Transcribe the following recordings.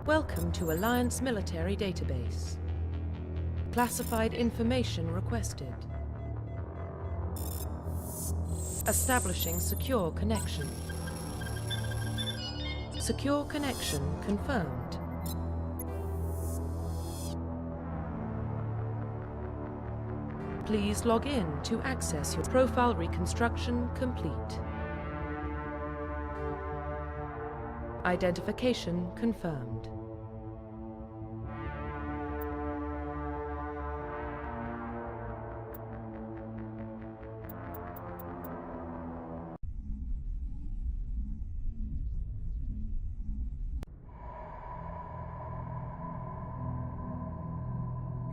Welcome to Alliance Military Database. Classified information requested. Establishing secure connection. Secure connection confirmed. Please log in to access your profile reconstruction complete. Identification confirmed.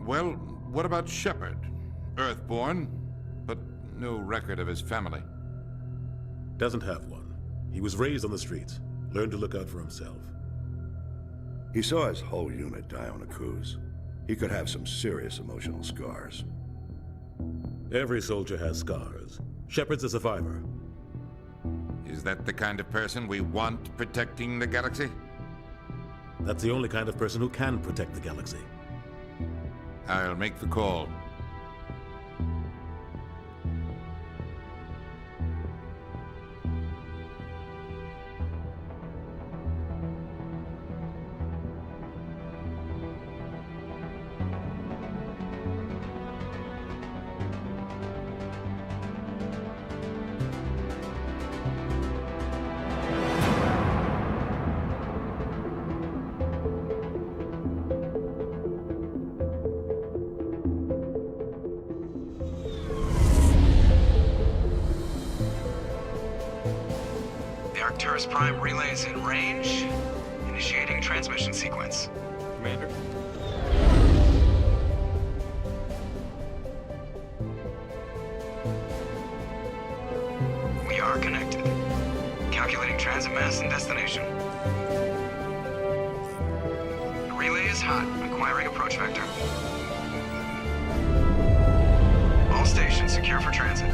Well, what about Shepard? Earthborn, but no record of his family. Doesn't have one. He was raised on the streets. Learned to look out for himself. He saw his whole unit die on a cruise. He could have some serious emotional scars. Every soldier has scars. Shepard's a survivor. Is that the kind of person we want protecting the galaxy? That's the only kind of person who can protect the galaxy. I'll make the call. Arcturus Prime relays in range. Initiating transmission sequence. Commander? We are connected. Calculating transit mass and destination. The relay is hot. Acquiring approach vector. All stations secure for transit.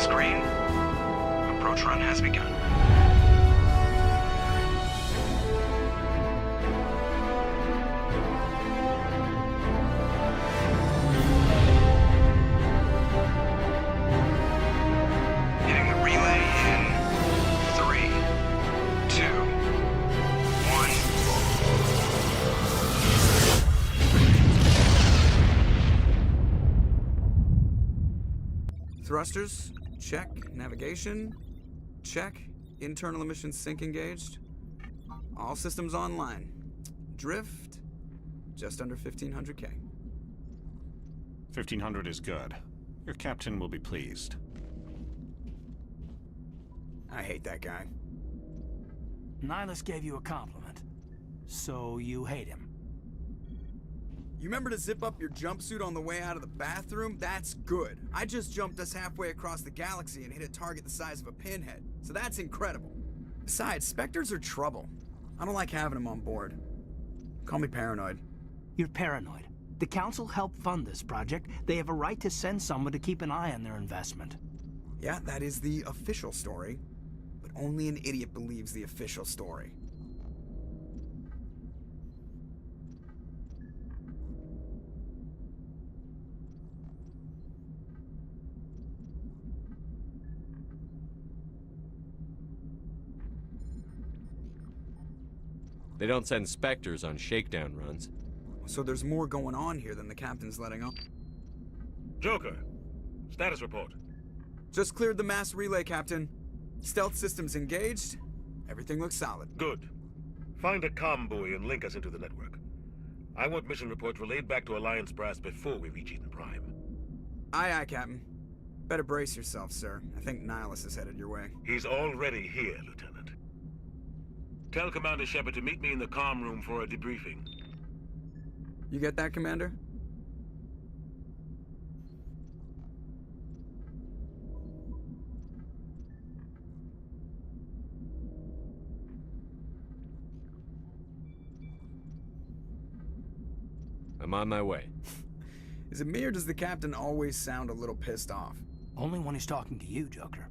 Green. Approach run has begun. Hitting the relay in 3, 2, 1. Thrusters? Check. Navigation? Check. Internal emissions sync engaged. All systems online. Drift? Just under 1500K. 1500 is good. Your captain will be pleased. I hate that guy. Nihilus gave you a compliment. So you hate him. You remember to zip up your jumpsuit on the way out of the bathroom? That's good. I just jumped us halfway across the galaxy and hit a target the size of a pinhead. So that's incredible. Besides, Spectres are trouble. I don't like having them on board. Call me paranoid. You're paranoid. The Council helped fund this project. They have a right to send someone to keep an eye on their investment. Yeah, that is the official story. But only an idiot believes the official story. They don't send Spectres on shakedown runs. So there's more going on here than the captain's letting on. Joker, status report. Just cleared the mass relay, Captain. Stealth systems engaged. Everything looks solid. Good. Find a comm buoy and link us into the network. I want mission reports relayed back to Alliance Brass before we reach Eden Prime. Aye, aye, Captain. Better brace yourself, sir. I think Nihilus is headed your way. He's already here, Lieutenant. Tell Commander Shepard to meet me in the comm room for a debriefing. You get that, Commander? I'm on my way. Is it me or does the captain always sound a little pissed off? Only when he's talking to you, Joker.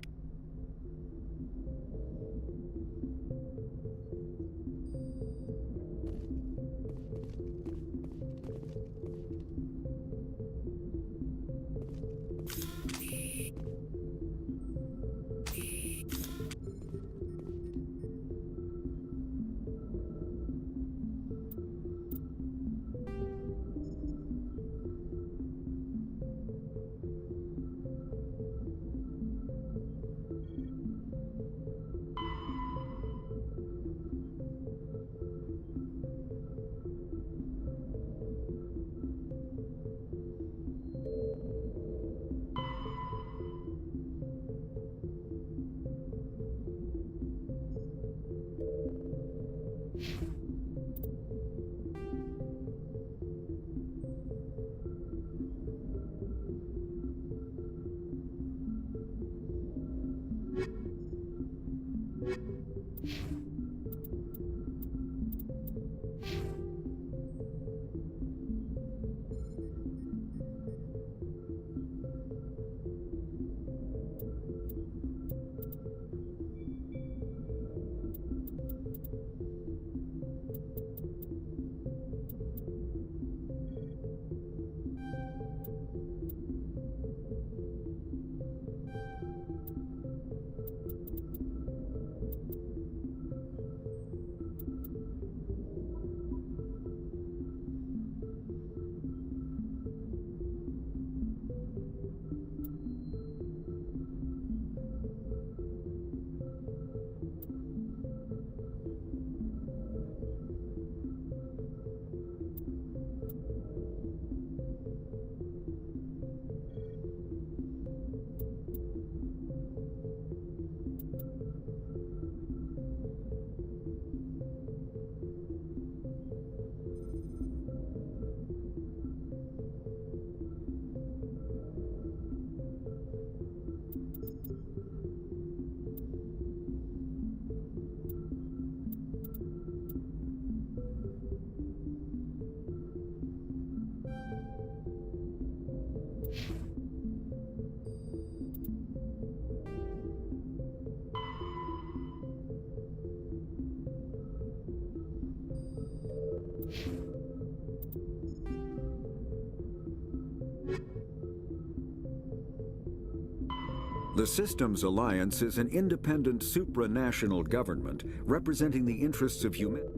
The Systems Alliance is an independent supranational government representing the interests of humanity.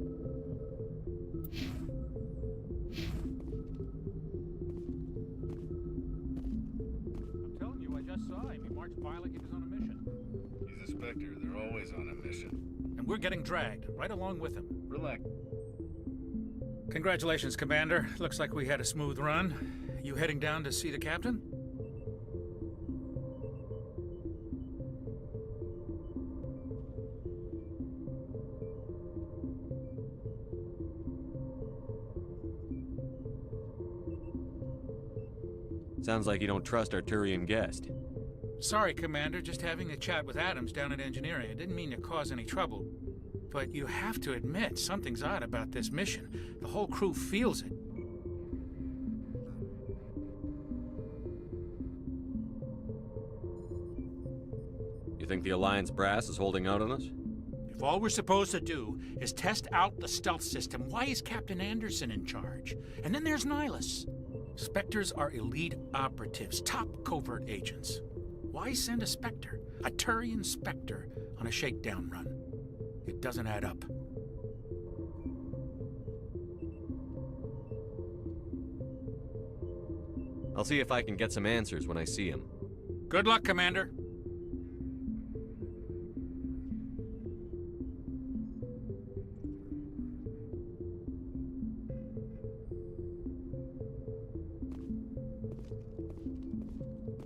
I'm telling you, I just saw him. He marched by like he was on a mission. He's a Spectre. They're always on a mission. And we're getting dragged, right along with him. Relax. Congratulations, Commander. Looks like we had a smooth run. You heading down to see the captain? Sounds like you don't trust our Turian guest. Sorry, Commander. Just having a chat with Adams down at engineering. I didn't mean to cause any trouble. But you have to admit, something's odd about this mission. The whole crew feels it. You think the Alliance brass is holding out on us? If all we're supposed to do is test out the stealth system, why is Captain Anderson in charge? And then there's Nihilus. Spectres are elite operatives, top covert agents. Why send a Spectre, a Turian Spectre, on a shakedown run? It doesn't add up. I'll see if I can get some answers when I see him. Good luck, Commander.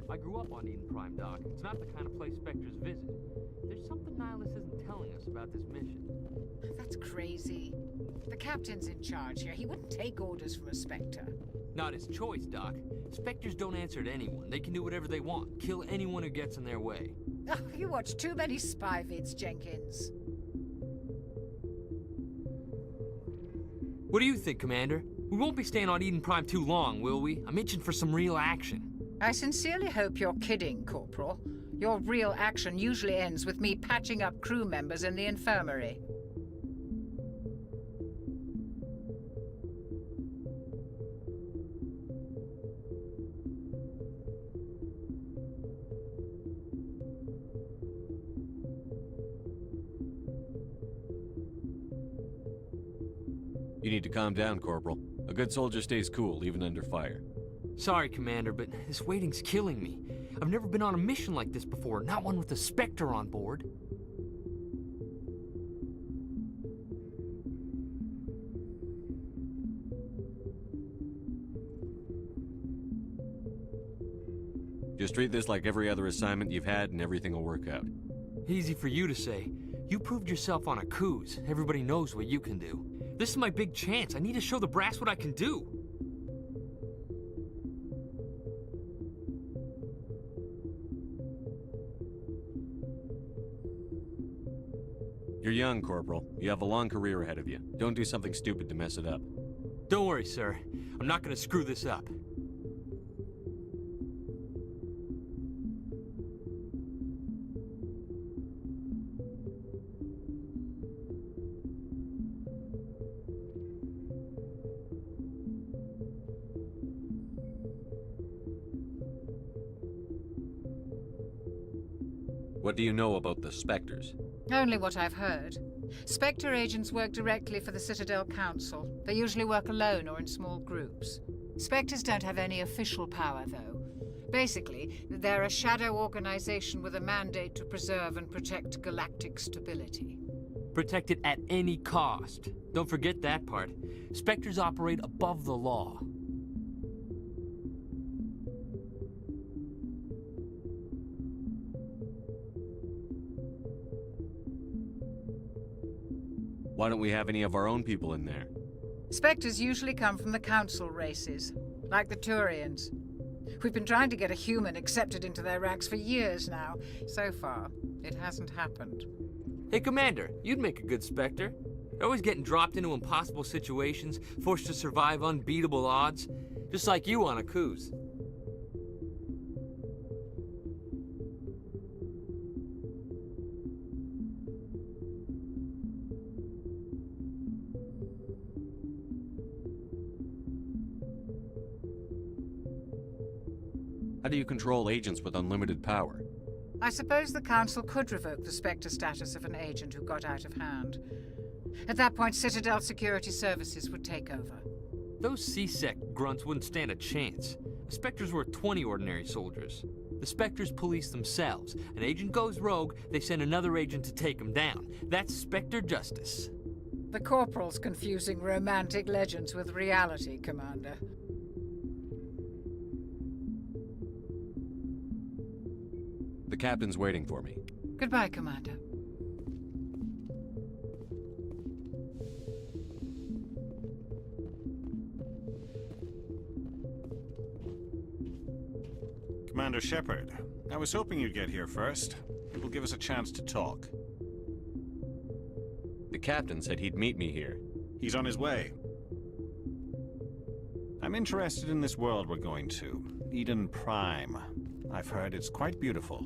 I grew up on Eden Prime, Doc. It's not the kind of place Spectres visit. There's something Nihilus isn't telling us about this mission. That's crazy. The captain's in charge here. He wouldn't take orders from a Spectre. Not his choice, Doc. Spectres don't answer to anyone. They can do whatever they want. Kill anyone who gets in their way. Oh, you watch too many spy vids, Jenkins. What do you think, Commander? We won't be staying on Eden Prime too long, will we? I'm itching for some real action. I sincerely hope you're kidding, Corporal. Your real action usually ends with me patching up crew members in the infirmary. You need to calm down, Corporal. A good soldier stays cool, even under fire. Sorry, Commander, but this waiting's killing me. I've never been on a mission like this before, not one with a Spectre on board. Just treat this like every other assignment you've had and everything will work out. Easy for you to say. You proved yourself on a cruise. Everybody knows what you can do. This is my big chance. I need to show the brass what I can do. You're young, Corporal. You have a long career ahead of you. Don't do something stupid to mess it up. Don't worry, sir. I'm not gonna screw this up. What do you know about the Spectres? Only what I've heard. Spectre agents work directly for the Citadel Council. They usually work alone or in small groups. Spectres don't have any official power, though. Basically, they're a shadow organization with a mandate to preserve and protect galactic stability. Protect it at any cost. Don't forget that part. Spectres operate above the law. Why don't we have any of our own people in there? Spectres usually come from the Council races, like the Turians. We've been trying to get a human accepted into their ranks for years now. So far, it hasn't happened. Hey, Commander, you'd make a good Spectre. You're always getting dropped into impossible situations, forced to survive unbeatable odds, just like you on a cruise. How do you control agents with unlimited power? I suppose the Council could revoke the Spectre status of an agent who got out of hand. At that point, Citadel Security Services would take over. Those C-Sec grunts wouldn't stand a chance. The Spectres were 20 ordinary soldiers. The Spectres police themselves. An agent goes rogue, they send another agent to take him down. That's Spectre justice. The Corporal's confusing romantic legends with reality, Commander. The captain's waiting for me. Goodbye, Commander. Commander Shepard, I was hoping you'd get here first. It will give us a chance to talk. The captain said he'd meet me here. He's on his way. I'm interested in this world we're going to, Eden Prime. I've heard it's quite beautiful.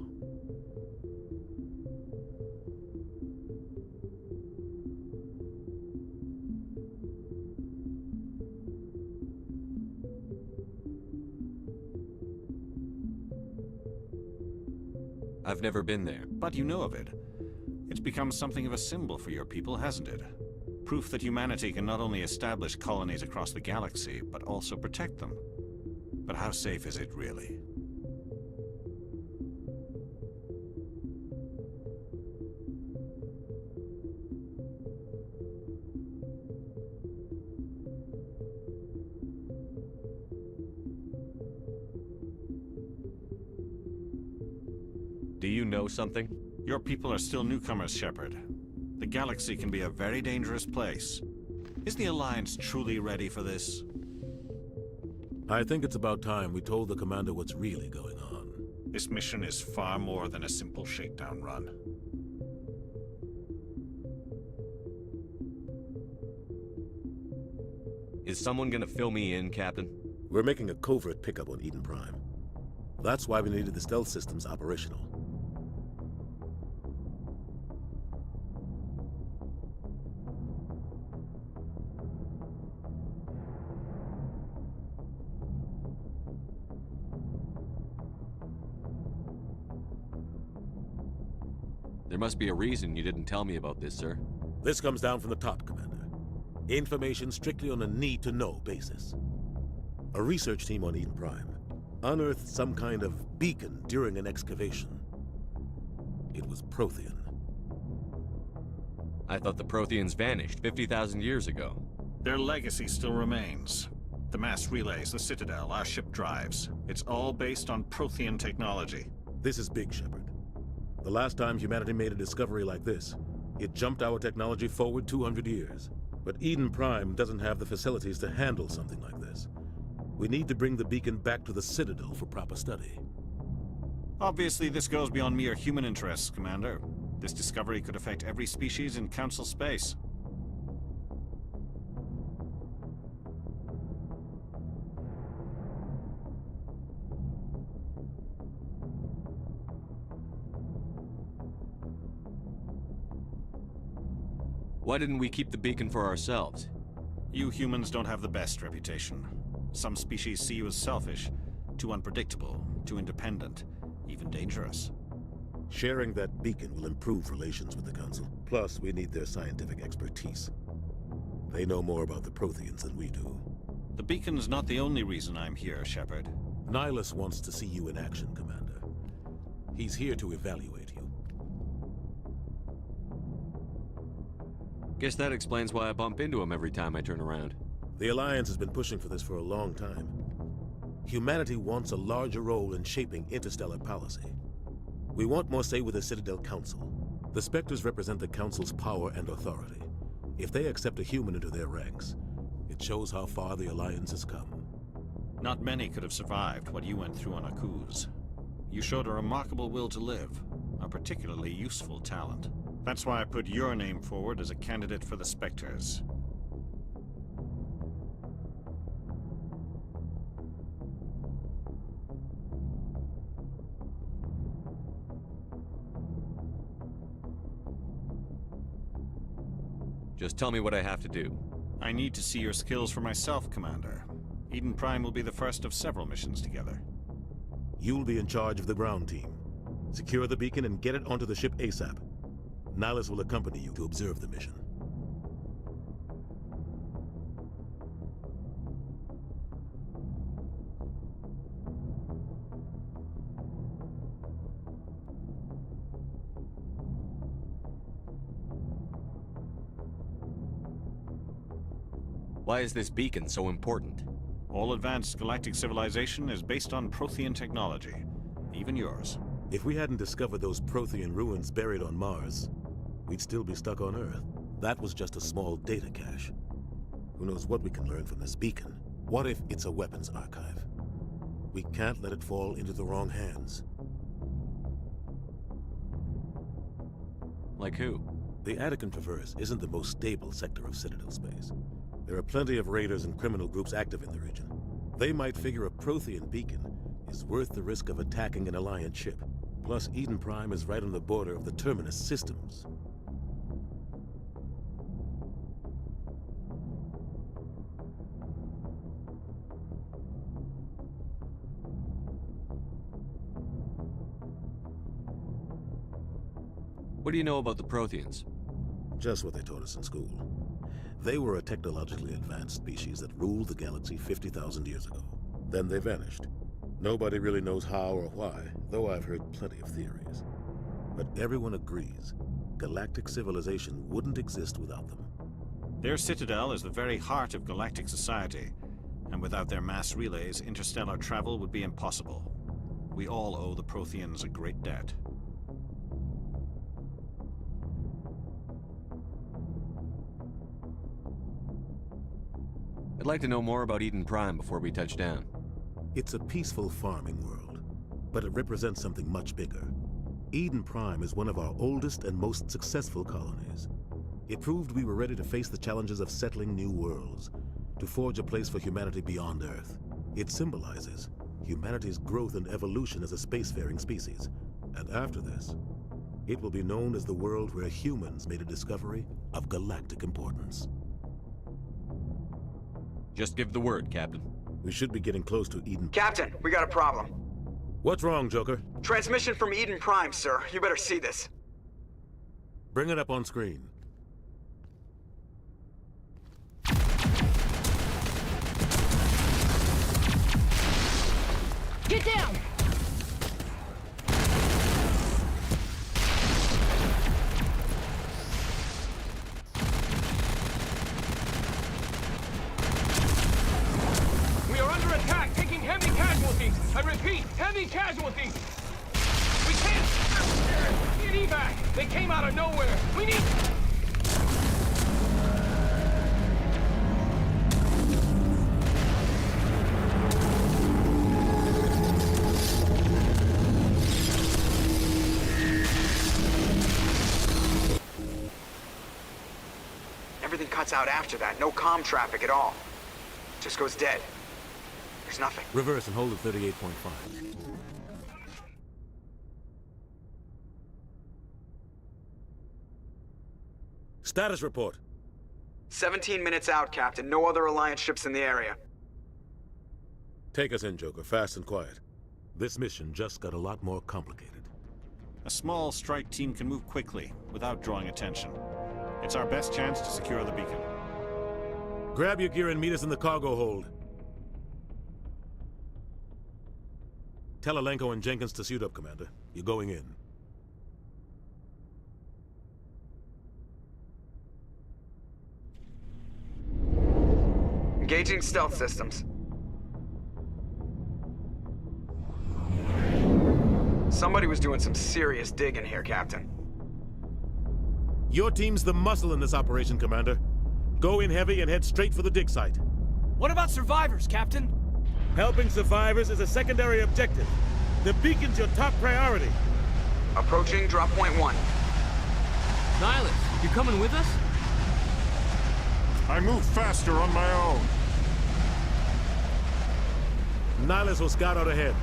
I've never been there. But you know of it. It's become something of a symbol for your people, hasn't it? Proof that humanity can not only establish colonies across the galaxy, but also protect them. But how safe is it, really? Do you know something? Your people are still newcomers, Shepard. The galaxy can be a very dangerous place. Is the Alliance truly ready for this? I think it's about time we told the Commander what's really going on. This mission is far more than a simple shakedown run. Is someone gonna fill me in, Captain? We're making a covert pickup on Eden Prime. That's why we needed the stealth systems operational. There must be a reason you didn't tell me about this, sir. This comes down from the top, Commander. Information strictly on a need-to-know basis. A research team on Eden Prime unearthed some kind of beacon during an excavation. It was Prothean. I thought the Protheans vanished 50,000 years ago. Their legacy still remains. The mass relays, the Citadel, our ship drives. It's all based on Prothean technology. This is big, Shepard. The last time humanity made a discovery like this, it jumped our technology forward 200 years. But Eden Prime doesn't have the facilities to handle something like this. We need to bring the beacon back to the Citadel for proper study. Obviously, this goes beyond mere human interests, Commander. This discovery could affect every species in Council space. Why didn't we keep the beacon for ourselves? You humans don't have the best reputation. Some species see you as selfish, too unpredictable, too independent, even dangerous. Sharing that beacon will improve relations with the Council. Plus, we need their scientific expertise. They know more about the Protheans than we do. The beacon's not the only reason I'm here, Shepard. Nihilus wants to see you in action, Commander. He's here to evaluate you. Guess that explains why I bump into him every time I turn around. The Alliance has been pushing for this for a long time. Humanity wants a larger role in shaping interstellar policy. We want more say with the Citadel Council. The Spectres represent the Council's power and authority. If they accept a human into their ranks, it shows how far the Alliance has come. Not many could have survived what you went through on Akuz. You showed a remarkable will to live, a particularly useful talent. That's why I put your name forward as a candidate for the Spectres. Just tell me what I have to do. I need to see your skills for myself, Commander. Eden Prime will be the first of several missions together. You'll be in charge of the ground team. Secure the beacon and get it onto the ship ASAP. Nihilus will accompany you to observe the mission. Why is this beacon so important? All advanced galactic civilization is based on Prothean technology, even yours. If we hadn't discovered those Prothean ruins buried on Mars, we'd still be stuck on Earth. That was just a small data cache. Who knows what we can learn from this beacon? What if it's a weapons archive? We can't let it fall into the wrong hands. Like who? The Attican Traverse isn't the most stable sector of Citadel space. There are plenty of raiders and criminal groups active in the region. They might figure a Prothean beacon is worth the risk of attacking an Alliance ship. Plus, Eden Prime is right on the border of the Terminus systems. What do you know about the Protheans? Just what they taught us in school. They were a technologically advanced species that ruled the galaxy 50,000 years ago. Then they vanished. Nobody really knows how or why, though I've heard plenty of theories. But everyone agrees, galactic civilization wouldn't exist without them. Their citadel is the very heart of galactic society, and without their mass relays, interstellar travel would be impossible. We all owe the Protheans a great debt. I'd like to know more about Eden Prime before we touch down. It's a peaceful farming world, but it represents something much bigger. Eden Prime is one of our oldest and most successful colonies. It proved we were ready to face the challenges of settling new worlds, to forge a place for humanity beyond Earth. It symbolizes humanity's growth and evolution as a spacefaring species. And after this, it will be known as the world where humans made a discovery of galactic importance. Just give the word, Captain. We should be getting close to Eden. Captain, we got a problem. What's wrong, Joker? Transmission from Eden Prime, sir. You better see this. Bring it up on screen. Get down! We are under attack, taking heavy casualties. I repeat, heavy casualties. We can't get evac. They came out of nowhere. We need... Everything cuts out after that. No comm traffic at all. Just goes dead. There's nothing. Reverse and hold at 38.5. Status report. 17 minutes out, Captain. No other Alliance ships in the area. Take us in, Joker, fast and quiet. This mission just got a lot more complicated. A small strike team can move quickly, without drawing attention. It's our best chance to secure the beacon. Grab your gear and meet us in the cargo hold. Tell Alenko and Jenkins to suit up, Commander. You're going in. Engaging stealth systems. Somebody was doing some serious digging here, Captain. Your team's the muscle in this operation, Commander. Go in heavy and head straight for the dig site. What about survivors, Captain? Helping survivors is a secondary objective. The beacon's your top priority. Approaching drop point 1. Nihilus, you coming with us? I move faster on my own. Nihilus will scout out ahead.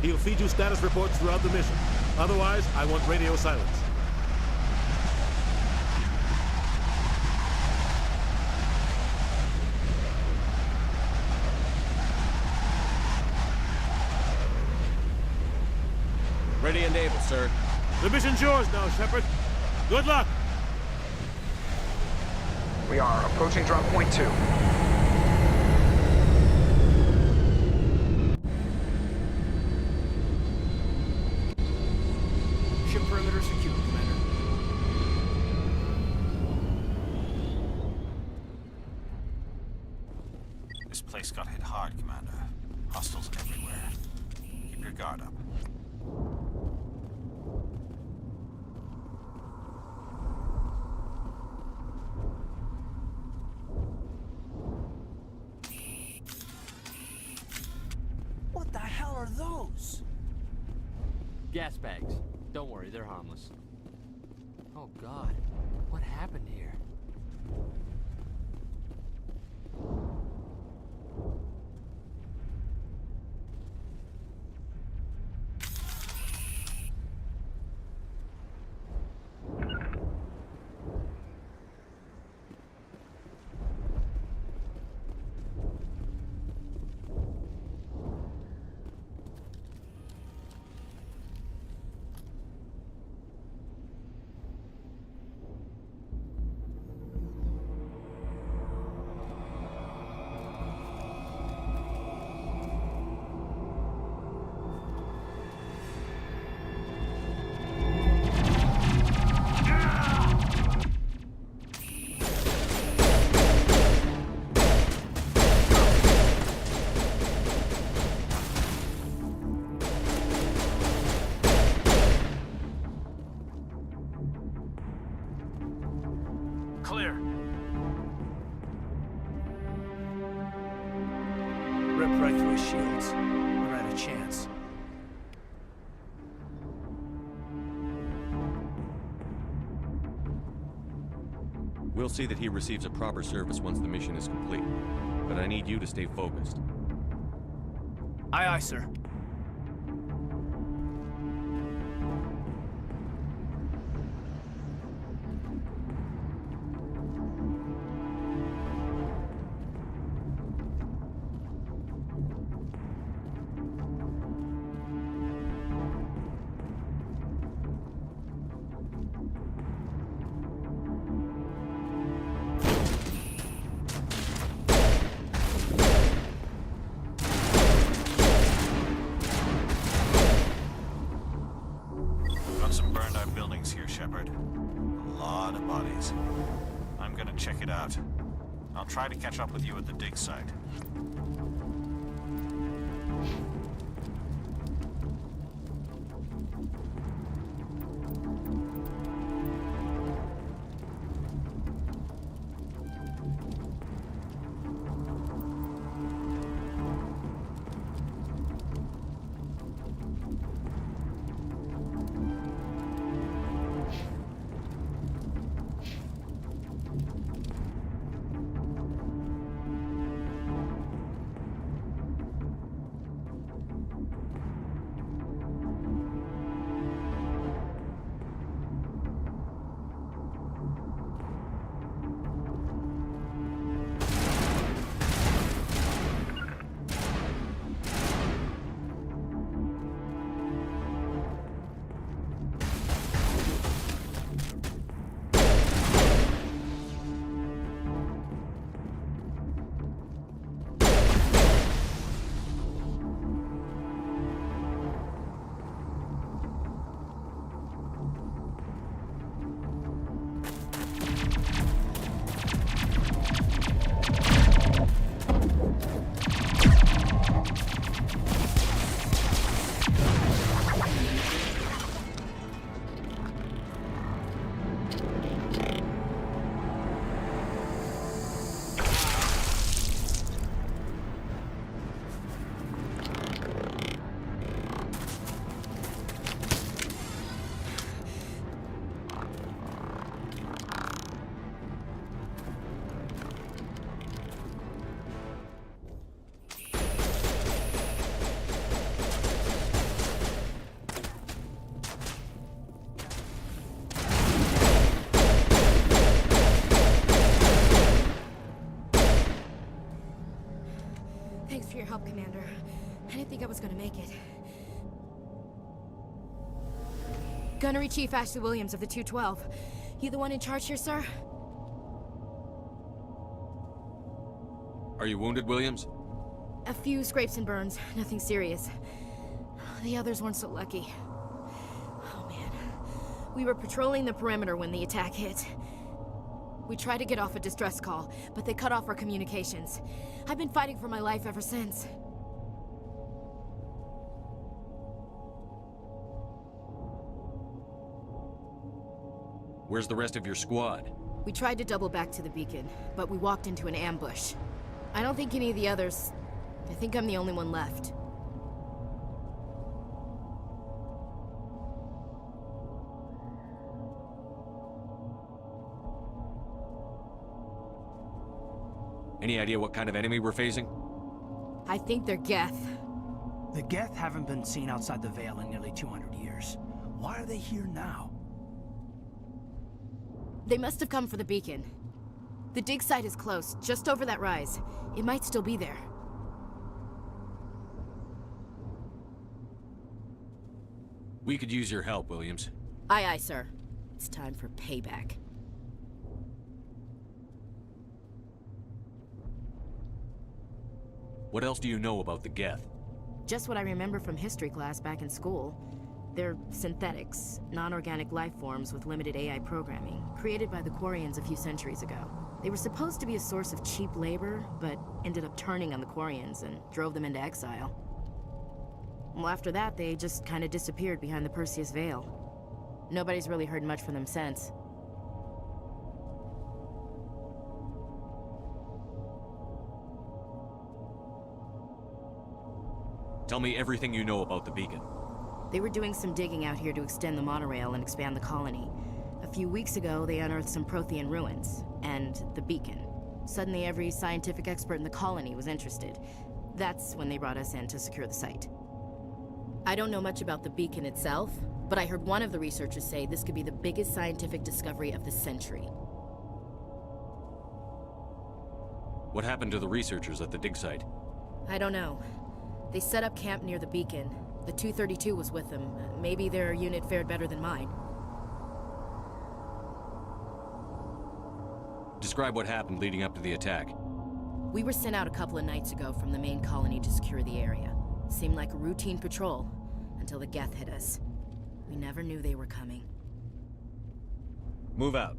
He'll feed you status reports throughout the mission. Otherwise, I want radio silence. Ready and able, sir. The mission's yours now, Shepard. Good luck! We are approaching drop point 2. Ship perimeter secure, Commander. This place got hit hard, Commander. Hostiles everywhere. Keep your guard up. What the hell are those? Gas bags. Don't worry, they're harmless. Oh God, what happened here? Clear. Rip right through his shields. We're out of chance. We'll see that he receives a proper service once the mission is complete. but I need you to stay focused. Aye, aye, sir. Got some burned out buildings here, Shepard. A lot of bodies. I'm gonna check it out. I'll try to catch up with you at the dig site. Thanks for your help, Commander. I didn't think I was gonna make it. Gunnery Chief Ashley Williams of the 212. You the one in charge here, sir? Are you wounded, Williams? A few scrapes and burns, nothing serious. The others weren't so lucky. Oh man. We were patrolling the perimeter when the attack hit. We tried to get off a distress call, but they cut off our communications. I've been fighting for my life ever since. Where's the rest of your squad? We tried to double back to the beacon, but we walked into an ambush. I don't think any of the others... I think I'm the only one left. Any idea what kind of enemy we're facing? I think they're Geth. The Geth haven't been seen outside the Veil in nearly 200 years. Why are they here now? They must have come for the beacon. The dig site is close, just over that rise. It might still be there. We could use your help, Williams. Aye, aye, sir. It's time for payback. What else do you know about the Geth? Just what I remember from history class back in school. They're synthetics, non-organic life forms with limited AI programming, created by the Quarians a few centuries ago. They were supposed to be a source of cheap labor, but ended up turning on the Quarians and drove them into exile. Well, after that, they just kind of disappeared behind the Perseus Veil. Nobody's really heard much from them since. Tell me everything you know about the beacon. They were doing some digging out here to extend the monorail and expand the colony. A few weeks ago, they unearthed some Prothean ruins, and the beacon. Suddenly every scientific expert in the colony was interested. That's when they brought us in to secure the site. I don't know much about the beacon itself, but I heard one of the researchers say this could be the biggest scientific discovery of the century. What happened to the researchers at the dig site? I don't know. They set up camp near the beacon. The 232 was with them. Maybe their unit fared better than mine. Describe what happened leading up to the attack. We were sent out a couple of nights ago from the main colony to secure the area. Seemed like a routine patrol, until the Geth hit us. We never knew they were coming. Move out.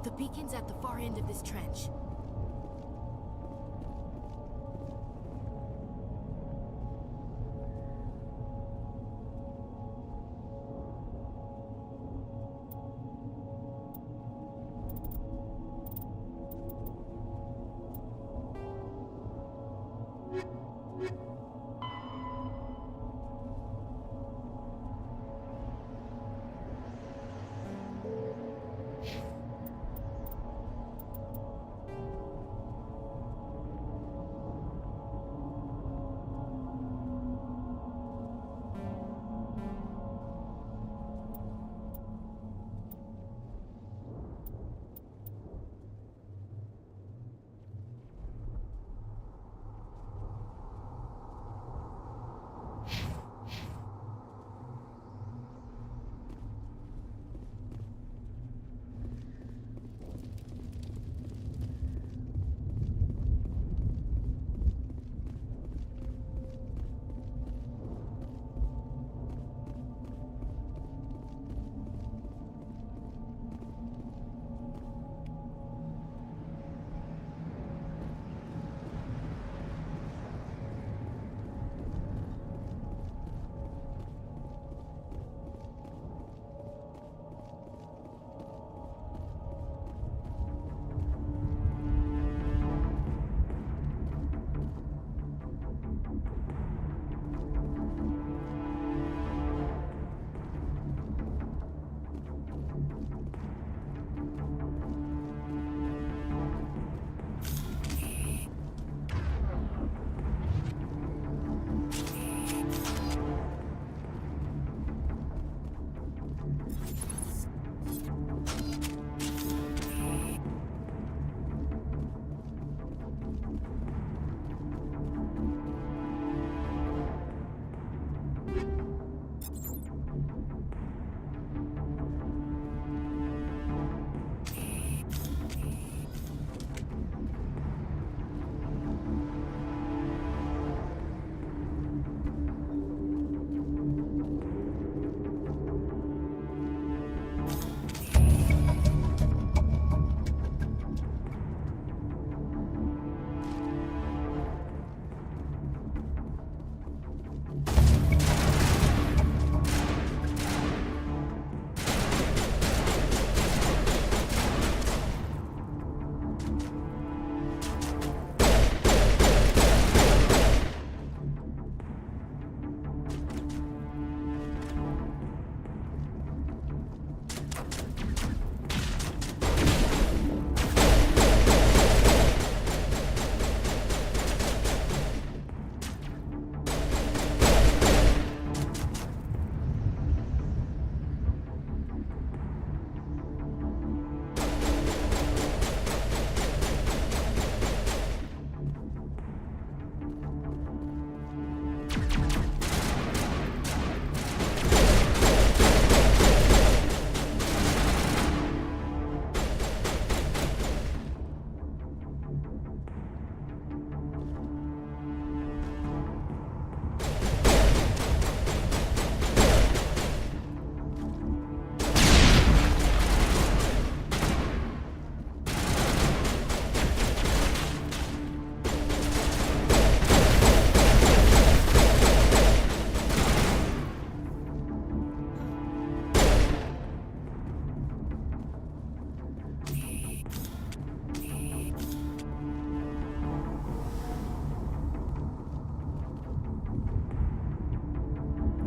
The beacon's at the far end of this trench.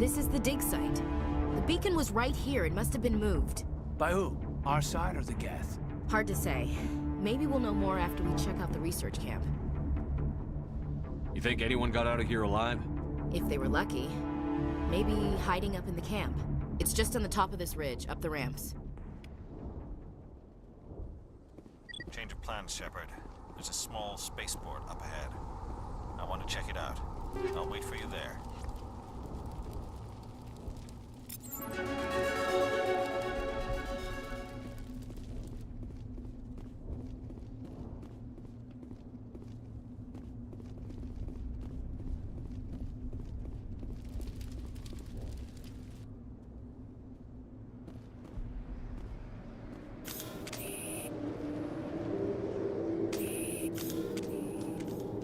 This is the dig site. The beacon was right here. It must have been moved. By who? Our side or the Geth? Hard to say. Maybe we'll know more after we check out the research camp. You think anyone got out of here alive? If they were lucky. Maybe hiding up in the camp. It's just on the top of this ridge, up the ramps. Change of plans, Shepard. There's a small spaceport up ahead. I want to check it out. I'll wait for you there.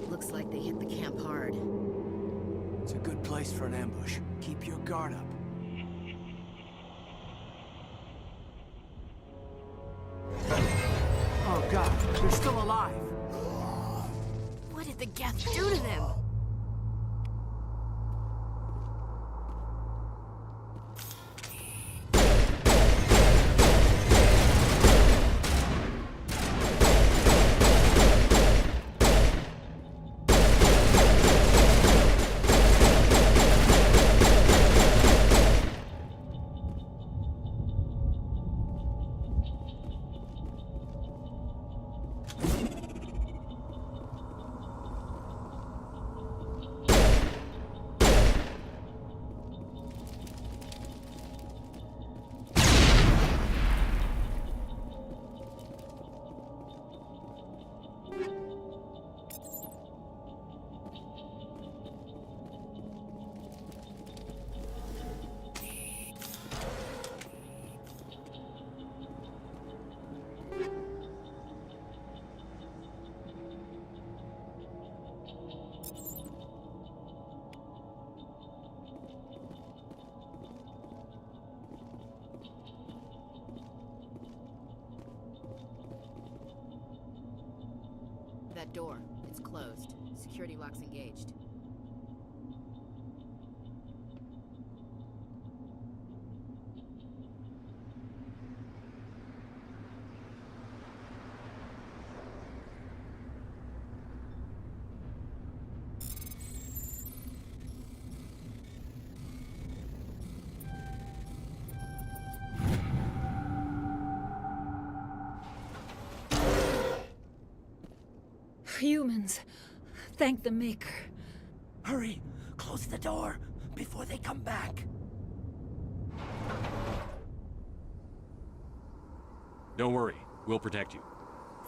Looks like they hit the camp hard. It's a good place for an ambush. Keep your guard up. Oh god, they're still alive! What did the Geth do to them? That door, it's closed. Security lock's engaged. Humans. Thank the Maker. Hurry! Close the door before they come back. Don't worry. We'll protect you.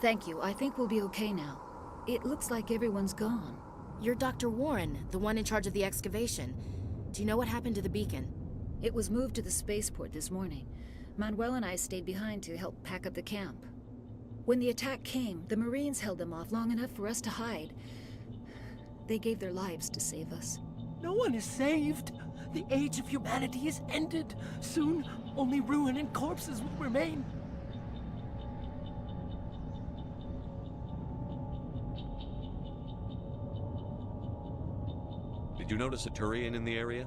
Thank you. I think we'll be okay now. It looks like everyone's gone. You're Dr. Warren, the one in charge of the excavation. Do you know what happened to the beacon? It was moved to the spaceport this morning. Manuel and I stayed behind to help pack up the camp. When the attack came, the Marines held them off long enough for us to hide. They gave their lives to save us. No one is saved. The age of humanity is ended. Soon, only ruin and corpses will remain. Did you notice a Turian in the area?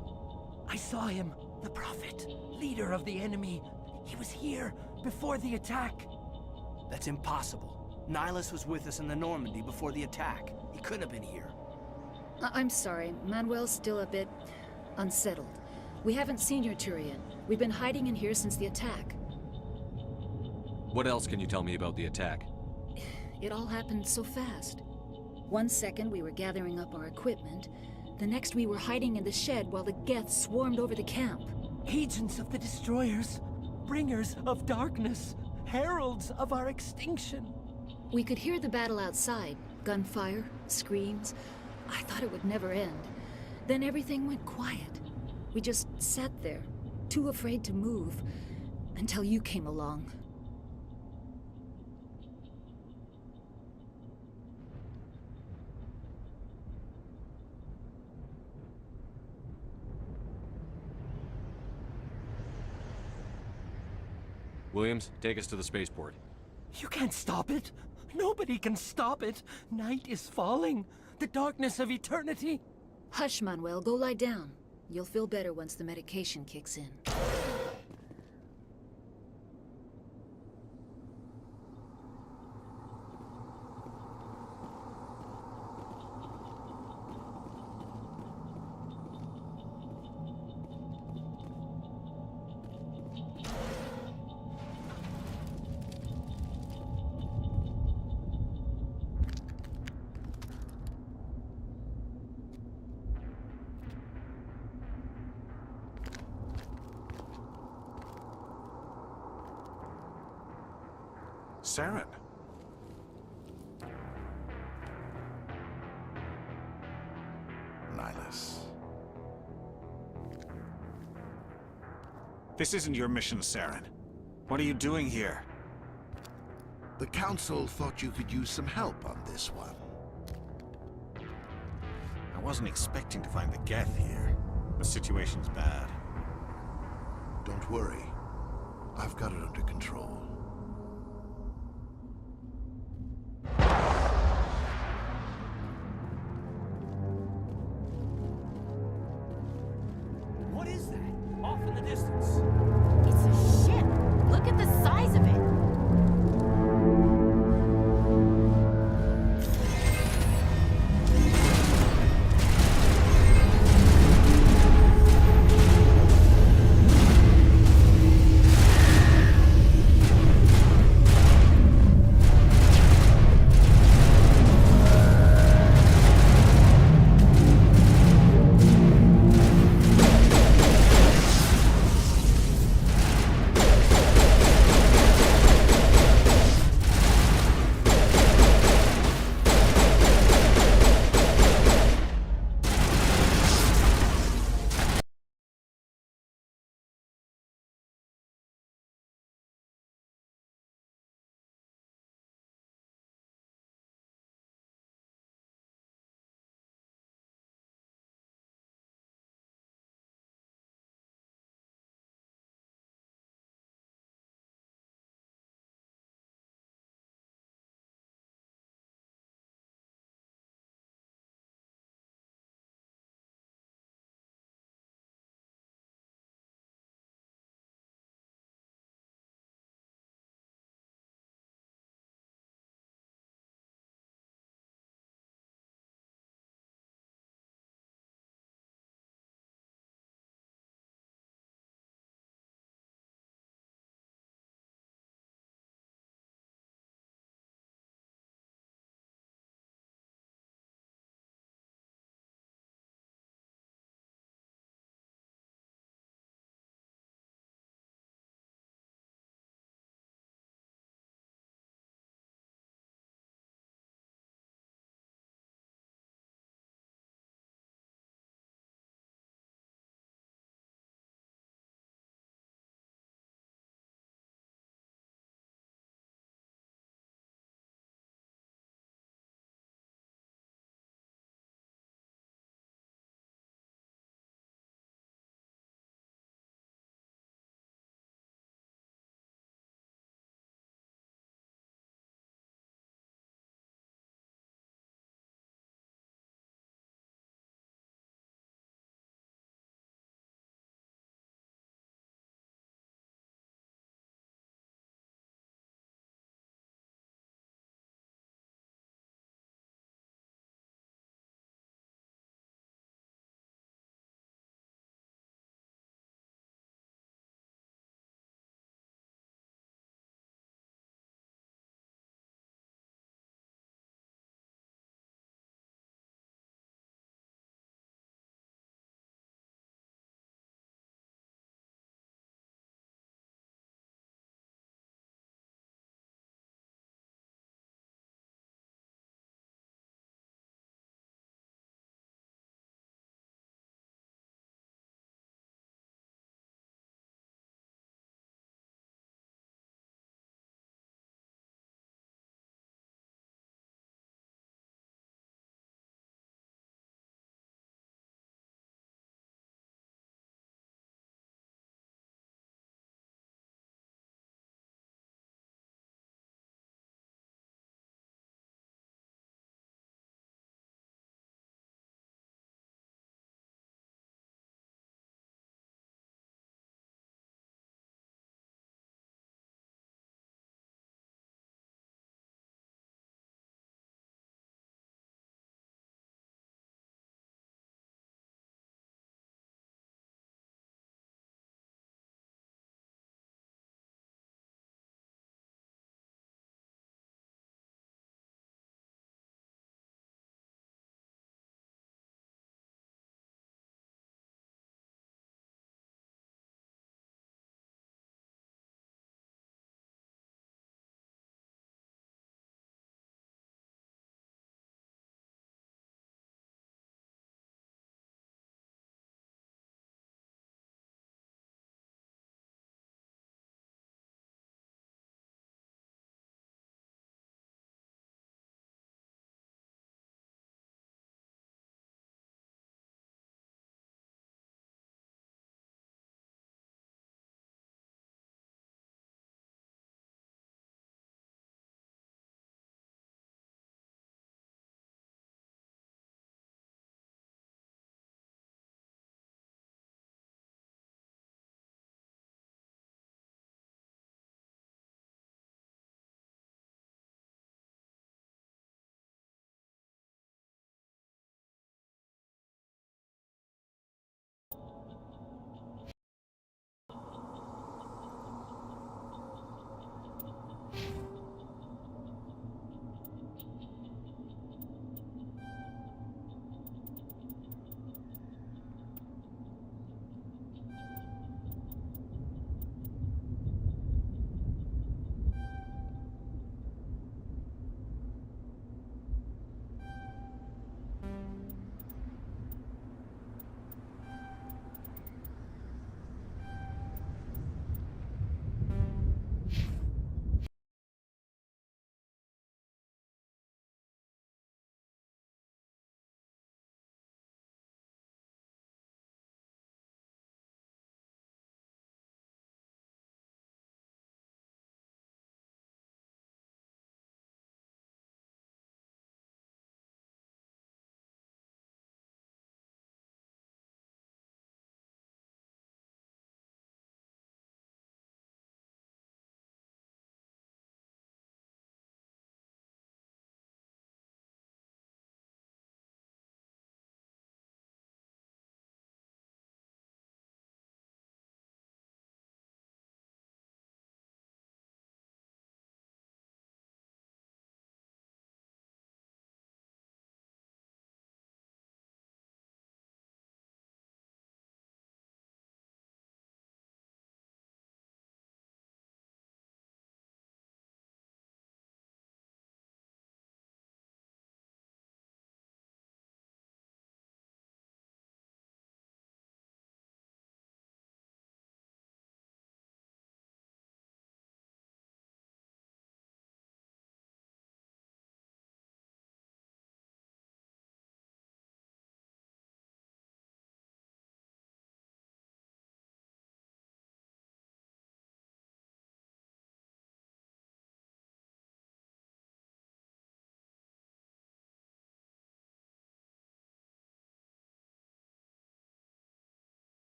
I saw him. The Prophet, leader of the enemy. He was here before the attack. That's impossible. Nihilus was with us in the Normandy before the attack. He couldn't have been here. I'm sorry. Manuel's still a bit unsettled. We haven't seen your Turian. We've been hiding in here since the attack. What else can you tell me about the attack? It all happened so fast. One second we were gathering up our equipment. The next we were hiding in the shed while the Geth swarmed over the camp. Agents of the Destroyers. Bringers of darkness. Heralds of our extinction. We could hear the battle outside. Gunfire, screams. I thought it would never end. Then everything went quiet. We just sat there, too afraid to move, until you came along. Williams, take us to the spaceport. You can't stop it. Nobody can stop it. Night is falling. The darkness of eternity. Hush, Manuel. Go lie down. You'll feel better once the medication kicks in. Saren. Nihilus. This isn't your mission, Saren. What are you doing here? The Council thought you could use some help on this one. I wasn't expecting to find the Geth here. The situation's bad. Don't worry. I've got it under control. What is that? Off in the distance. It's a ship. Look at the size of it.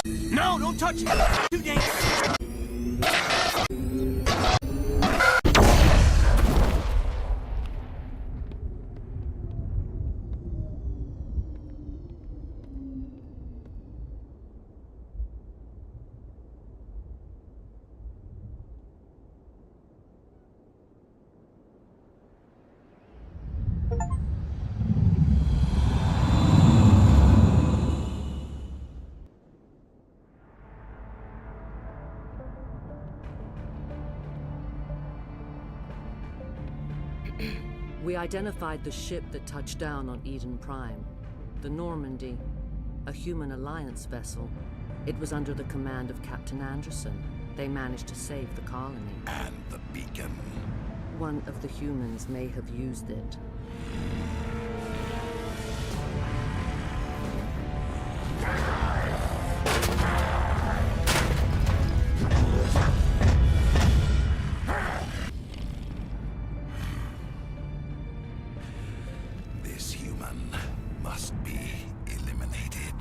No, don't touch it! Too dangerous! We identified the ship that touched down on Eden Prime. The Normandy, a human alliance vessel. It was under the command of Captain Anderson. They managed to save the colony. And the beacon. One of the humans may have used it. This human must be eliminated.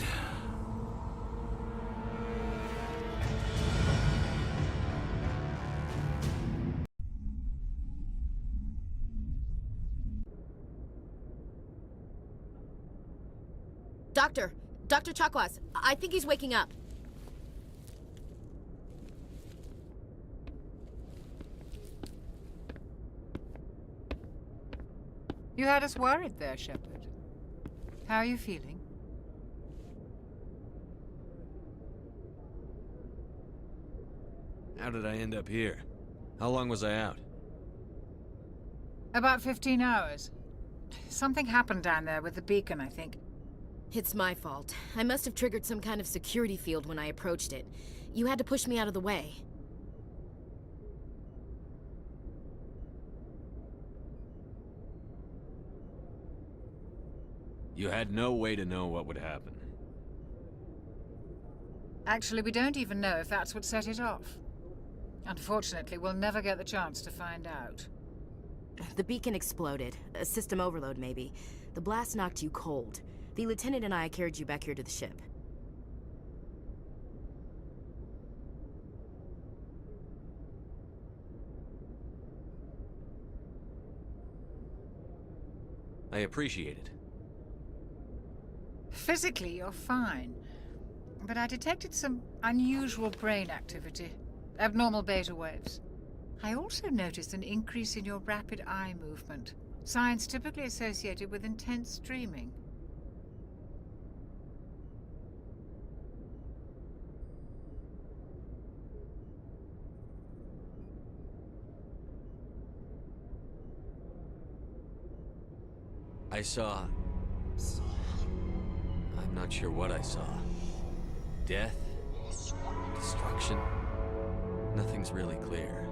Dr. Chakwas, I think he's waking up. You had us worried there, Shepard. How are you feeling? How did I end up here? How long was I out? About 15 hours. Something happened down there with the beacon, I think. It's my fault. I must have triggered some kind of security field when I approached it. You had to push me out of the way. You had no way to know what would happen. Actually, we don't even know if that's what set it off. Unfortunately, we'll never get the chance to find out. The beacon exploded. A system overload, maybe. The blast knocked you cold. The lieutenant and I carried you back here to the ship. I appreciate it. Physically, you're fine. But I detected some unusual brain activity. Abnormal beta waves. I also noticed an increase in your rapid eye movement. Signs typically associated with intense dreaming. I saw... I'm not sure what I saw. Death? Destruction? Nothing's really clear.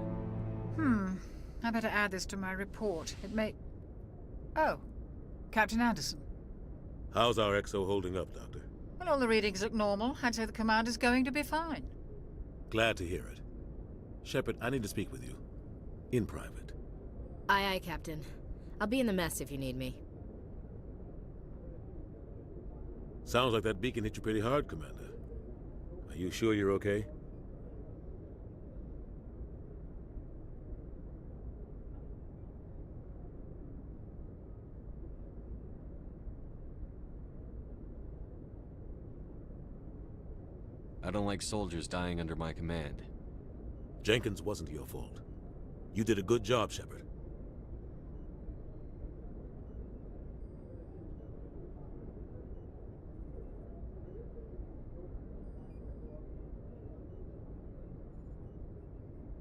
I better add this to my report. It may... Oh. Captain Anderson. How's our XO holding up, Doctor? Well, all the readings look normal. I'd say the commander's going to be fine. Glad to hear it. Shepard, I need to speak with you. In private. Aye, aye, Captain. I'll be in the mess if you need me. Sounds like that beacon hit you pretty hard, Commander. Are you sure you're okay? I don't like soldiers dying under my command. Jenkins wasn't your fault. You did a good job, Shepard.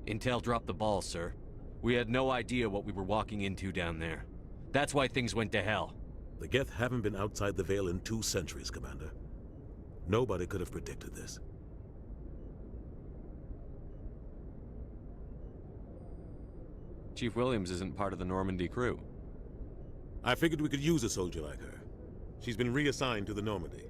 Intel dropped the ball, sir. We had no idea what we were walking into down there. That's why things went to hell. The Geth haven't been outside the Veil in 2 centuries, Commander. Nobody could have predicted this. Chief Williams isn't part of the Normandy crew. I figured we could use a soldier like her. She's been reassigned to the Normandy.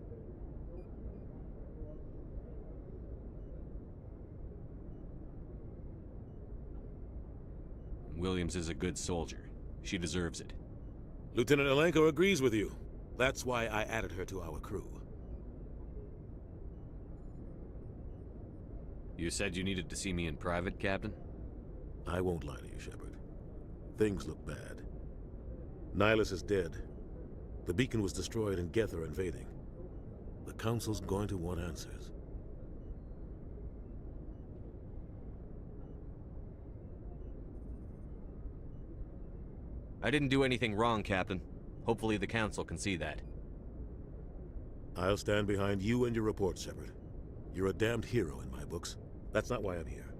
Williams is a good soldier. She deserves it. Lieutenant Alenko agrees with you. That's why I added her to our crew. You said you needed to see me in private, Captain? I won't lie to you, Shepard. Things look bad. Nihilus is dead. The beacon was destroyed and Geth are invading. The Council's going to want answers. I didn't do anything wrong, Captain. Hopefully the Council can see that. I'll stand behind you and your report, Shepard. You're a damned hero in my books. That's not why I'm here.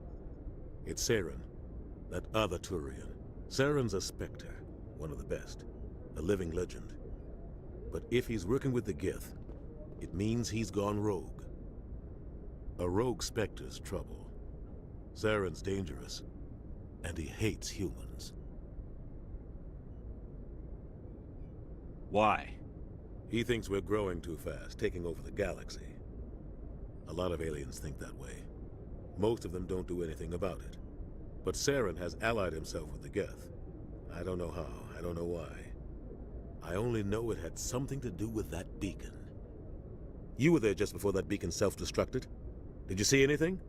It's Saren, that other Turian. Saren's a Spectre, one of the best, a living legend. But if he's working with the Geth, it means he's gone rogue. A rogue Spectre's trouble. Saren's dangerous, and he hates humans. Why? He thinks we're growing too fast, taking over the galaxy. A lot of aliens think that way. Most of them don't do anything about it. But Saren has allied himself with the Geth. I don't know how, I don't know why. I only know it had something to do with that beacon. You were there just before that beacon self-destructed. Did you see anything?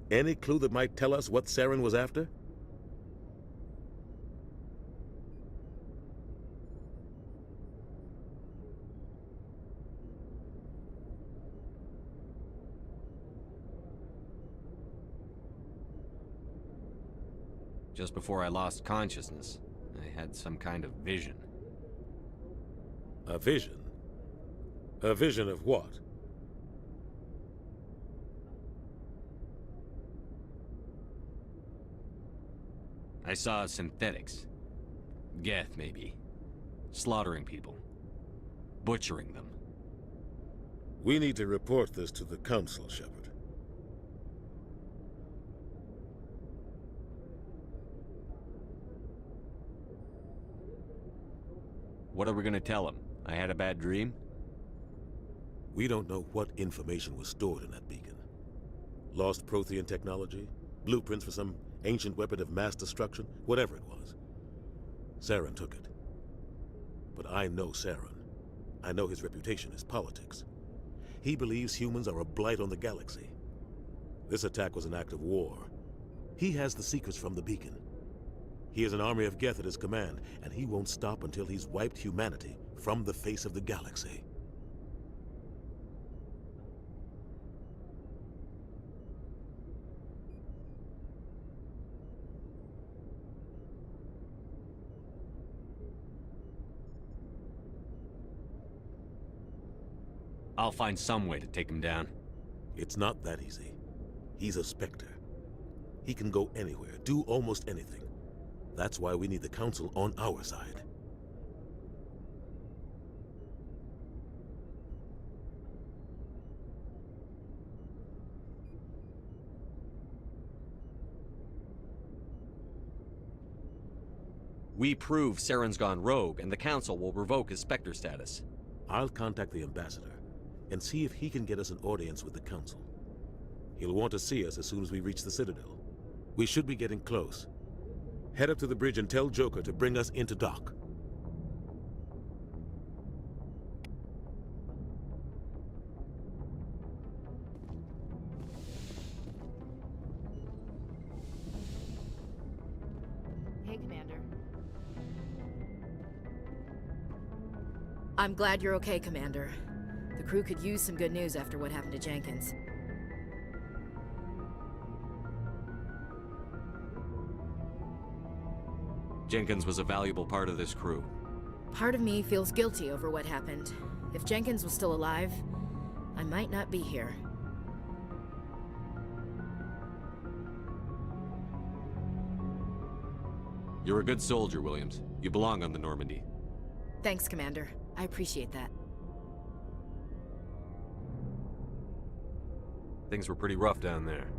Any clue that might tell us what Saren was after? Just before I lost consciousness, I had some kind of vision. A vision? A vision of what? I saw synthetics. Geth, maybe. Slaughtering people. Butchering them. We need to report this to the Council, Shepard. What are we gonna tell him? I had a bad dream? We don't know what information was stored in that beacon. Lost Prothean technology? Blueprints for some ancient weapon of mass destruction? Whatever it was. Saren took it. But I know Saren. I know his reputation is politics. He believes humans are a blight on the galaxy. This attack was an act of war. He has the secrets from the beacon. He has an army of Geth at his command, and he won't stop until he's wiped humanity from the face of the galaxy. I'll find some way to take him down. It's not that easy. He's a Spectre. He can go anywhere, do almost anything. That's why we need the Council on our side. We prove Saren's gone rogue, and the Council will revoke his Spectre status. I'll contact the Ambassador, and see if he can get us an audience with the Council. He'll want to see us as soon as we reach the Citadel. We should be getting close. Head up to the bridge and tell Joker to bring us into dock. Hey, Commander. I'm glad you're okay, Commander. The crew could use some good news after what happened to Jenkins. Jenkins was a valuable part of this crew. Part of me feels guilty over what happened. If Jenkins was still alive, I might not be here. You're a good soldier, Williams. You belong on the Normandy. Thanks, Commander. I appreciate that. Things were pretty rough down there.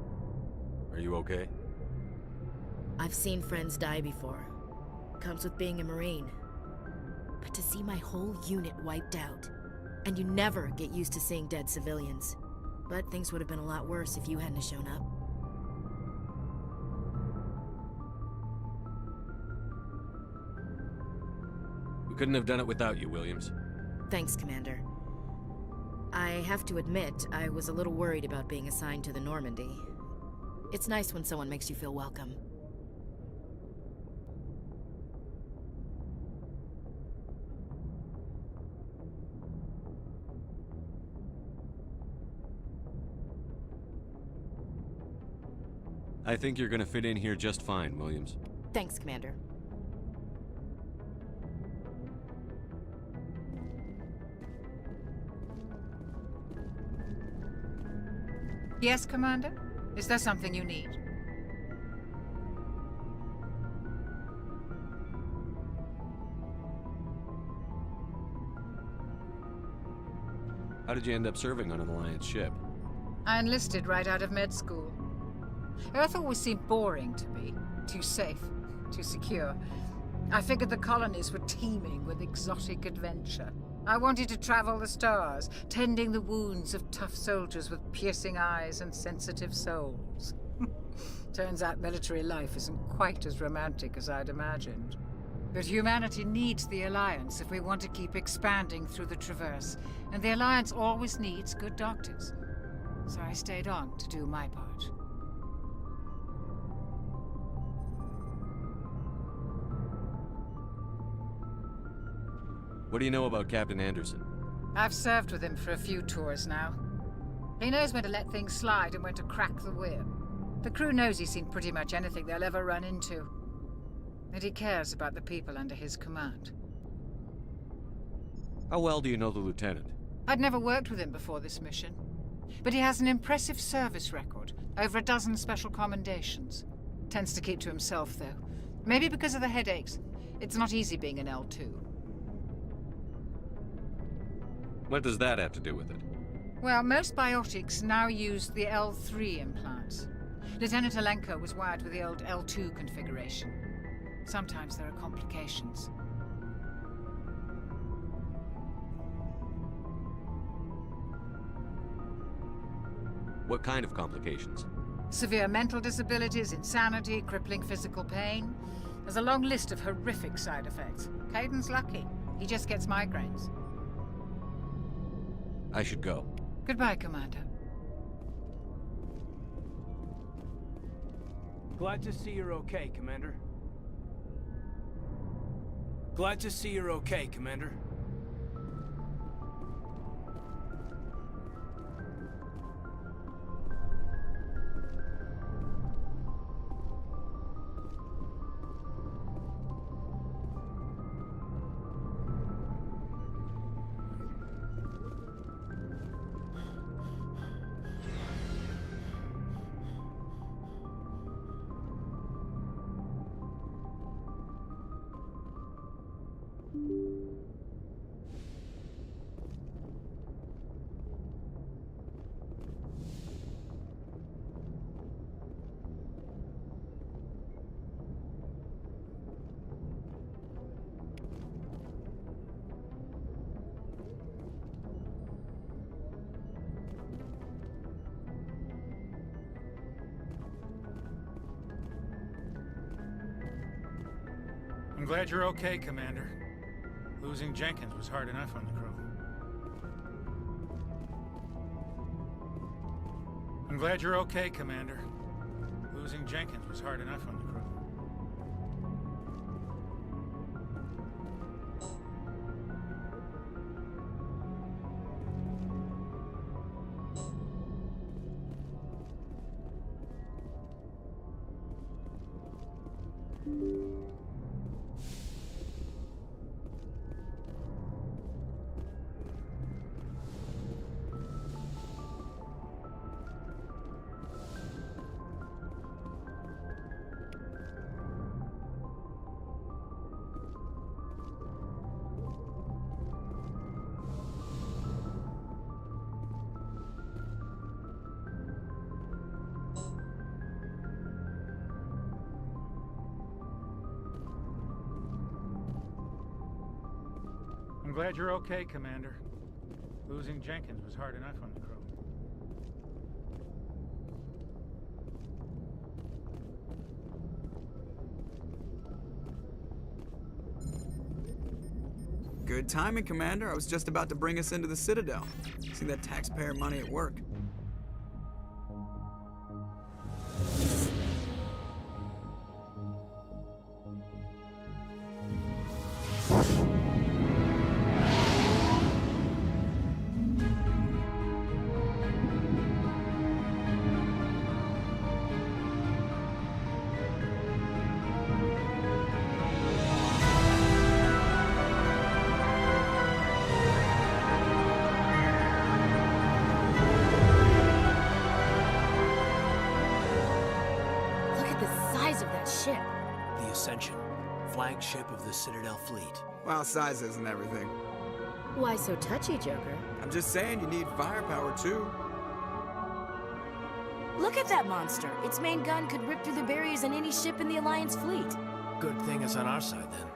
Are you okay? I've seen friends die before. Comes with being a Marine. But to see my whole unit wiped out, and you never get used to seeing dead civilians. But things would have been a lot worse if you hadn't shown up. We couldn't have done it without you, Williams. Thanks, Commander. I have to admit, I was a little worried about being assigned to the Normandy. It's nice when someone makes you feel welcome. I think you're gonna fit in here just fine, Williams. Thanks, Commander. Yes, Commander? Is there something you need? How did you end up serving on an Alliance ship? I enlisted right out of med school. Earth always seemed boring to me. Too safe, too secure. I figured the colonies were teeming with exotic adventure. I wanted to travel the stars, tending the wounds of tough soldiers with piercing eyes and sensitive souls. Turns out military life isn't quite as romantic as I'd imagined. But humanity needs the Alliance if we want to keep expanding through the Traverse, and the Alliance always needs good doctors. So I stayed on to do my part. What do you know about Captain Anderson? I've served with him for a few tours now. He knows when to let things slide and when to crack the whip. The crew knows he's seen pretty much anything they'll ever run into. And he cares about the people under his command. How well do you know the Lieutenant? I'd never worked with him before this mission. But he has an impressive service record, over a dozen special commendations. Tends to keep to himself, though. Maybe because of the headaches. It's not easy being an L2. What does that have to do with it? Well, most biotics now use the L3 implants. Lieutenant Alenko was wired with the old L2 configuration. Sometimes there are complications. What kind of complications? Severe mental disabilities, insanity, crippling physical pain. There's a long list of horrific side effects. Caden's lucky. He just gets migraines. I should go. Goodbye, Commander. Glad to see you're okay, Commander. Glad to see you're okay, Commander. I'm glad you're okay, Commander. Losing Jenkins was hard enough on the crew. I'm glad you're okay, Commander. Losing Jenkins was hard enough on the crew. I'm glad you're okay, Commander. Losing Jenkins was hard enough on the crew. Good timing, Commander. I was just about to bring us into the Citadel. See that taxpayer money at work. The Ascension, flagship of the Citadel fleet. Well, size isn't everything. Why so touchy, Joker? I'm just saying you need firepower, too. Look at that monster. Its main gun could rip through the barriers in any ship in the Alliance fleet. Good thing it's on our side, then.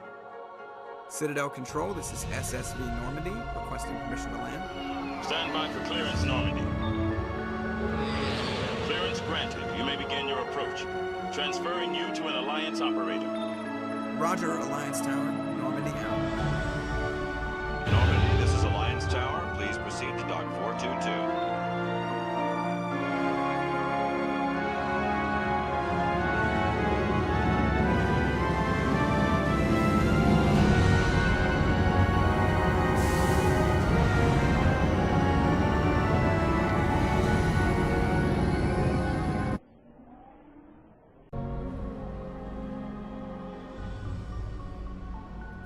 Citadel Control, this is SSV Normandy, requesting permission to land. Stand by for clearance, Normandy. Clearance granted. You may begin your approach. Transferring you to an Alliance operator. Roger, Alliance Tower. Normandy out. Normandy, this is Alliance Tower. Please proceed to Dock 422.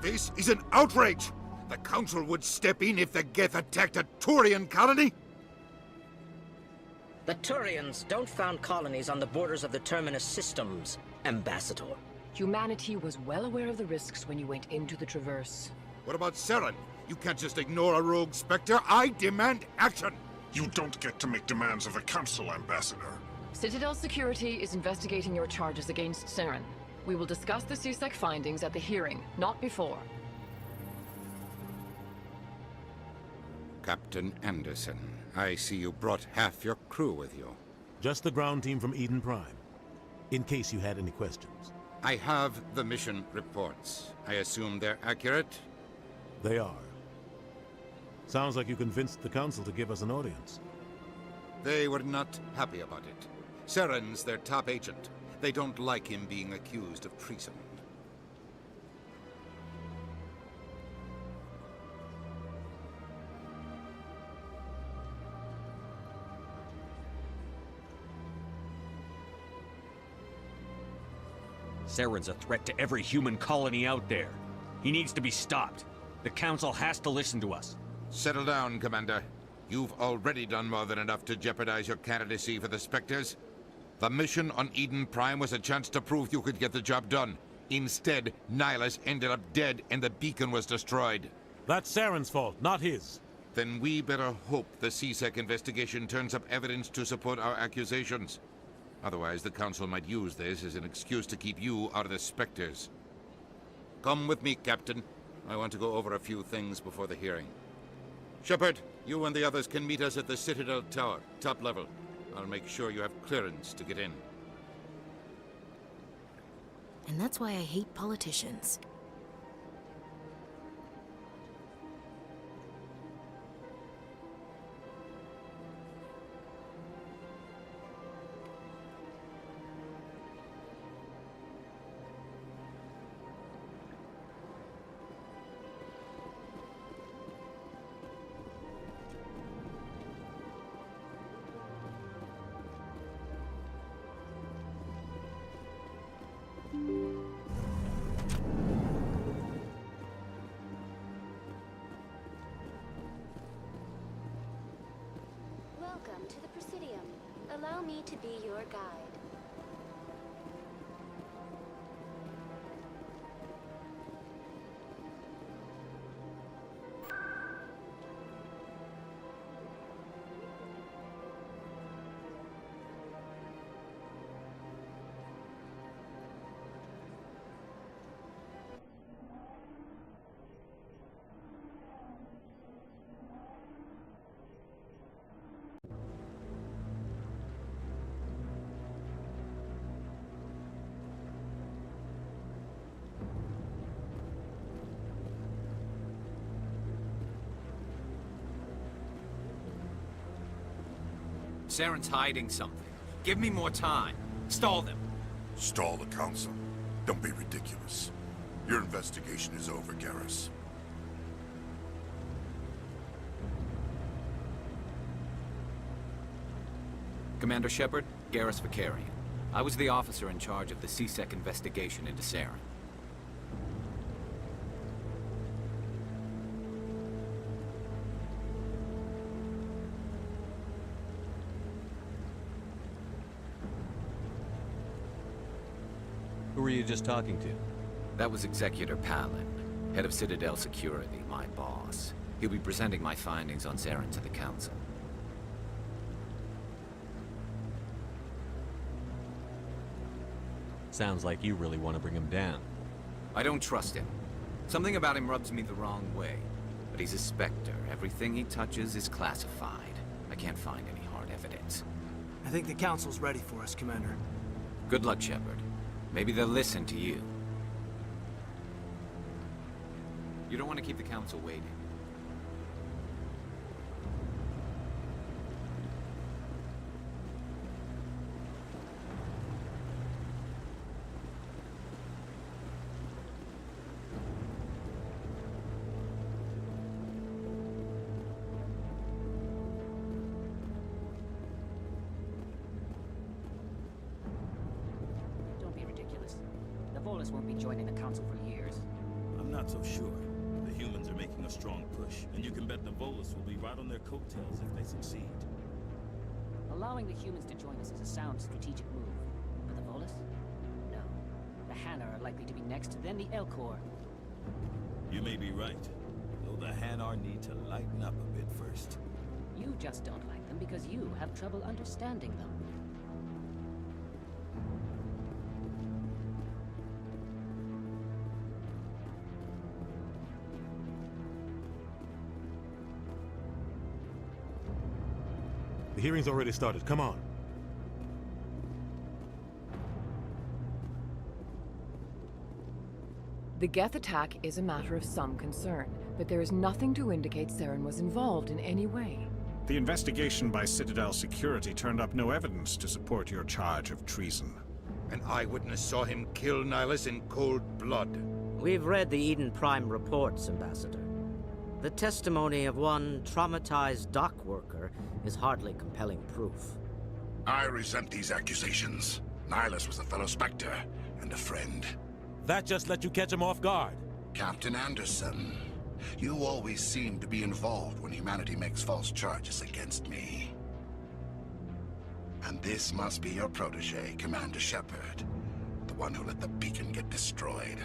This is an outrage! The Council would step in if the Geth attacked a Turian colony? The Turians don't found colonies on the borders of the Terminus systems, Ambassador. Humanity was well aware of the risks when you went into the Traverse. What about Saren? You can't just ignore a rogue Spectre. I demand action! You don't get to make demands of the Council, Ambassador. Citadel Security is investigating your charges against Saren. We will discuss the CSEC findings at the hearing, not before. Captain Anderson, I see you brought half your crew with you. Just the ground team from Eden Prime, in case you had any questions. I have the mission reports. I assume they're accurate? They are. Sounds like you convinced the Council to give us an audience. They were not happy about it. Saren's their top agent. They don't like him being accused of treason. Saren's a threat to every human colony out there. He needs to be stopped. The Council has to listen to us. Settle down, Commander. You've already done more than enough to jeopardize your candidacy for the Spectres. The mission on Eden Prime was a chance to prove you could get the job done. Instead, Nihilus ended up dead and the beacon was destroyed. That's Saren's fault, not his. Then we better hope the CSEC investigation turns up evidence to support our accusations. Otherwise, the Council might use this as an excuse to keep you out of the Spectres. Come with me, Captain. I want to go over a few things before the hearing. Shepard, you and the others can meet us at the Citadel Tower, top level. I'll make sure you have clearance to get in. And that's why I hate politicians. Welcome to the Presidium. Allow me to be your guide. Saren's hiding something. Give me more time. Stall them. Stall the Council? Don't be ridiculous. Your investigation is over, Garrus. Commander Shepard, Garrus Vakarian. I was the officer in charge of the CSEC investigation into Saren. Who are were you just talking to? That was Executor Palin, head of Citadel Security, my boss. He'll be presenting my findings on Saren to the Council. Sounds like you really want to bring him down. I don't trust him. Something about him rubs me the wrong way. But he's a Spectre. Everything he touches is classified. I can't find any hard evidence. I think the Council's ready for us, Commander. Good luck, Shepard. Maybe they'll listen to you. You don't want to keep the Council waiting. Don't be ridiculous. The Volus won't be joining the Council for years. I'm not so sure. The humans are making a strong push, and you can bet the Volus will be right on their coattails if they succeed. Allowing the humans to join us is a sound strategic move. But the Volus? No. The Hanar are likely to be next, then the Elcor. You may be right, though the Hanar need to lighten up a bit first. You just don't like them because you have trouble understanding them. The hearing's already started. Come on. The Geth attack is a matter of some concern, but there is nothing to indicate Saren was involved in any way. The investigation by Citadel Security turned up no evidence to support your charge of treason. An eyewitness saw him kill Nihilus in cold blood. We've read the Eden Prime reports, Ambassador. The testimony of one traumatized dock worker is hardly compelling proof. I resent these accusations. Nihilus was a fellow Spectre and a friend. That just let you catch him off guard. Captain Anderson, you always seem to be involved when humanity makes false charges against me. And this must be your protege, Commander Shepard, the one who let the beacon get destroyed.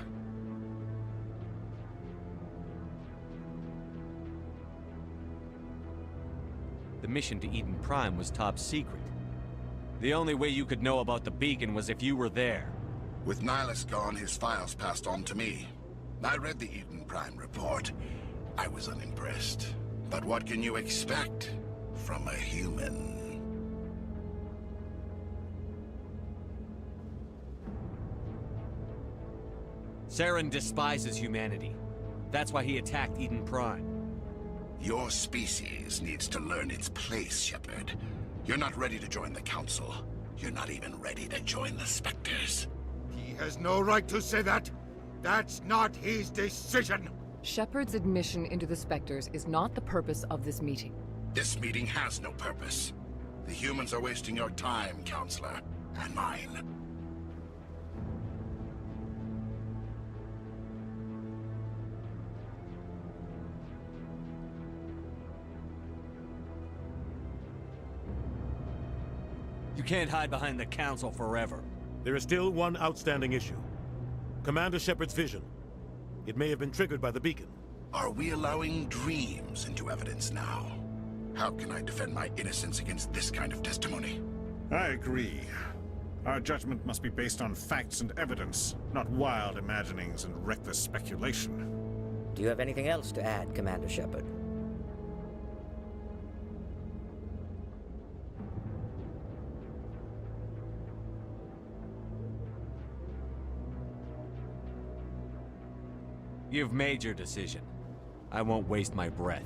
The mission to Eden Prime was top secret. The only way you could know about the beacon was if you were there. With Nihilus gone, his files passed on to me. I read the Eden Prime report. I was unimpressed. But what can you expect from a human? Saren despises humanity. That's why he attacked Eden Prime. Your species needs to learn its place, Shepard. You're not ready to join the Council. You're not even ready to join the Spectres. He has no right to say that. That's not his decision. Shepard's admission into the Spectres is not the purpose of this meeting. This meeting has no purpose. The humans are wasting your time, Counselor, and mine. You can't hide behind the Council forever. There is still one outstanding issue. Commander Shepard's vision. It may have been triggered by the beacon. Are we allowing dreams into evidence now? How can I defend my innocence against this kind of testimony? I agree. Our judgment must be based on facts and evidence, not wild imaginings and reckless speculation. Do you have anything else to add, Commander Shepard? You've made your decision. I won't waste my breath.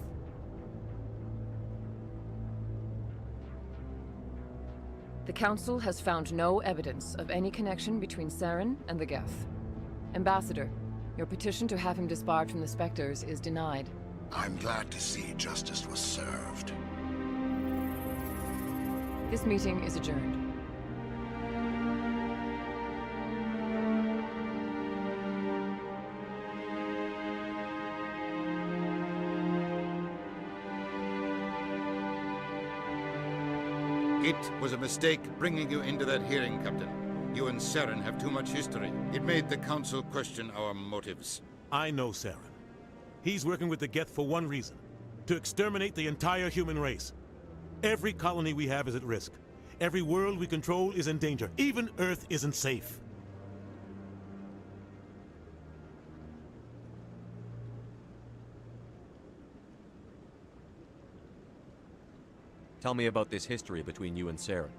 The Council has found no evidence of any connection between Saren and the Geth. Ambassador, your petition to have him disbarred from the Spectres is denied. I'm glad to see justice was served. This meeting is adjourned. It was a mistake bringing you into that hearing, Captain. You and Saren have too much history. It made the Council question our motives. I know Saren. He's working with the Geth for one reason. To exterminate the entire human race. Every colony we have is at risk. Every world we control is in danger. Even Earth isn't safe. Tell me about this history between you and Saren.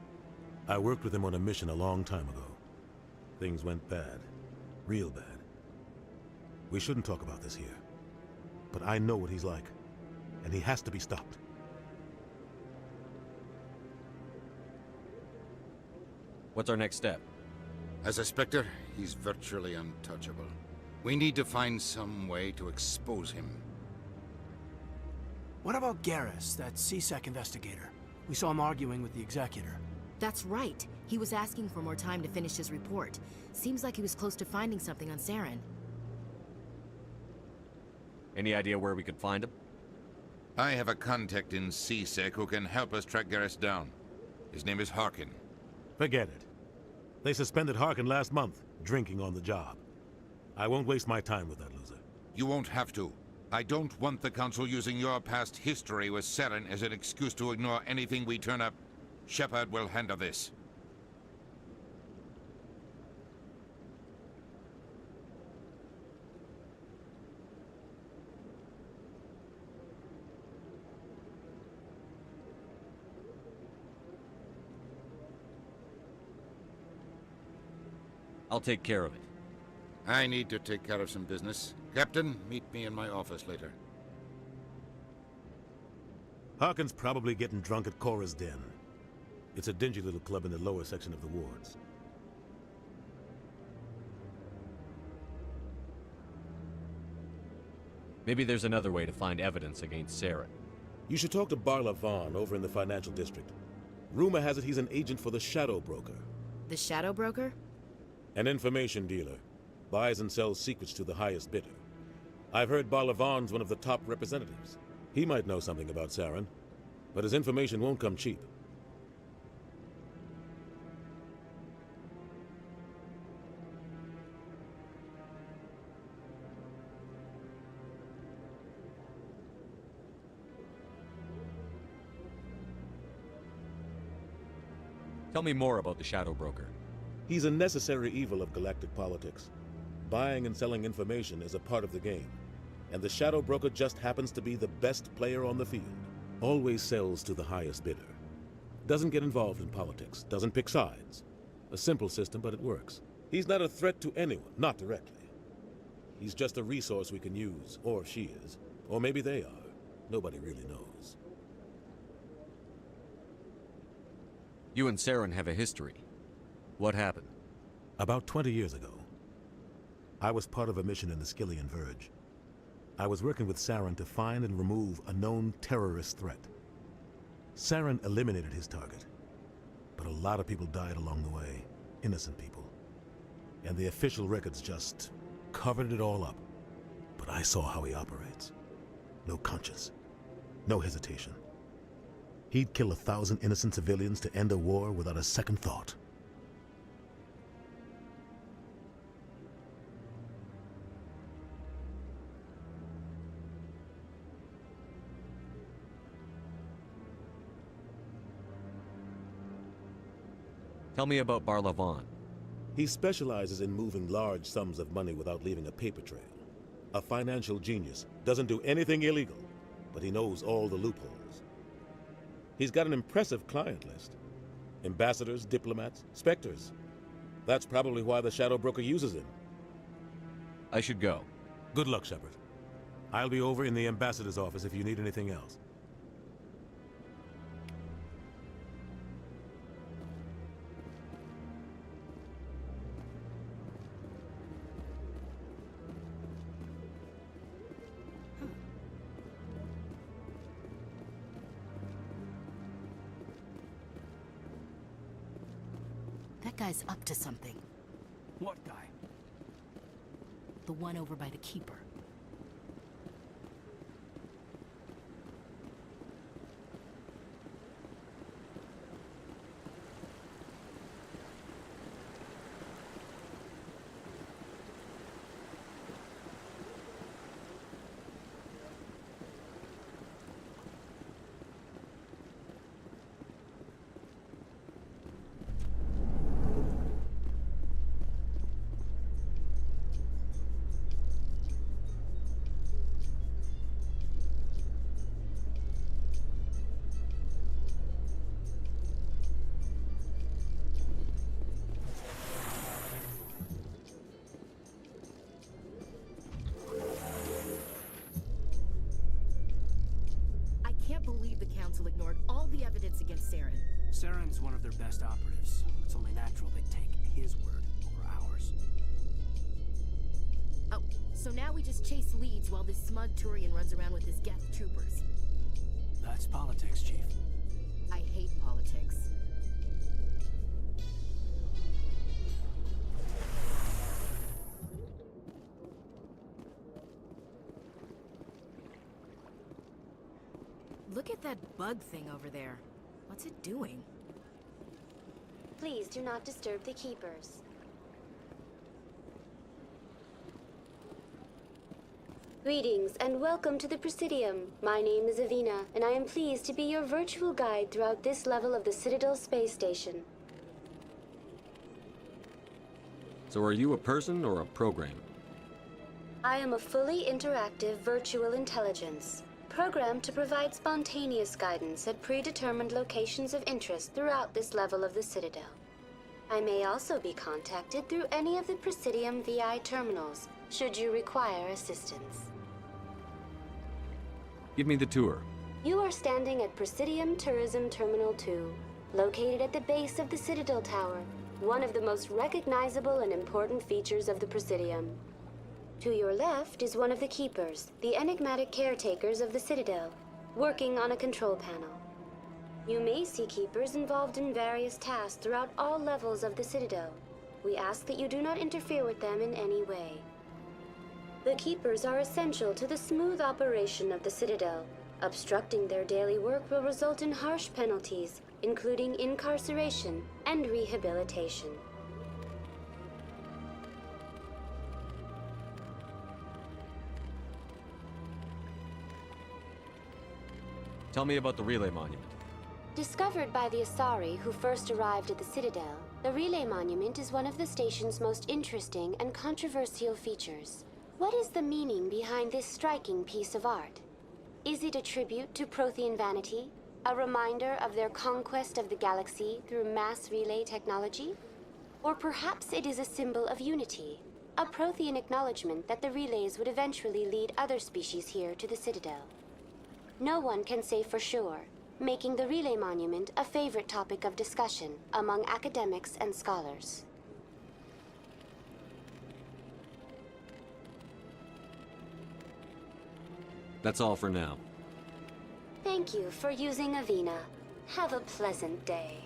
I worked with him on a mission a long time ago. Things went bad. Real bad. We shouldn't talk about this here. But I know what he's like. And he has to be stopped. What's our next step? As a Spectre, he's virtually untouchable. We need to find some way to expose him. What about Garrus, that CSEC investigator? We saw him arguing with the Executor. That's right. He was asking for more time to finish his report. Seems like he was close to finding something on Saren. Any idea where we could find him? I have a contact in CSEC who can help us track Garrus down. His name is Harkin. Forget it. They suspended Harkin last month, drinking on the job. I won't waste my time with that loser. You won't have to. I don't want the Council using your past history with Saren as an excuse to ignore anything we turn up. Shepard will handle this. I'll take care of it. I need to take care of some business. Captain, meet me in my office later. Harkin's probably getting drunk at Cora's Den. It's a dingy little club in the lower section of the wards. Maybe there's another way to find evidence against Saren. You should talk to Barla Vaughn over in the financial district. Rumor has it he's an agent for the Shadow Broker. The Shadow Broker? An information dealer. Buys and sells secrets to the highest bidder. I've heard Barla Vaughn's one of the top representatives. He might know something about Saren, but his information won't come cheap. Tell me more about the Shadow Broker. He's a necessary evil of galactic politics. Buying and selling information is a part of the game. And the Shadow Broker just happens to be the best player on the field. Always sells to the highest bidder. Doesn't get involved in politics. Doesn't pick sides. A simple system, but it works. He's not a threat to anyone, not directly. He's just a resource we can use, or she is. Or maybe they are. Nobody really knows. You and Saren have a history. What happened? About 20 years ago, I was part of a mission in the Skillian Verge. I was working with Saren to find and remove a known terrorist threat. Saren eliminated his target, but a lot of people died along the way, innocent people. And the official records just covered it all up. But I saw how he operates. No conscience, no hesitation. He'd kill 1,000 innocent civilians to end a war without a second thought. Tell me about Barla Vaughn. He specializes in moving large sums of money without leaving a paper trail. A financial genius, doesn't do anything illegal, but he knows all the loopholes. He's got an impressive client list. Ambassadors, diplomats, Spectres. That's probably why the Shadow Broker uses him. I should go. Good luck, Shepard. I'll be over in the ambassador's office if you need anything else. That guy's up to something. What guy? The one over by the Keeper. Saren? Saren's one of their best operatives. It's only natural they'd take his word over ours. Oh, so now we just chase leads while this smug Turian runs around with his Geth troopers. That's politics, Chief. I hate politics. Look at that bug thing over there. What's it doing? Please do not disturb the Keepers. Greetings and welcome to the Presidium. My name is Avina, and I am pleased to be your virtual guide throughout this level of the Citadel space station. So are you a person or a program? I am a fully interactive virtual intelligence, programmed to provide spontaneous guidance at predetermined locations of interest throughout this level of the Citadel. I may also be contacted through any of the Presidium VI terminals, should you require assistance. Give me the tour. You are standing at Presidium Tourism Terminal 2, located at the base of the Citadel Tower, one of the most recognizable and important features of the Presidium. To your left is one of the Keepers, the enigmatic caretakers of the Citadel, working on a control panel. You may see Keepers involved in various tasks throughout all levels of the Citadel. We ask that you do not interfere with them in any way. The Keepers are essential to the smooth operation of the Citadel. Obstructing their daily work will result in harsh penalties, including incarceration and rehabilitation. Tell me about the Relay Monument. Discovered by the Asari who first arrived at the Citadel, the Relay Monument is one of the station's most interesting and controversial features. What is the meaning behind this striking piece of art? Is it a tribute to Prothean vanity? A reminder of their conquest of the galaxy through mass relay technology? Or perhaps it is a symbol of unity, a Prothean acknowledgement that the relays would eventually lead other species here to the Citadel. No one can say for sure, making the Relay Monument a favorite topic of discussion among academics and scholars. That's all for now. Thank you for using Avina. Have a pleasant day.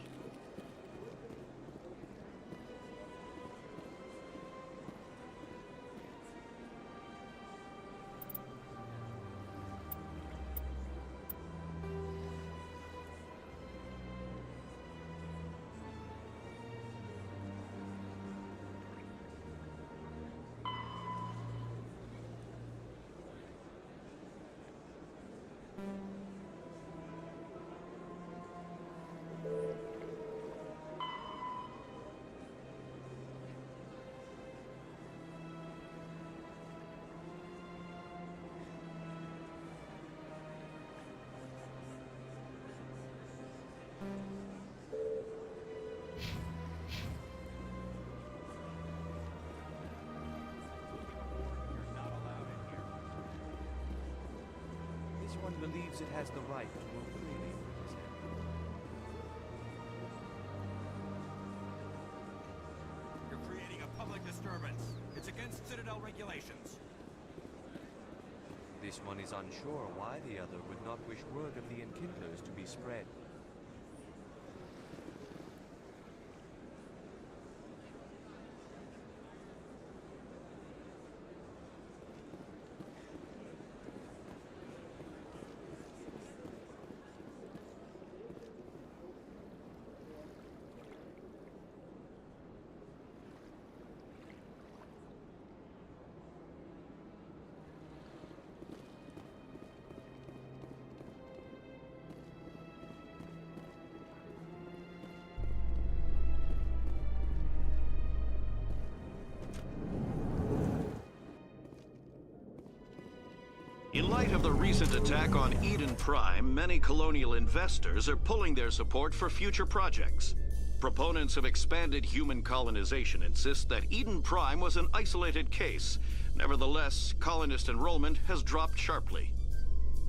One believes it has the right to move freely. You're creating a public disturbance. It's against Citadel regulations. This one is unsure why the other would not wish word of the Enkindlers to be spread. In light of the recent attack on Eden Prime, many colonial investors are pulling their support for future projects. Proponents of expanded human colonization insist that Eden Prime was an isolated case. Nevertheless, colonist enrollment has dropped sharply.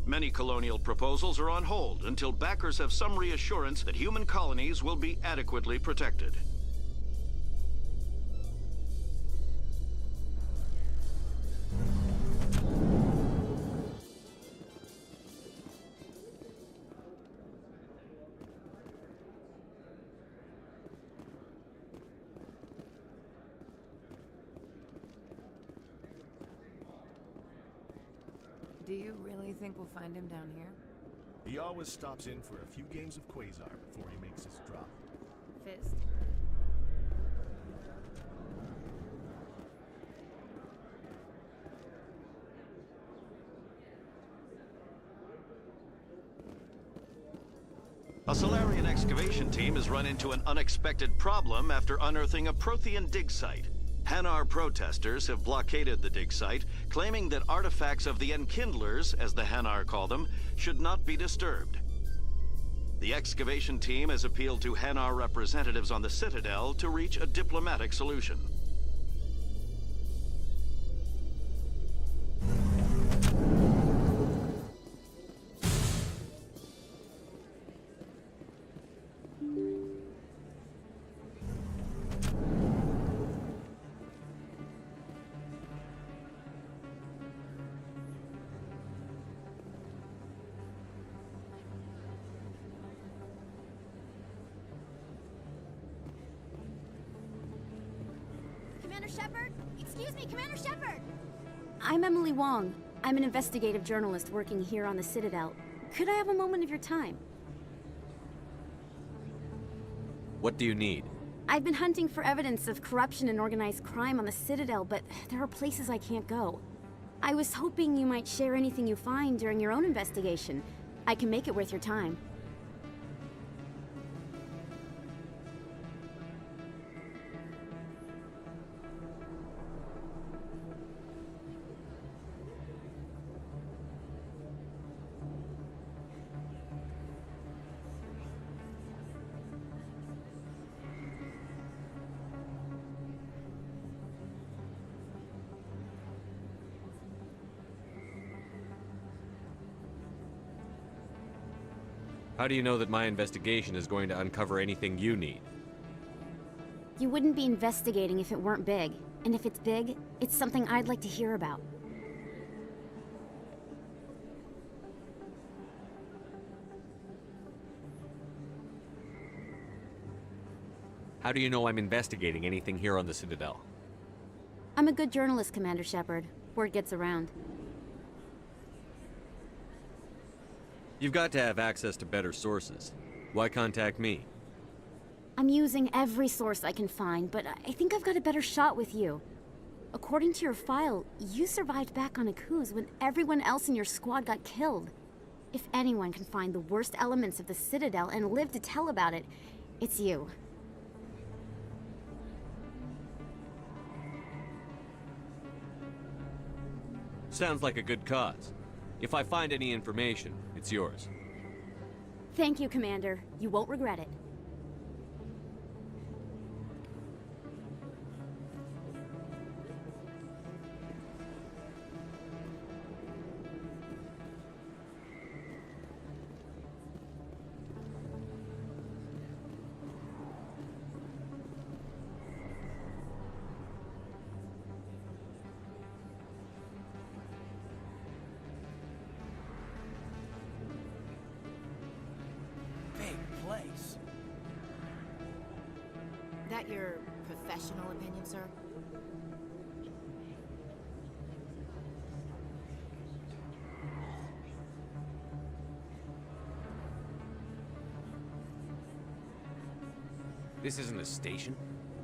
Many colonial proposals are on hold until backers have some reassurance that human colonies will be adequately protected. Do you really think we'll find him down here? He always stops in for a few games of Quasar before he makes his drop. Fist? A Solarian excavation team has run into an unexpected problem after unearthing a Prothean dig site. Hanar protesters have blockaded the dig site, claiming that artifacts of the Enkindlers, as the Hanar call them, should not be disturbed. The excavation team has appealed to Hanar representatives on the Citadel to reach a diplomatic solution. Commander Shepard? Excuse me, Commander Shepard! I'm Emily Wong. I'm an investigative journalist working here on the Citadel. Could I have a moment of your time? What do you need? I've been hunting for evidence of corruption and organized crime on the Citadel, but there are places I can't go. I was hoping you might share anything you find during your own investigation. I can make it worth your time. How do you know that my investigation is going to uncover anything you need? You wouldn't be investigating if it weren't big. And if it's big, it's something I'd like to hear about. How do you know I'm investigating anything here on the Citadel? I'm a good journalist, Commander Shepard. Word gets around. You've got to have access to better sources. Why contact me? I'm using every source I can find, but I think I've got a better shot with you. According to your file, you survived back on Akuz when everyone else in your squad got killed. If anyone can find the worst elements of the Citadel and live to tell about it, it's you. Sounds like a good cause. If I find any information, it's yours. Thank you, Commander. You won't regret it. Place. That your professional opinion, sir? This isn't a station.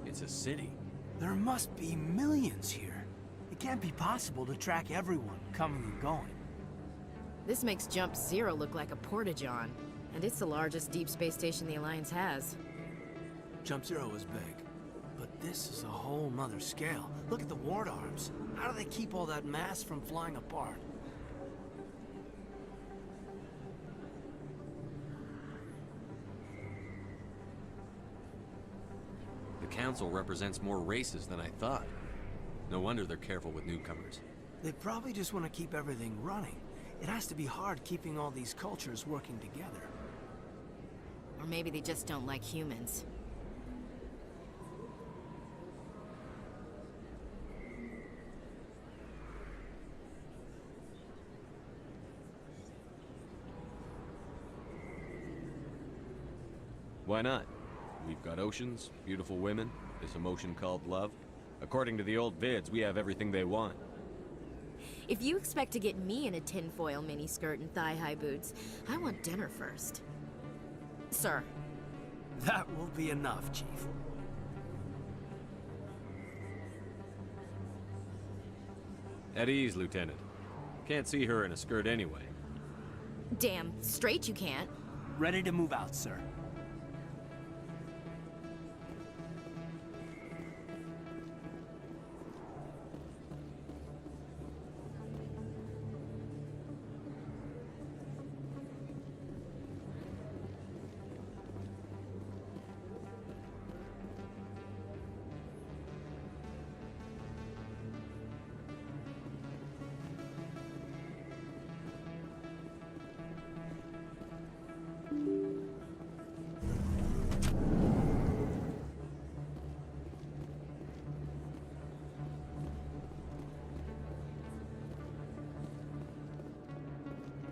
It's a city. There must be millions here. It can't be possible to track everyone coming and going. This makes Jump Zero look like a porta-john. And it's the largest deep space station the Alliance has. Jump Zero is big, but this is a whole nother scale. Look at the ward arms. How do they keep all that mass from flying apart? The Council represents more races than I thought. No wonder they're careful with newcomers. They probably just want to keep everything running. It has to be hard keeping all these cultures working together. Or maybe they just don't like humans. Why not? We've got oceans, beautiful women, this emotion called love. According to the old vids, we have everything they want. If you expect to get me in a tinfoil miniskirt and thigh-high boots, I want dinner first. Sir. That will be enough, Chief. At ease, Lieutenant. Can't see her in a skirt anyway. Damn straight you can't. Ready to move out, sir.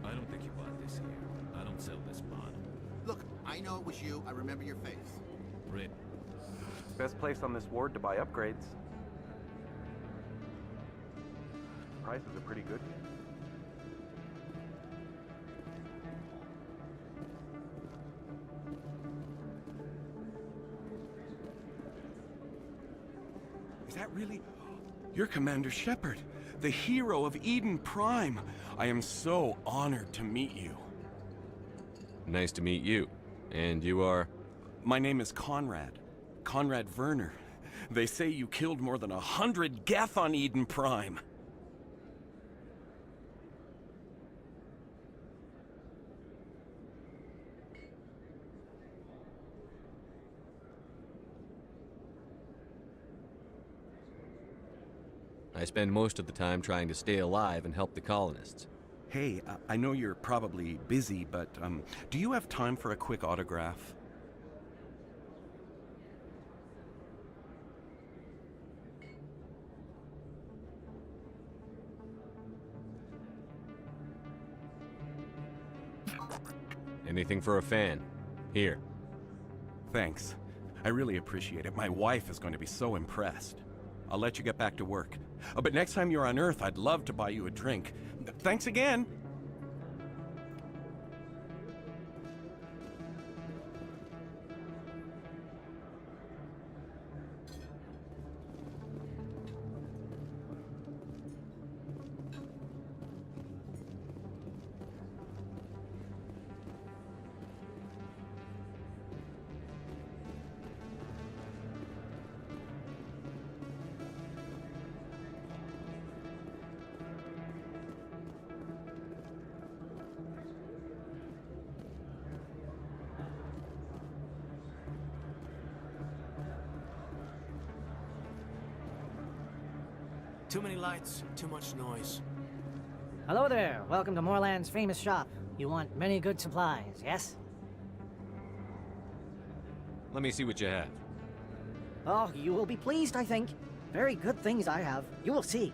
I don't think you bought this here. I don't sell this mod. Look, I know it was you. I remember your face. Red. Best place on this ward to buy upgrades. Prices are pretty good. Is that really? You're Commander Shepard, the hero of Eden Prime. I am so honored to meet you. Nice to meet you. And you are? My name is Conrad. Conrad Werner. They say you killed more than 100 Geth on Eden Prime. I spend most of the time trying to stay alive and help the colonists. Hey, I know you're probably busy, but do you have time for a quick autograph? Anything for a fan. Here. Thanks. I really appreciate it. My wife is going to be so impressed. I'll let you get back to work. But next time you're on Earth, I'd love to buy you a drink. Thanks again! Too many lights, too much noise. Hello there. Welcome to Moorland's famous shop. You want many good supplies, yes? Let me see what you have. Oh, you will be pleased, I think. Very good things I have. You will see.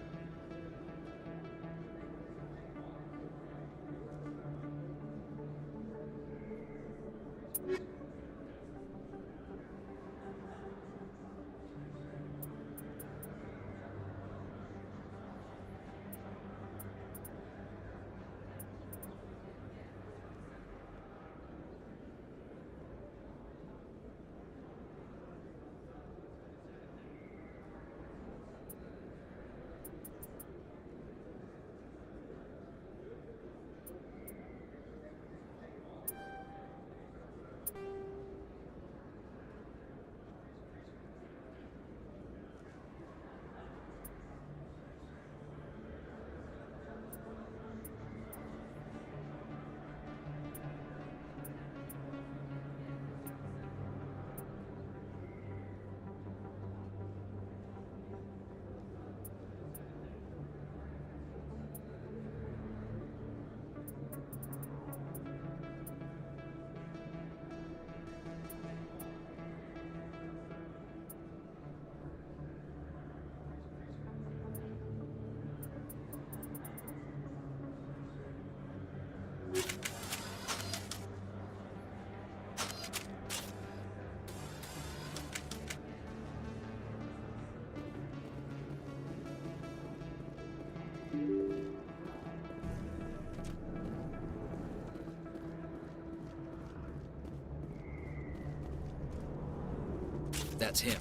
That's him.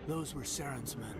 Those were Saren's men.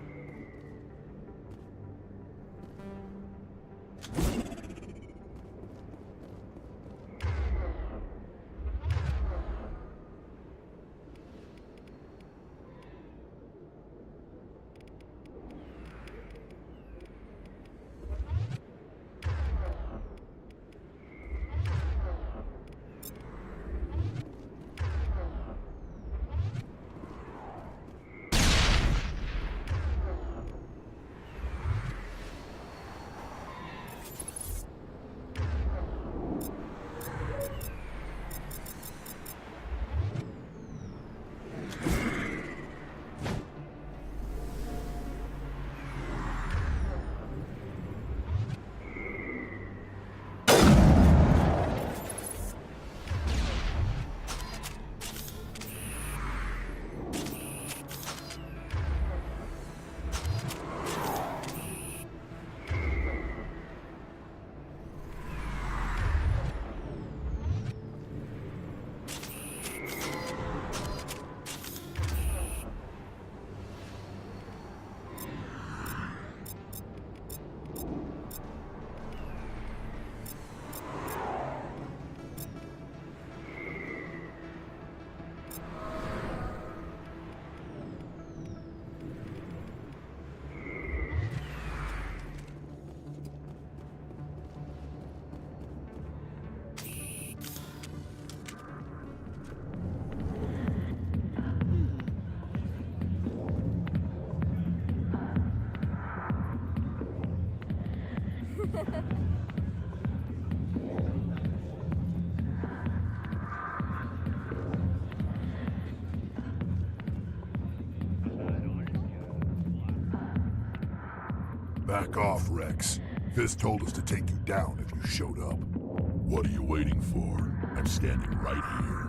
Back off, Rex. Fist told us to take you down if you showed up. What are you waiting for? I'm standing right here.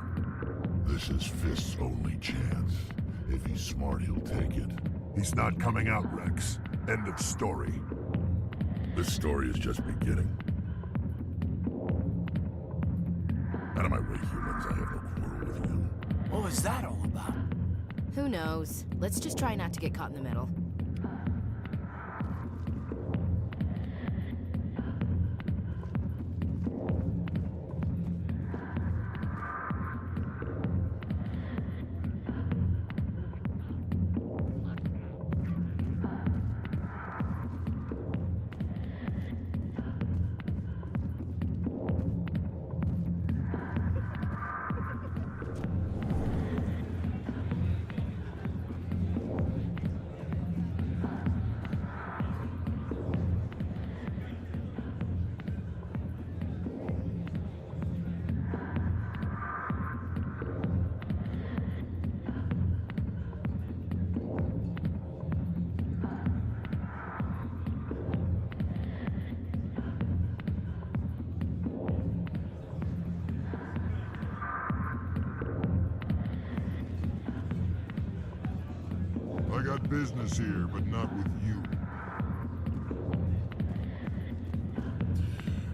This is Fist's only chance. If he's smart, he'll take it. He's not coming out, Rex. End of story. This story is just beginning. Out of my way, humans. I have no quarrel with you. What was that all about? Who knows? Let's just try not to get caught in the middle. I got business here, but not with you.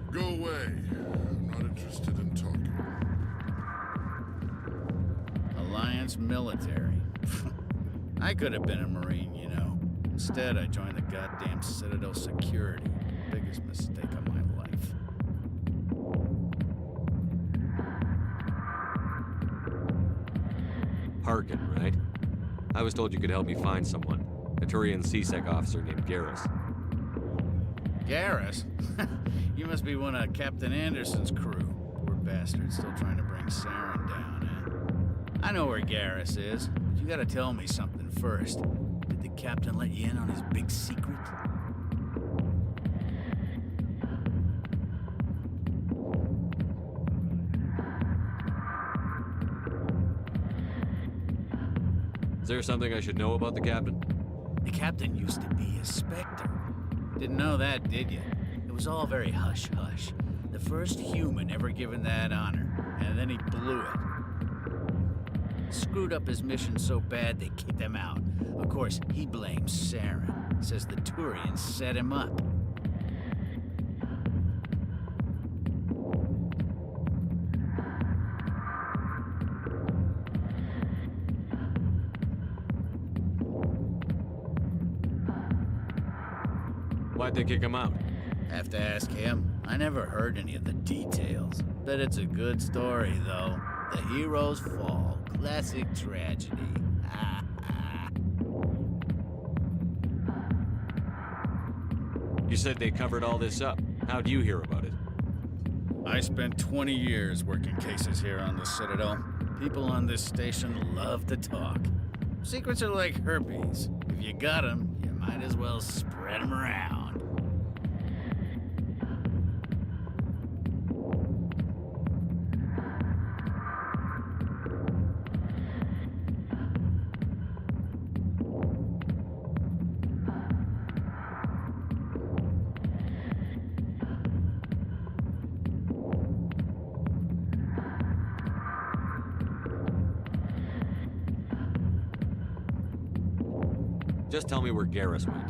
Go away. I'm not interested in talking. Alliance military. I could have been a Marine, you know. Instead, I joined the goddamn Citadel Security. Biggest mistake of my life. Harkin, right? I was told you could help me find someone. A Turian C-Sec officer named Garrus. Garrus? You must be one of Captain Anderson's crew. Poor bastard, still trying to bring Saren down, eh? I know where Garrus is, but you gotta tell me something first. Did the captain let you in on his big secret? there something I should know about the captain? The captain used to be a Spectre. Didn't know that, did you? It was all very hush-hush. The first human ever given that honor, and then he blew it. Screwed up his mission so bad they kicked him out. Of course, he blames Saren. Says the Turians set him up. Why'd they kick him out? Have to ask him. I never heard any of the details. Bet it's a good story, though. The hero's fall. Classic tragedy. You said they covered all this up. How'd you hear about it? I spent 20 years working cases here on the Citadel. People on this station love to talk. Secrets are like herpes. If you got them, you might as well spread them around. Just tell me where Garrus went.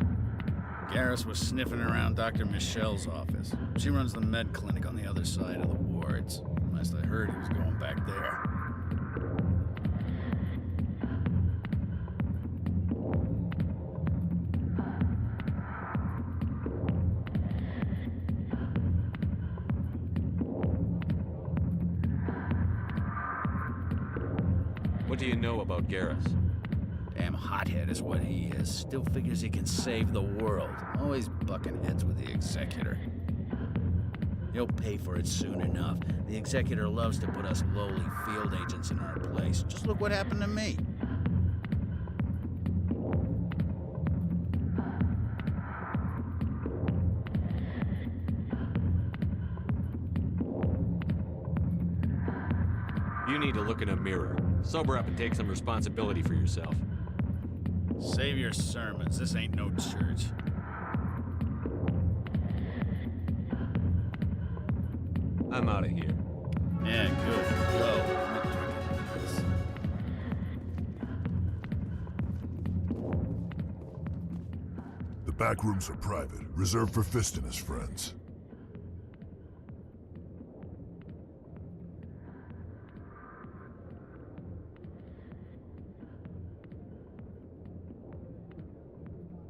Garrus was sniffing around Dr. Michelle's office. She runs the med clinic on the other side of the wards. Last I heard, he was going back there. What do you know about Garrus? Damn hothead is what he is. Still figures he can save the world. Always bucking heads with the Executor. He'll pay for it soon enough. The Executor loves to put us lowly field agents in our place. Just look what happened to me. You need to look in a mirror. Sober up and take some responsibility for yourself. Save your sermons. This ain't no church. I'm out of here. Yeah, good. Go. The back rooms are private, reserved for Fist and his friends.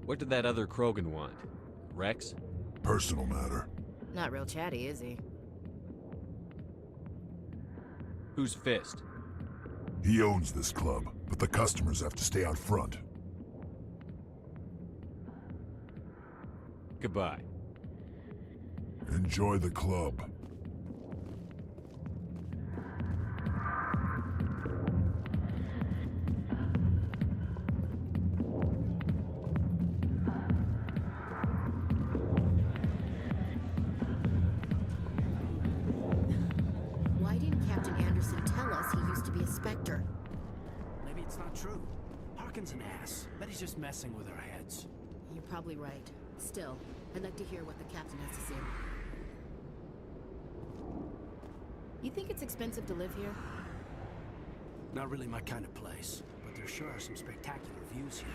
What did that other Krogan want? Rex? Personal matter. Not real chatty, is he? Who's Fist? He owns this club, but the customers have to stay out front. Goodbye. Enjoy the club. Why didn't Captain Anderson tell us he used to be a Spectre? Maybe it's not true. Harkin's an ass. Bet he's just messing with our heads. You're probably right. Still, I'd like to hear what the captain has to say. You think it's expensive to live here? Not really my kind of place, but there sure are some spectacular views here.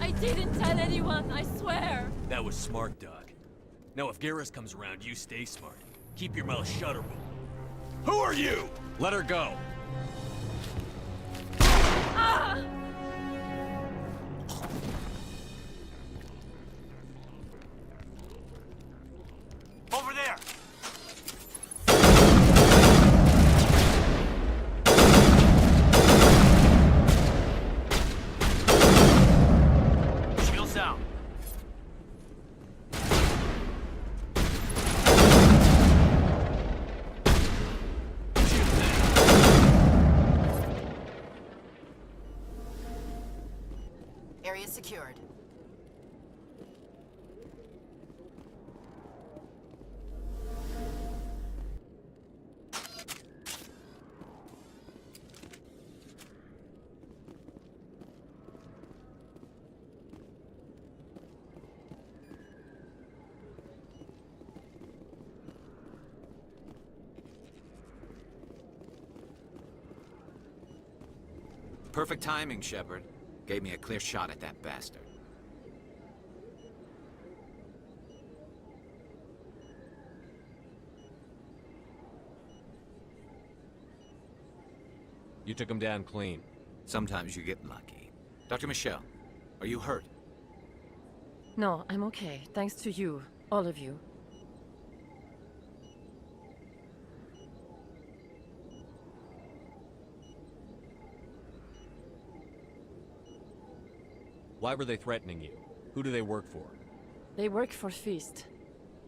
I didn't tell anyone, I swear! That was smart, Doug. Now if Garrus comes around, you stay smart. Keep your mouth shut or we'll... Who are you? Let her go. Ah! Over there! Shields down. Area secured. Perfect timing, Shepard. Gave me a clear shot at that bastard. You took him down clean. Sometimes you get lucky. Dr. Michelle, are you hurt? No, I'm okay. Thanks to you. All of you. Why were they threatening you? Who do they work for? They work for Feast.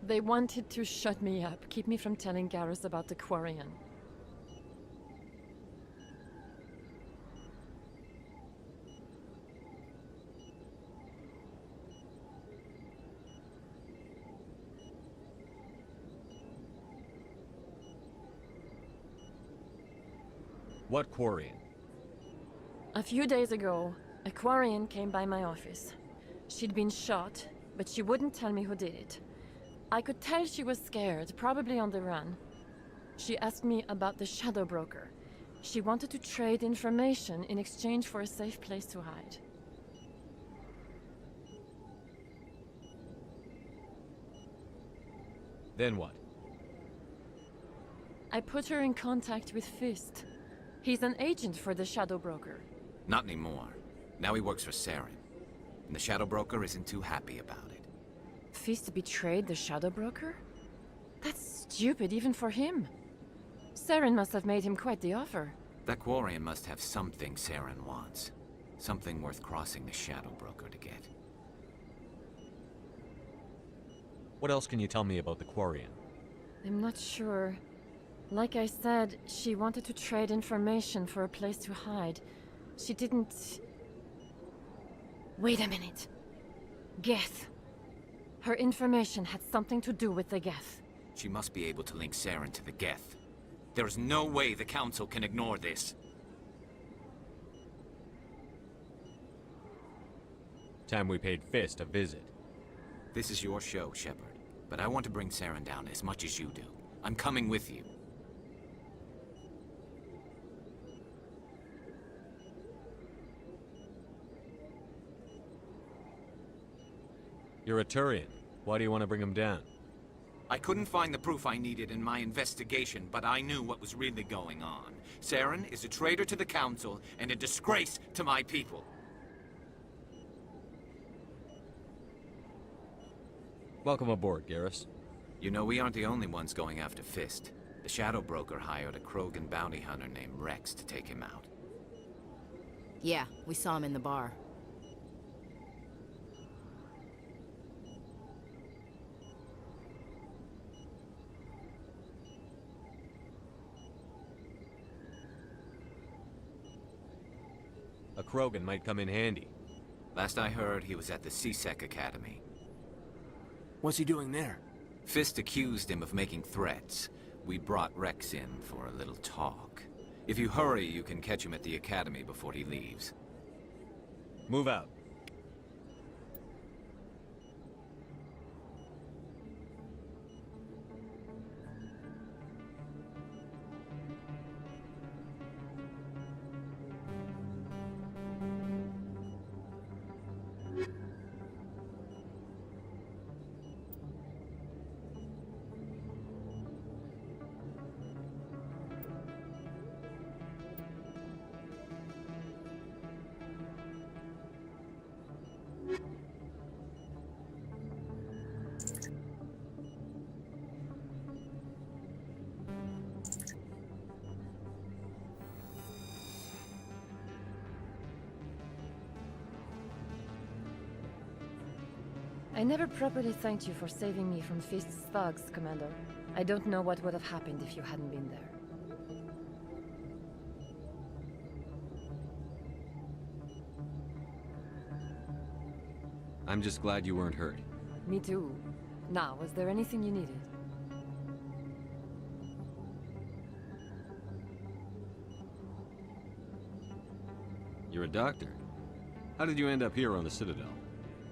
They wanted to shut me up, keep me from telling Garrus about the Quarian. What Quarian? A few days ago, a Quarian came by my office. She'd been shot, but she wouldn't tell me who did it. I could tell she was scared, probably on the run. She asked me about the Shadow Broker. She wanted to trade information in exchange for a safe place to hide. Then what? I put her in contact with Fist. He's an agent for the Shadow Broker. Not anymore. Now he works for Saren. And the Shadow Broker isn't too happy about it. Fist betrayed the Shadow Broker? That's stupid even for him. Saren must have made him quite the offer. That Quarian must have something Saren wants. Something worth crossing the Shadow Broker to get. What else can you tell me about the Quarian? I'm not sure. Like I said, she wanted to trade information for a place to hide. She didn't... Wait a minute. Geth. Her information had something to do with the Geth. She must be able to link Saren to the Geth. There is no way the Council can ignore this. Time we paid Fist a visit. This is your show, Shepard. But I want to bring Saren down as much as you do. I'm coming with you. You're a Turian. Why do you want to bring him down? I couldn't find the proof I needed in my investigation, but I knew what was really going on. Saren is a traitor to the Council and a disgrace to my people. Welcome aboard, Garrus. You know, we aren't the only ones going after Fist. The Shadow Broker hired a Krogan bounty hunter named Rex to take him out. Yeah, we saw him in the bar. Krogan might come in handy. Last I heard, he was at the C-Sec Academy. What's he doing there? Fist accused him of making threats. We brought Rex in for a little talk. If you hurry, you can catch him at the Academy before he leaves. Move out. I never properly thanked you for saving me from Fist's thugs, Commander. I don't know what would have happened if you hadn't been there. I'm just glad you weren't hurt. Me too. Now, was there anything you needed? You're a doctor. How did you end up here on the Citadel?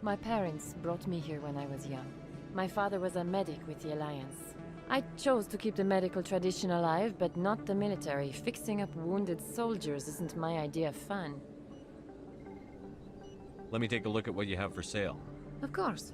My parents brought me here when I was young. My father was a medic with the Alliance. I chose to keep the medical tradition alive, but not the military. Fixing up wounded soldiers isn't my idea of fun. Let me take a look at what you have for sale. Of course.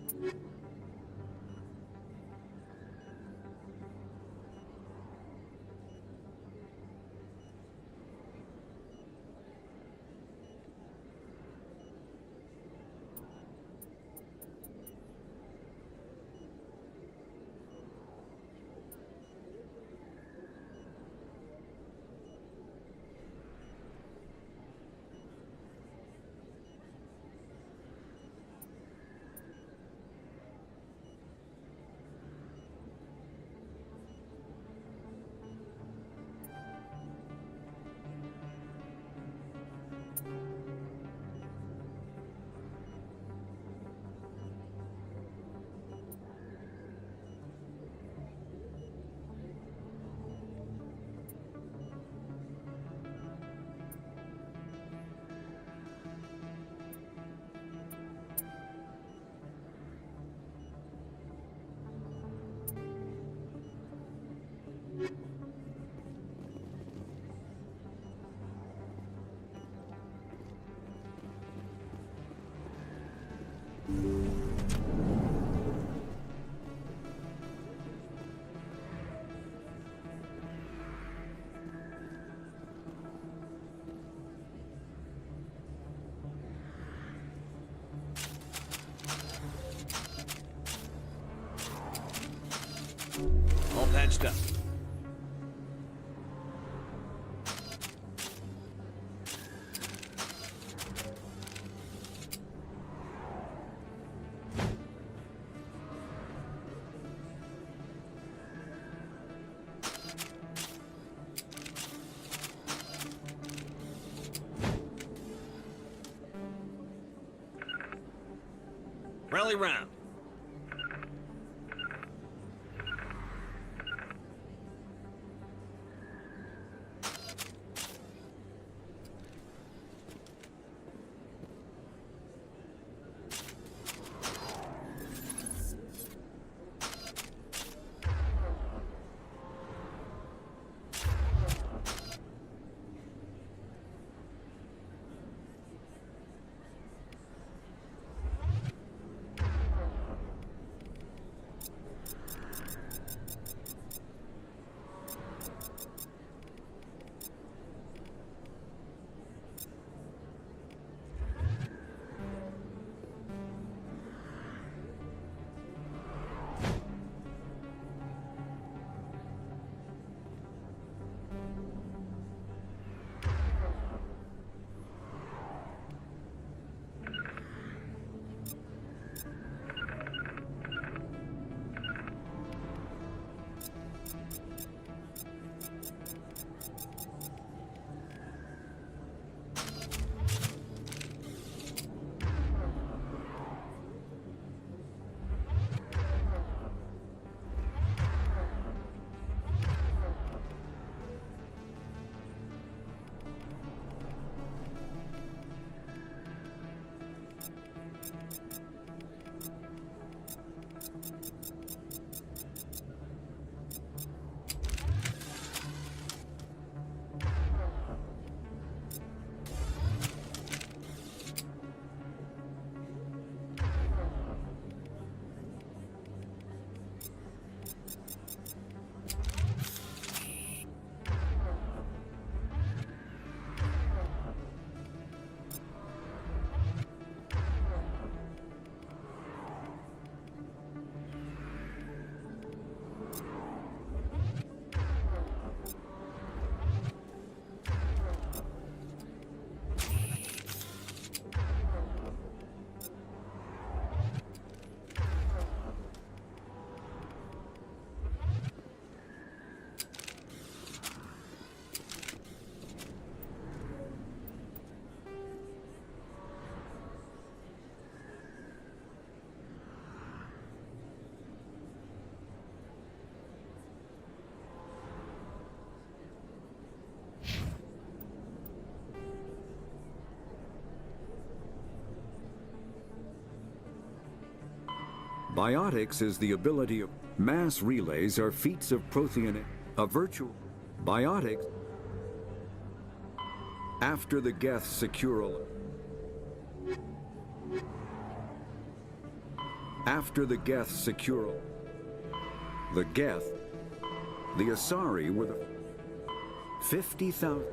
All patched up. Rally round. Biotics is the ability of mass relays are feats of Prothean, a virtual biotics. After the Geth secure. After the Geth secure. The Geth, the Asari were the 50,000.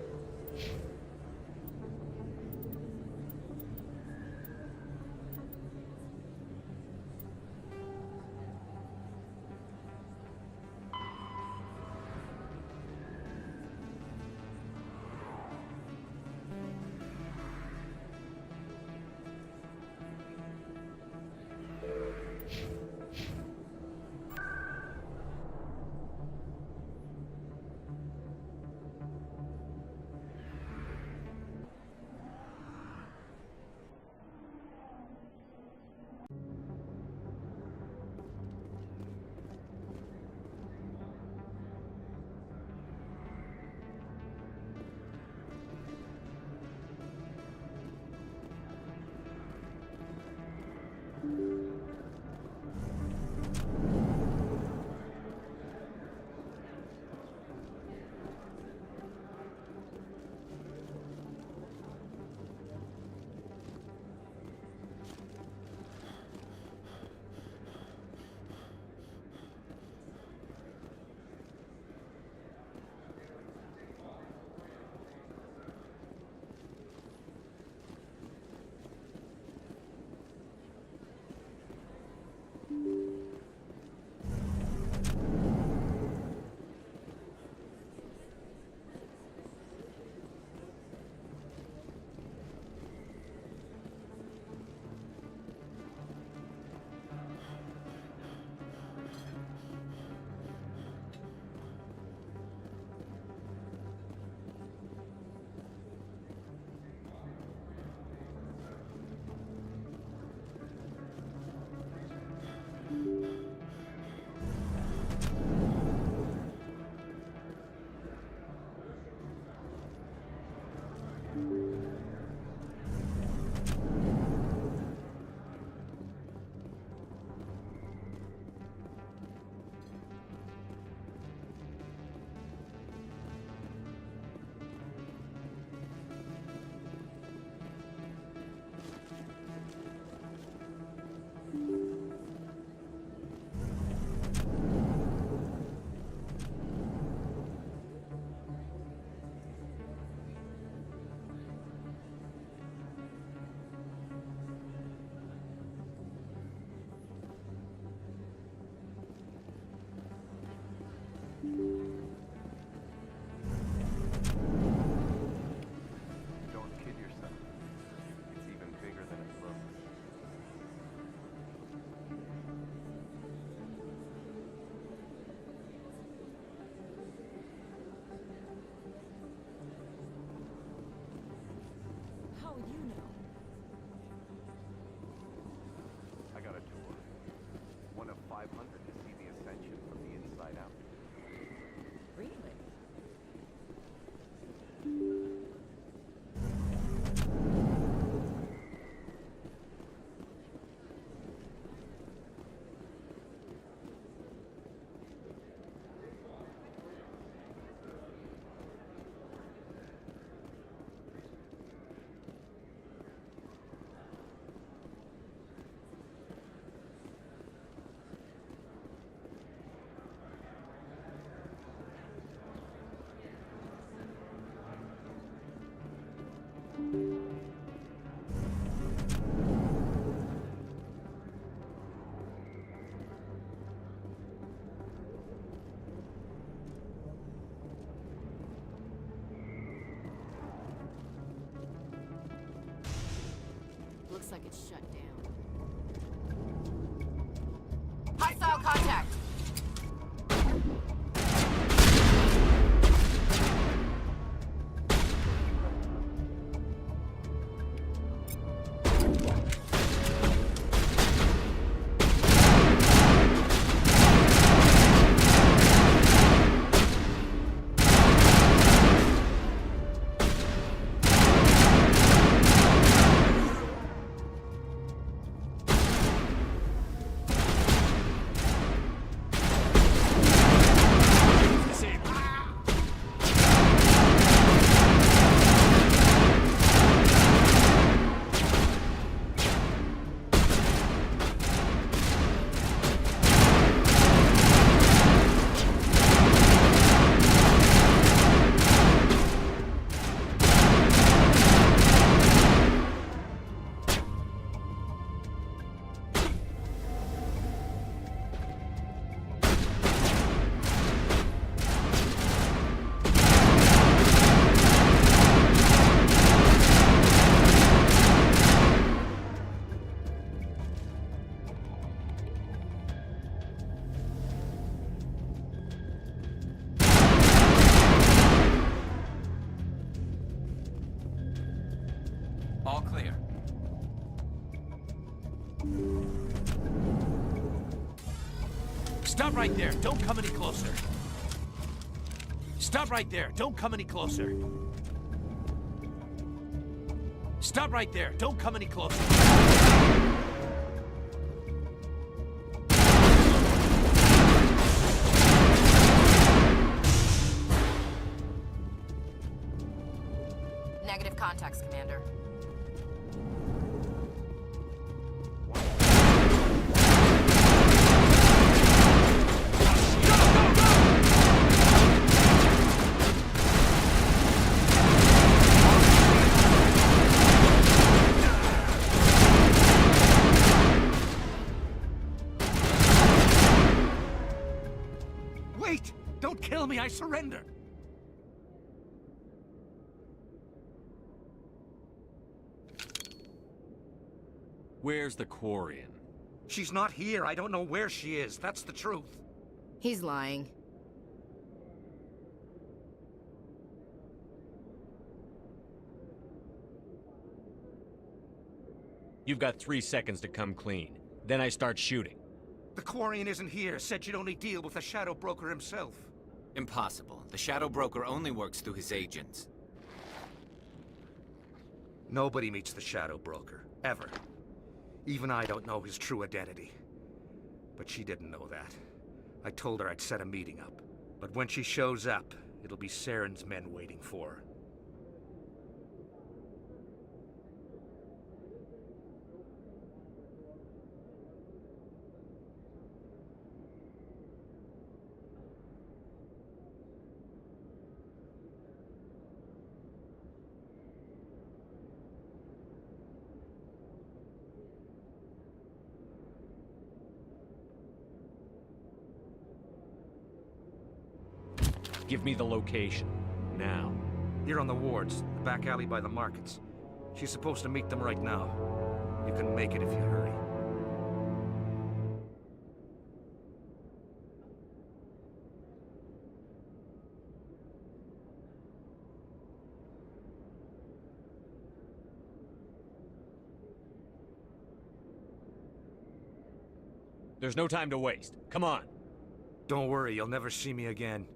gets shut down. Hostile contact! All clear. Stop right there. Don't come any closer. Stop right there. Don't come any closer. Stop right there. Don't come any closer. Negative contacts, Commander. Wait! Don't kill me! I surrender! Where's the Quarian? She's not here. I don't know where she is. That's the truth. He's lying. You've got 3 seconds to come clean. Then I start shooting. The Quarian isn't here. Said she'd only deal with the Shadow Broker himself. Impossible. The Shadow Broker only works through his agents. Nobody meets the Shadow Broker. Ever. Even I don't know his true identity. But she didn't know that. I told her I'd set a meeting up. But when she shows up, it'll be Saren's men waiting for her. Give me the location. Now. Here on the wards, the back alley by the markets. She's supposed to meet them right now. You can make it if you hurry. There's no time to waste. Come on. Don't worry, you'll never see me again.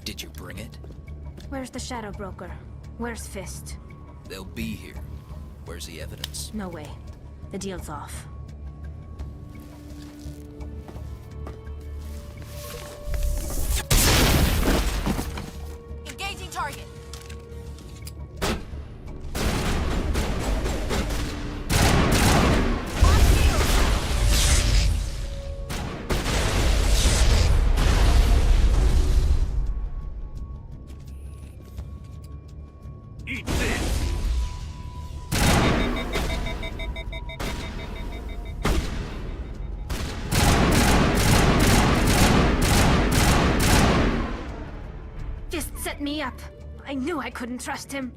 Did you bring it? Where's the Shadow Broker? Where's Fist? They'll be here. Where's the evidence? No way. The deal's off. Engaging target. Eat this! Fist set me up. I knew I couldn't trust him.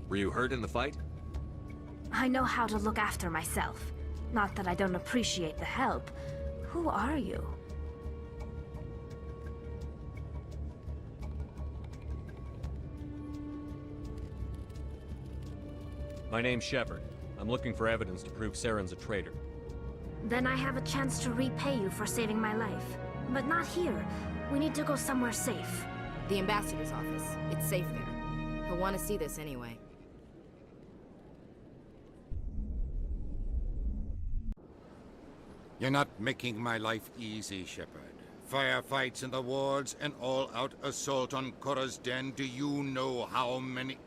Were you hurt in the fight? I know how to look after myself. Not that I don't appreciate the help. Who are you? My name's Shepard. I'm looking for evidence to prove Saren's a traitor. Then I have a chance to repay you for saving my life. But not here. We need to go somewhere safe. The ambassador's office. It's safe there. He'll want to see this anyway. You're not making my life easy, Shepard. Firefights in the wards, an all-out assault on Korra's den. Do you know how many...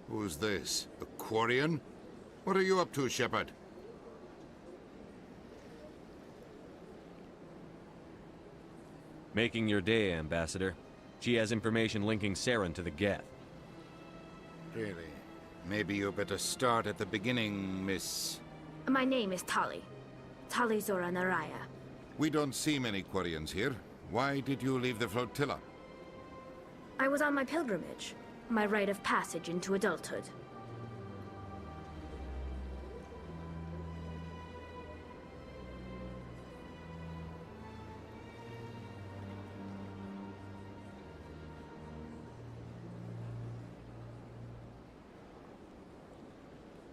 Who's this? A Quarian? What are you up to, Shepard? Making your day, Ambassador. She has information linking Saren to the Geth. Really? Maybe you better start at the beginning, Miss... My name is Tali. Tali Zora Naraya. We don't see many Quarians here. Why did you leave the flotilla? I was on my pilgrimage. My rite of passage into adulthood.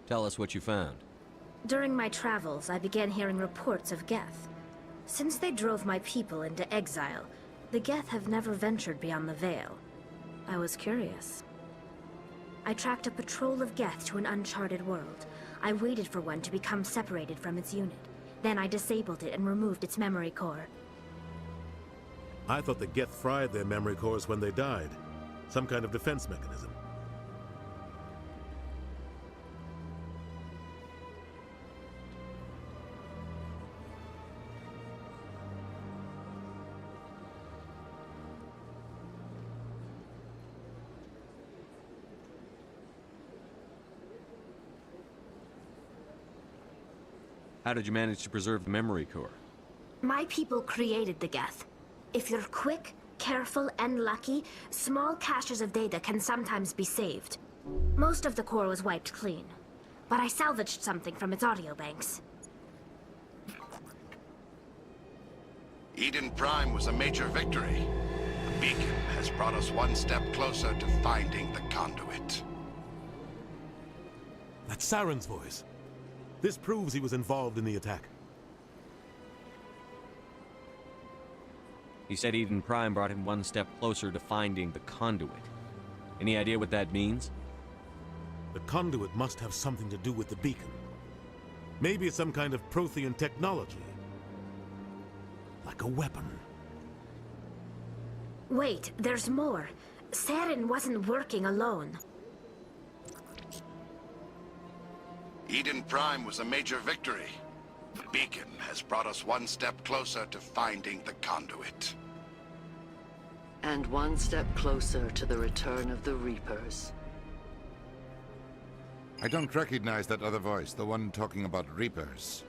Tell us what you found. During my travels, I began hearing reports of Geth. Since they drove my people into exile, the Geth have never ventured beyond the Veil. I was curious. I tracked a patrol of Geth to an uncharted world. I waited for one to become separated from its unit. Then I disabled it and removed its memory core. I thought the Geth fried their memory cores when they died. Some kind of defense mechanism. How did you manage to preserve the memory core? My people created the Geth. If you're quick, careful, and lucky, small caches of data can sometimes be saved. Most of the core was wiped clean, but I salvaged something from its audio banks. Eden Prime was a major victory. The beacon has brought us one step closer to finding the conduit. That's Saren's voice. This proves he was involved in the attack. He said Eden Prime brought him one step closer to finding the conduit. Any idea what that means? The conduit must have something to do with the beacon. Maybe it's some kind of Prothean technology. Like a weapon. Wait, there's more. Saren wasn't working alone. Eden Prime was a major victory. The beacon has brought us one step closer to finding the conduit. And one step closer to the return of the Reapers. I don't recognize that other voice, the one talking about Reapers.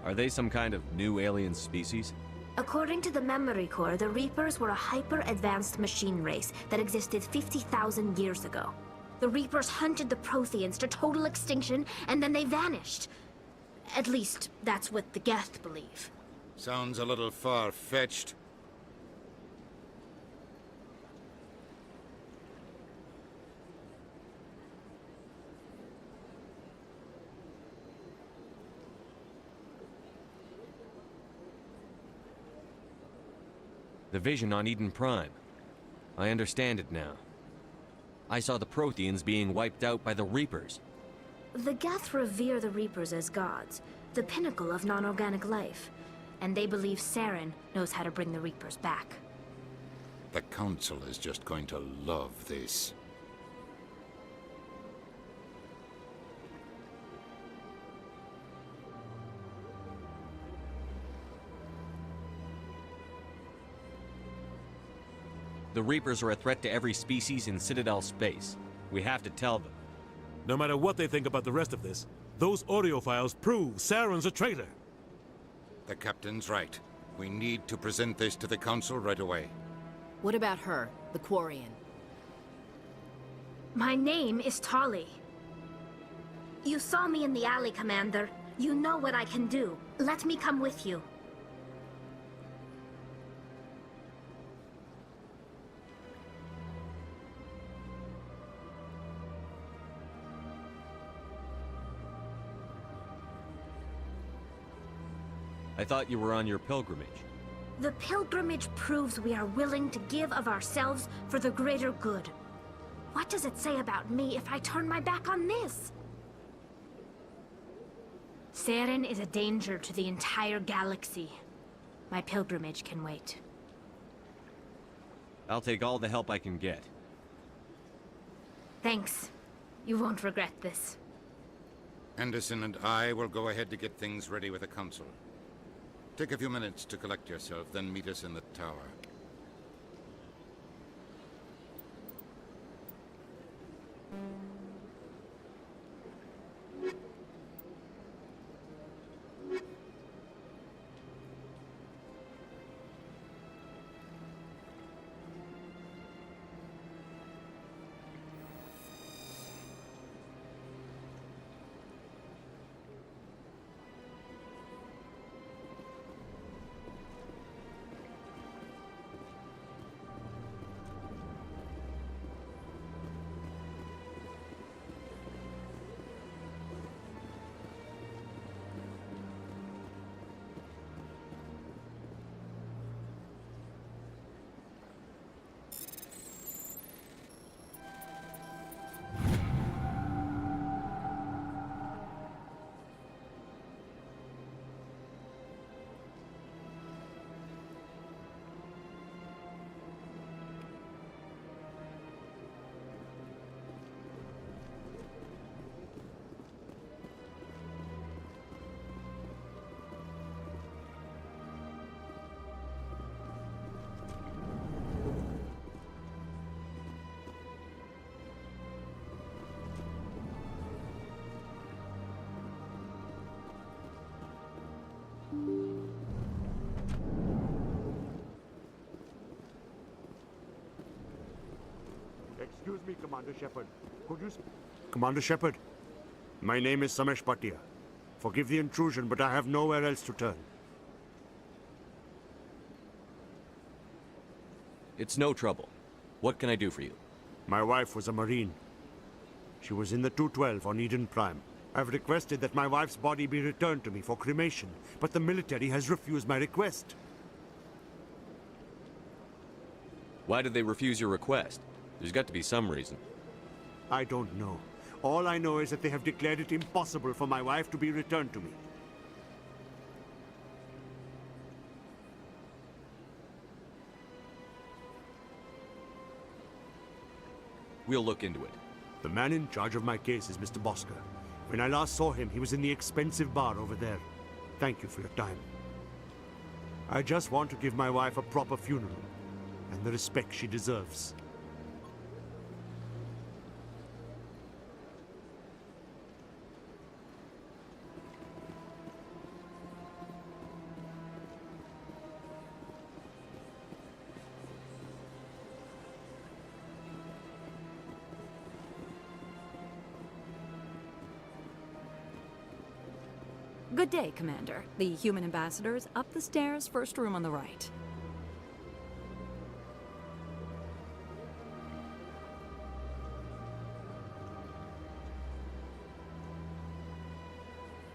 Are they some kind of new alien species? According to the memory core, the Reapers were a hyper-advanced machine race that existed 50,000 years ago. The Reapers hunted the Protheans to total extinction, and then they vanished. At least, that's what the Geth believe. Sounds a little far-fetched. The vision on Eden Prime. I understand it now. I saw the Protheans being wiped out by the Reapers. The Geth revere the Reapers as gods, the pinnacle of non-organic life. And they believe Saren knows how to bring the Reapers back. The Council is just going to love this. The Reapers are a threat to every species in Citadel space. We have to tell them. No matter what they think about the rest of this, those audio files prove Saren's a traitor. The Captain's right. We need to present this to the Council right away. What about her, the Quarian? My name is Tali. You saw me in the alley, Commander. You know what I can do. Let me come with you. I thought you were on your pilgrimage. The pilgrimage proves we are willing to give of ourselves for the greater good. What does it say about me if I turn my back on this? Saren is a danger to the entire galaxy. My pilgrimage can wait. I'll take all the help I can get. Thanks. You won't regret this. Anderson and I will go ahead to get things ready with the Council. Take a few minutes to collect yourself, then meet us in the tower. Excuse me, Commander Shepard. Could you Commander Shepard, my name is Samesh Bhatia. Forgive the intrusion, but I have nowhere else to turn. It's no trouble. What can I do for you? My wife was a Marine. She was in the 212 on Eden Prime. I've requested that my wife's body be returned to me for cremation, but the military has refused my request. Why did they refuse your request? There's got to be some reason. I don't know. All I know is that they have declared it impossible for my wife to be returned to me. We'll look into it. The man in charge of my case is Mr. Bosker. When I last saw him, he was in the expensive bar over there. Thank you for your time. I just want to give my wife a proper funeral, and the respect she deserves. Good day, Commander. The human ambassador is up the stairs, first room on the right.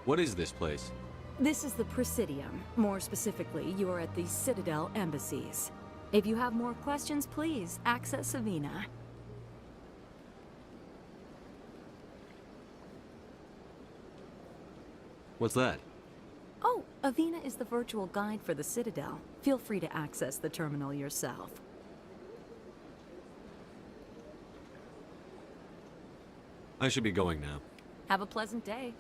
What is this place? This is the Presidium. More specifically, you are at the Citadel embassies. If you have more questions, please access Savina. What's that? Oh, Avina is the virtual guide for the Citadel. Feel free to access the terminal yourself. I should be going now. Have a pleasant day.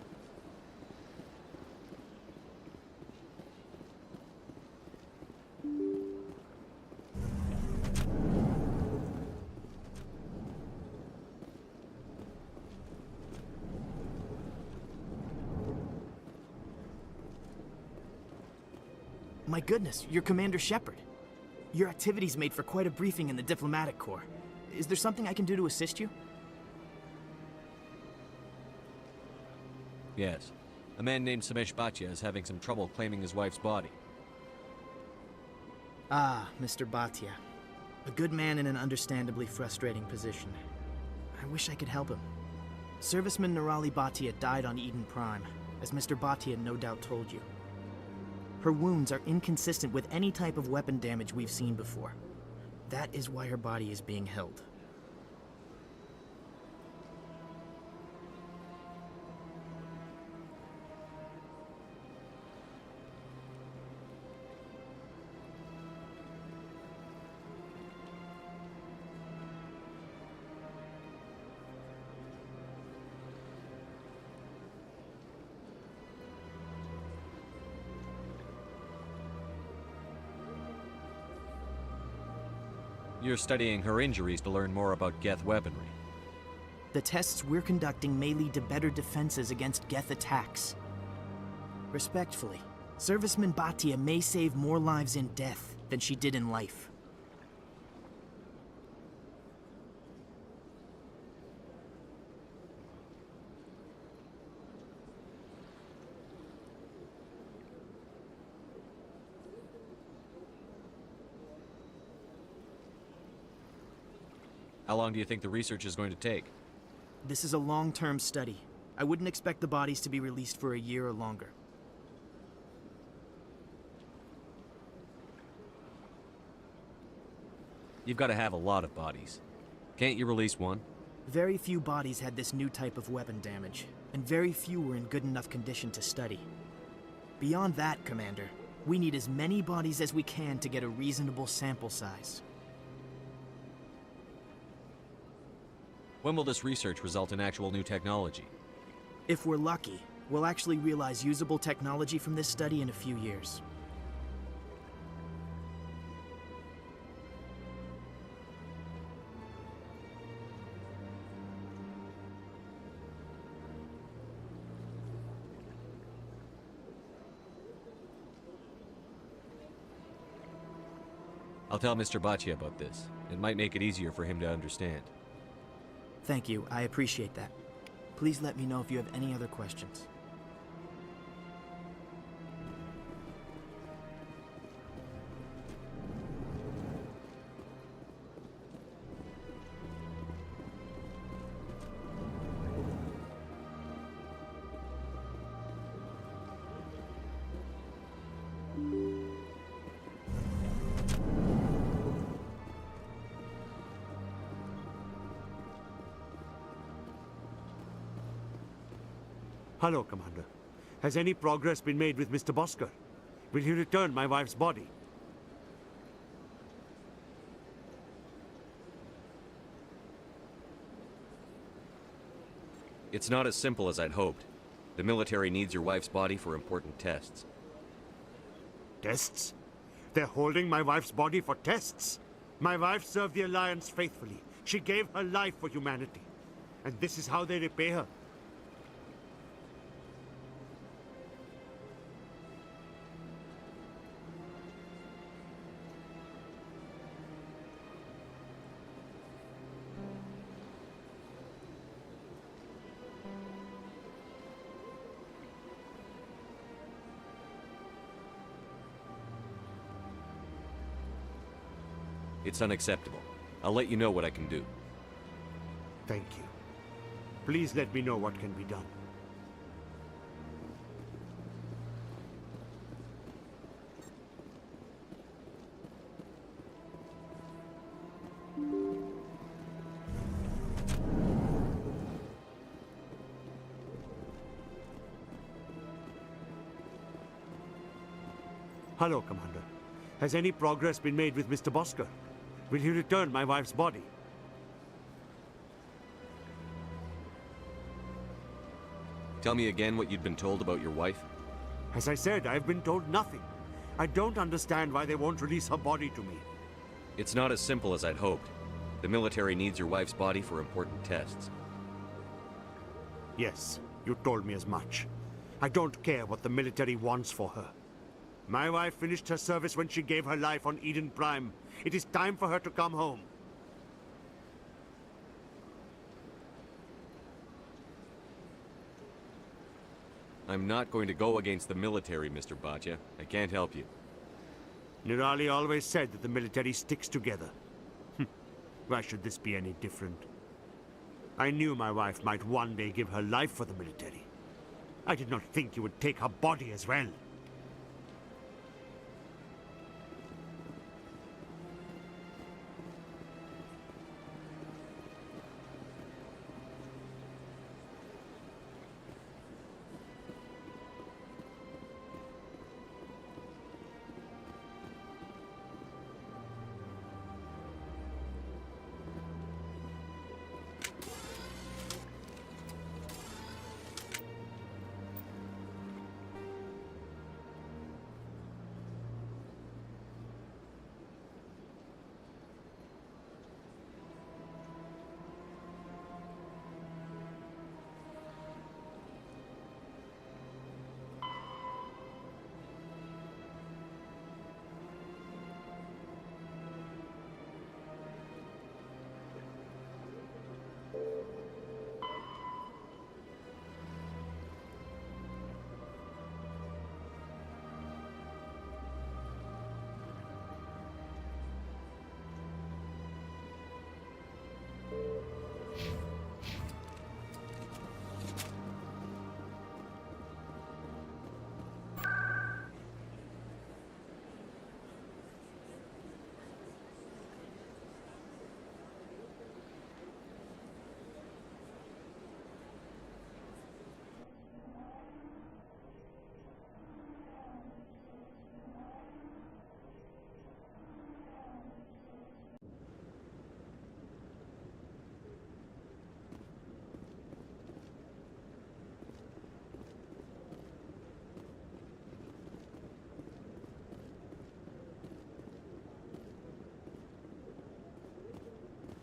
My goodness, you're Commander Shepard. Your activities made for quite a briefing in the Diplomatic Corps. Is there something I can do to assist you? Yes. A man named Samesh Bhatia is having some trouble claiming his wife's body. Ah, Mr. Bhatia. A good man in an understandably frustrating position. I wish I could help him. Serviceman Nirali Bhatia died on Eden Prime, as Mr. Bhatia no doubt told you. Her wounds are inconsistent with any type of weapon damage we've seen before. That is why her body is being held. You're studying her injuries to learn more about Geth weaponry. The tests we're conducting may lead to better defenses against Geth attacks. Respectfully, Serviceman Bhatia may save more lives in death than she did in life. How long do you think the research is going to take? This is a long-term study. I wouldn't expect the bodies to be released for a year or longer. You've got to have a lot of bodies. Can't you release one? Very few bodies had this new type of weapon damage, and very few were in good enough condition to study. Beyond that, Commander, we need as many bodies as we can to get a reasonable sample size. When will this research result in actual new technology? If we're lucky, we'll actually realize usable technology from this study in a few years. I'll tell Mr. Bhatia about this. It might make it easier for him to understand. Thank you, I appreciate that. Please let me know if you have any other questions. Hello, Commander. Has any progress been made with Mr. Bosker? Will he return my wife's body? It's not as simple as I'd hoped. The military needs your wife's body for important tests. Tests? They're holding my wife's body for tests? My wife served the Alliance faithfully. She gave her life for humanity. And this is how they repay her. It's unacceptable. I'll let you know what I can do. Thank you. Please let me know what can be done. Hello, Commander. Has any progress been made with Mr. Bosker? Will he return my wife's body? Tell me again what you'd been told about your wife? As I said, I've been told nothing. I don't understand why they won't release her body to me. It's not as simple as I'd hoped. The military needs your wife's body for important tests. Yes, you told me as much. I don't care what the military wants for her. My wife finished her service when she gave her life on Eden Prime. It is time for her to come home. I'm not going to go against the military, Mr. Bhatia. I can't help you. Nirali always said that the military sticks together. Why should this be any different? I knew my wife might one day give her life for the military. I did not think you would take her body as well.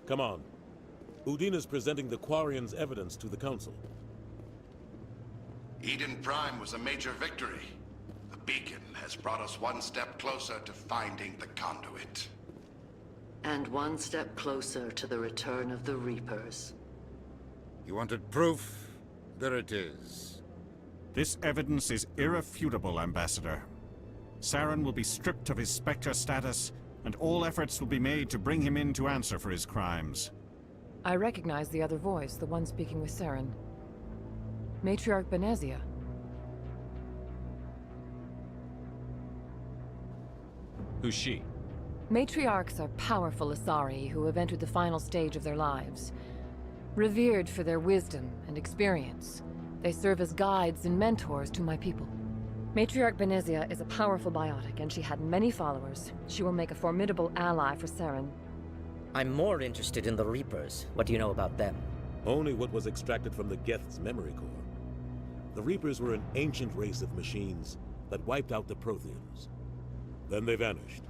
Come on. Udina's presenting the Quarians' evidence to the Council. Eden Prime was a major victory. The beacon has brought us one step closer to finding the conduit. And one step closer to the return of the Reapers. You wanted proof? There it is. This evidence is irrefutable, Ambassador. Saren will be stripped of his Spectre status, and all efforts will be made to bring him in to answer for his crimes. I recognize the other voice, the one speaking with Saren. Matriarch Benezia. Who's she? Matriarchs are powerful Asari who have entered the final stage of their lives. Revered for their wisdom and experience, they serve as guides and mentors to my people. Matriarch Benezia is a powerful biotic, and she had many followers. She will make a formidable ally for Saren. I'm more interested in the Reapers. What do you know about them? Only what was extracted from the Geth's memory core. The Reapers were an ancient race of machines that wiped out the Protheans. Then they vanished.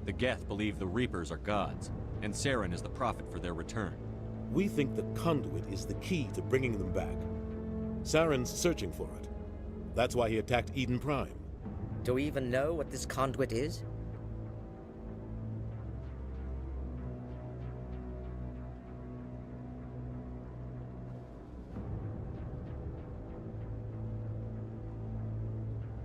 The Geth believe the Reapers are gods, and Saren is the prophet for their return. We think the conduit is the key to bringing them back. Saren's searching for it. That's why he attacked Eden Prime. Do we even know what this conduit is?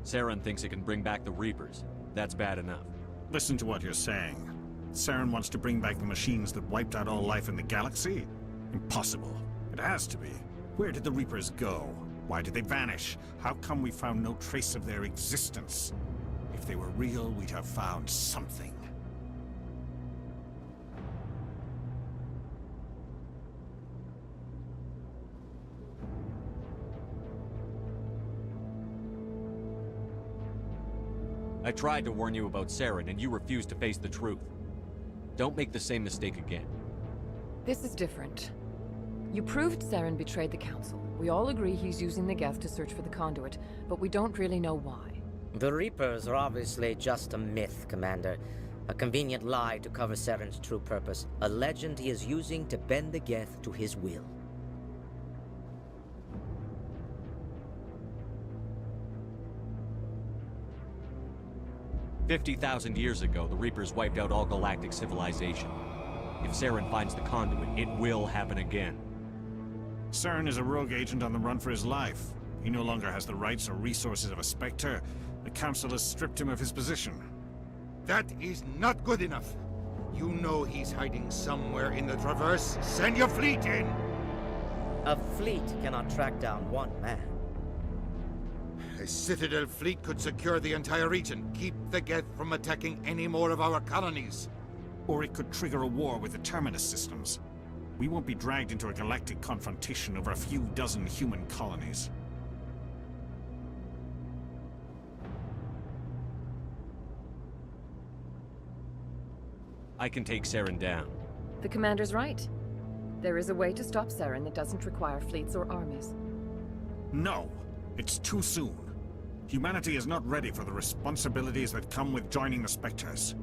Saren thinks it can bring back the Reapers. That's bad enough. Listen to what you're saying. Saren wants to bring back the machines that wiped out all life in the galaxy? Impossible. It has to be. Where did the Reapers go? Why did they vanish? How come we found no trace of their existence? If they were real, we'd have found something. I tried to warn you about Saren, and you refused to face the truth. Don't make the same mistake again. This is different. You proved Saren betrayed the Council. We all agree he's using the Geth to search for the conduit, but we don't really know why. The Reapers are obviously just a myth, Commander. A convenient lie to cover Saren's true purpose. A legend he is using to bend the Geth to his will. "50,000 years ago, the Reapers wiped out all galactic civilization. If Saren finds the conduit, it will happen again." Saren is a rogue agent on the run for his life. He no longer has the rights or resources of a Spectre. The Council has stripped him of his position. That is not good enough. You know he's hiding somewhere in the Traverse. Send your fleet in! A fleet cannot track down one man. A Citadel fleet could secure the entire region, keep the Geth from attacking any more of our colonies. Or it could trigger a war with the Terminus systems. We won't be dragged into a galactic confrontation over a few dozen human colonies. I can take Saren down. The Commander's right. There is a way to stop Saren that doesn't require fleets or armies. No! It's too soon. Humanity is not ready for the responsibilities that come with joining the Spectres.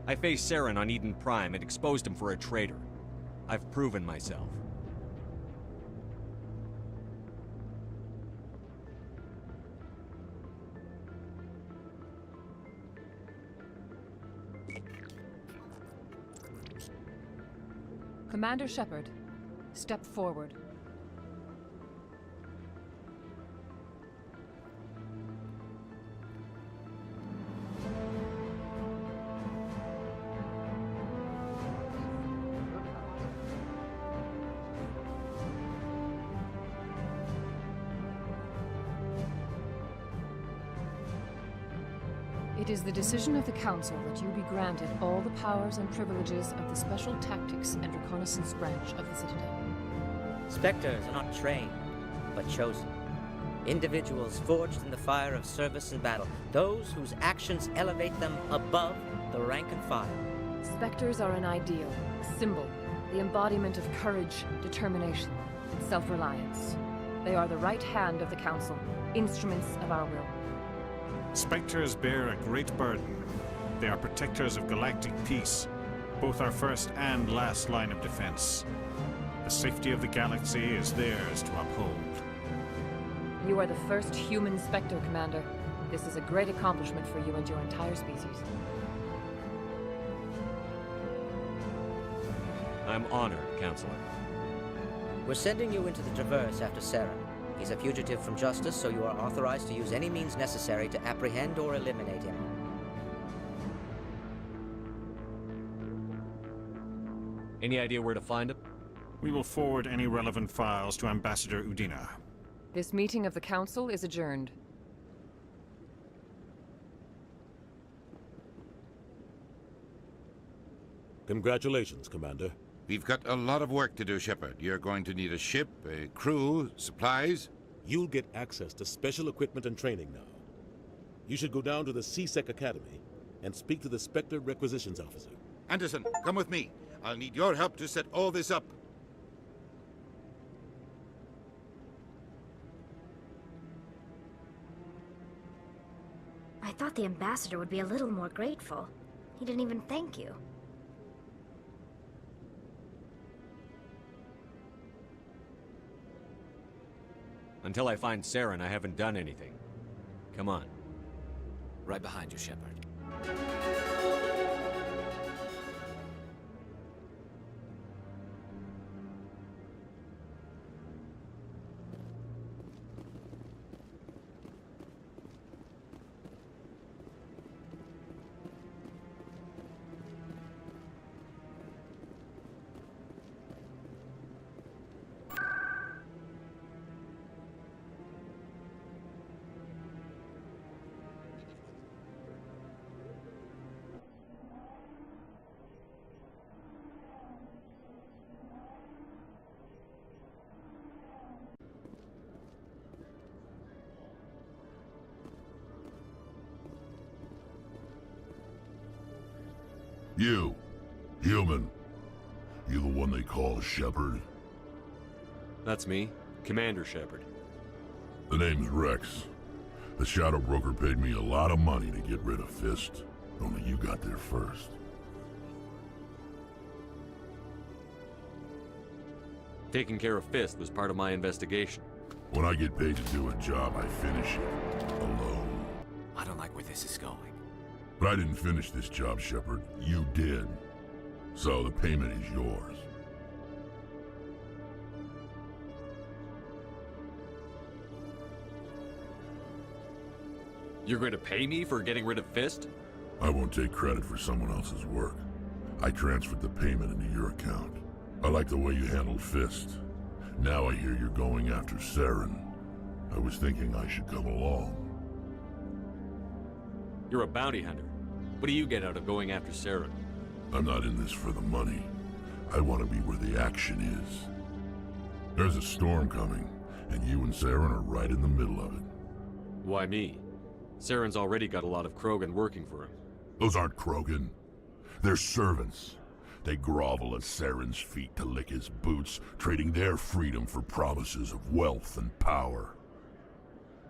I faced Saren on Eden Prime and exposed him for a traitor. I've proven myself. Commander Shepard, step forward. It is the decision of the Council that you be granted all the powers and privileges of the Special Tactics and Reconnaissance branch of the Citadel. Spectres are not trained, but chosen. Individuals forged in the fire of service and battle. Those whose actions elevate them above the rank and file. Spectres are an ideal, a symbol, the embodiment of courage, determination, and self-reliance. They are the right hand of the Council, instruments of our will. Spectres bear a great burden. They are protectors of galactic peace, both our first and last line of defense. The safety of the galaxy is theirs to uphold. You are the first human Spectre, Commander. This is a great accomplishment for you and your entire species. I'm honored, Counselor. We're sending you into the Traverse after Saren. He's a fugitive from justice, so you are authorized to use any means necessary to apprehend or eliminate him. Any idea where to find him? We will forward any relevant files to Ambassador Udina. This meeting of the Council is adjourned. Congratulations, Commander. We've got a lot of work to do, Shepard. You're going to need a ship, a crew, supplies. You'll get access to special equipment and training now. You should go down to the C-Sec Academy and speak to the Spectre Requisitions Officer. Anderson, come with me. I'll need your help to set all this up. I thought the ambassador would be a little more grateful. He didn't even thank you. Until I find Saren, I haven't done anything. Come on. Right behind you, Shepard. You. Human. You the one they call Shepard? That's me, Commander Shepard. The name's Rex. The Shadow Broker paid me a lot of money to get rid of Fist. Only you got there first. Taking care of Fist was part of my investigation. When I get paid to do a job, I finish it. Alone. I don't like where this is going. But I didn't finish this job, Shepard. You did. So the payment is yours. You're going to pay me for getting rid of Fist? I won't take credit for someone else's work. I transferred the payment into your account. I like the way you handled Fist. Now I hear you're going after Saren. I was thinking I should come along. You're a bounty hunter. What do you get out of going after Saren? I'm not in this for the money. I want to be where the action is. There's a storm coming, and you and Saren are right in the middle of it. Why me? Saren's already got a lot of Krogan working for him. Those aren't Krogan. They're servants. They grovel at Saren's feet to lick his boots, trading their freedom for promises of wealth and power.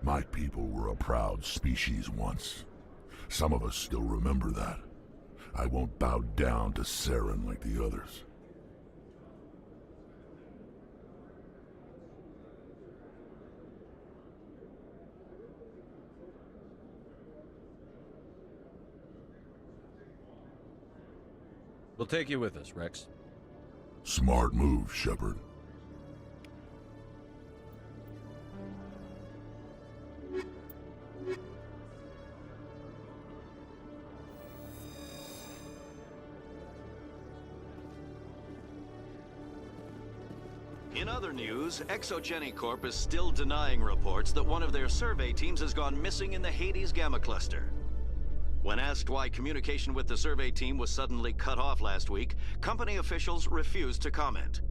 My people were a proud species once. Some of us still remember that. I won't bow down to Saren like the others. We'll take you with us, Rex. Smart move, Shepard. In other news, Exogeny Corp is still denying reports that one of their survey teams has gone missing in the Hades Gamma Cluster. When asked why communication with the survey team was suddenly cut off last week, company officials refused to comment.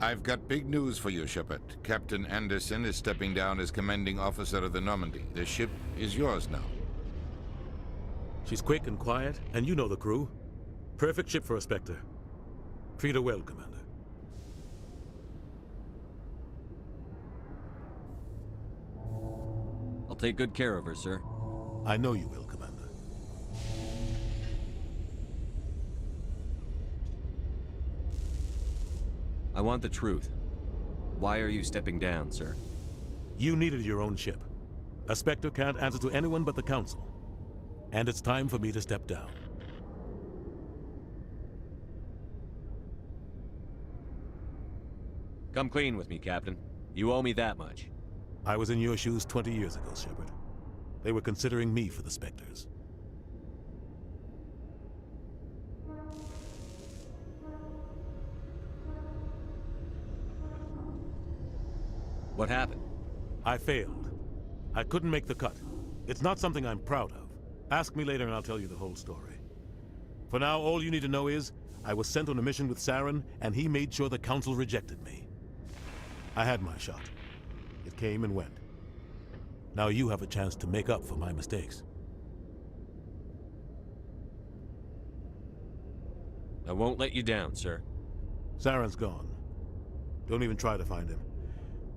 I've got big news for you, Shepard. Captain Anderson is stepping down as commanding officer of the Normandy. The ship is yours now. She's quick and quiet, and you know the crew. Perfect ship for a Spectre. Treat her well, Commander. I'll take good care of her, sir. I know you will, Commander. I want the truth. Why are you stepping down, sir? You needed your own ship. A Spectre can't answer to anyone but the Council. And it's time for me to step down. Come clean with me, Captain. You owe me that much. I was in your shoes 20 years ago, Shepard. They were considering me for the Spectres. What happened? I failed. I couldn't make the cut. It's not something I'm proud of. Ask me later and I'll tell you the whole story. For now, all you need to know is, I was sent on a mission with Saren, and he made sure the Council rejected me. I had my shot. It came and went. Now you have a chance to make up for my mistakes. I won't let you down, sir. Saren's gone. Don't even try to find him.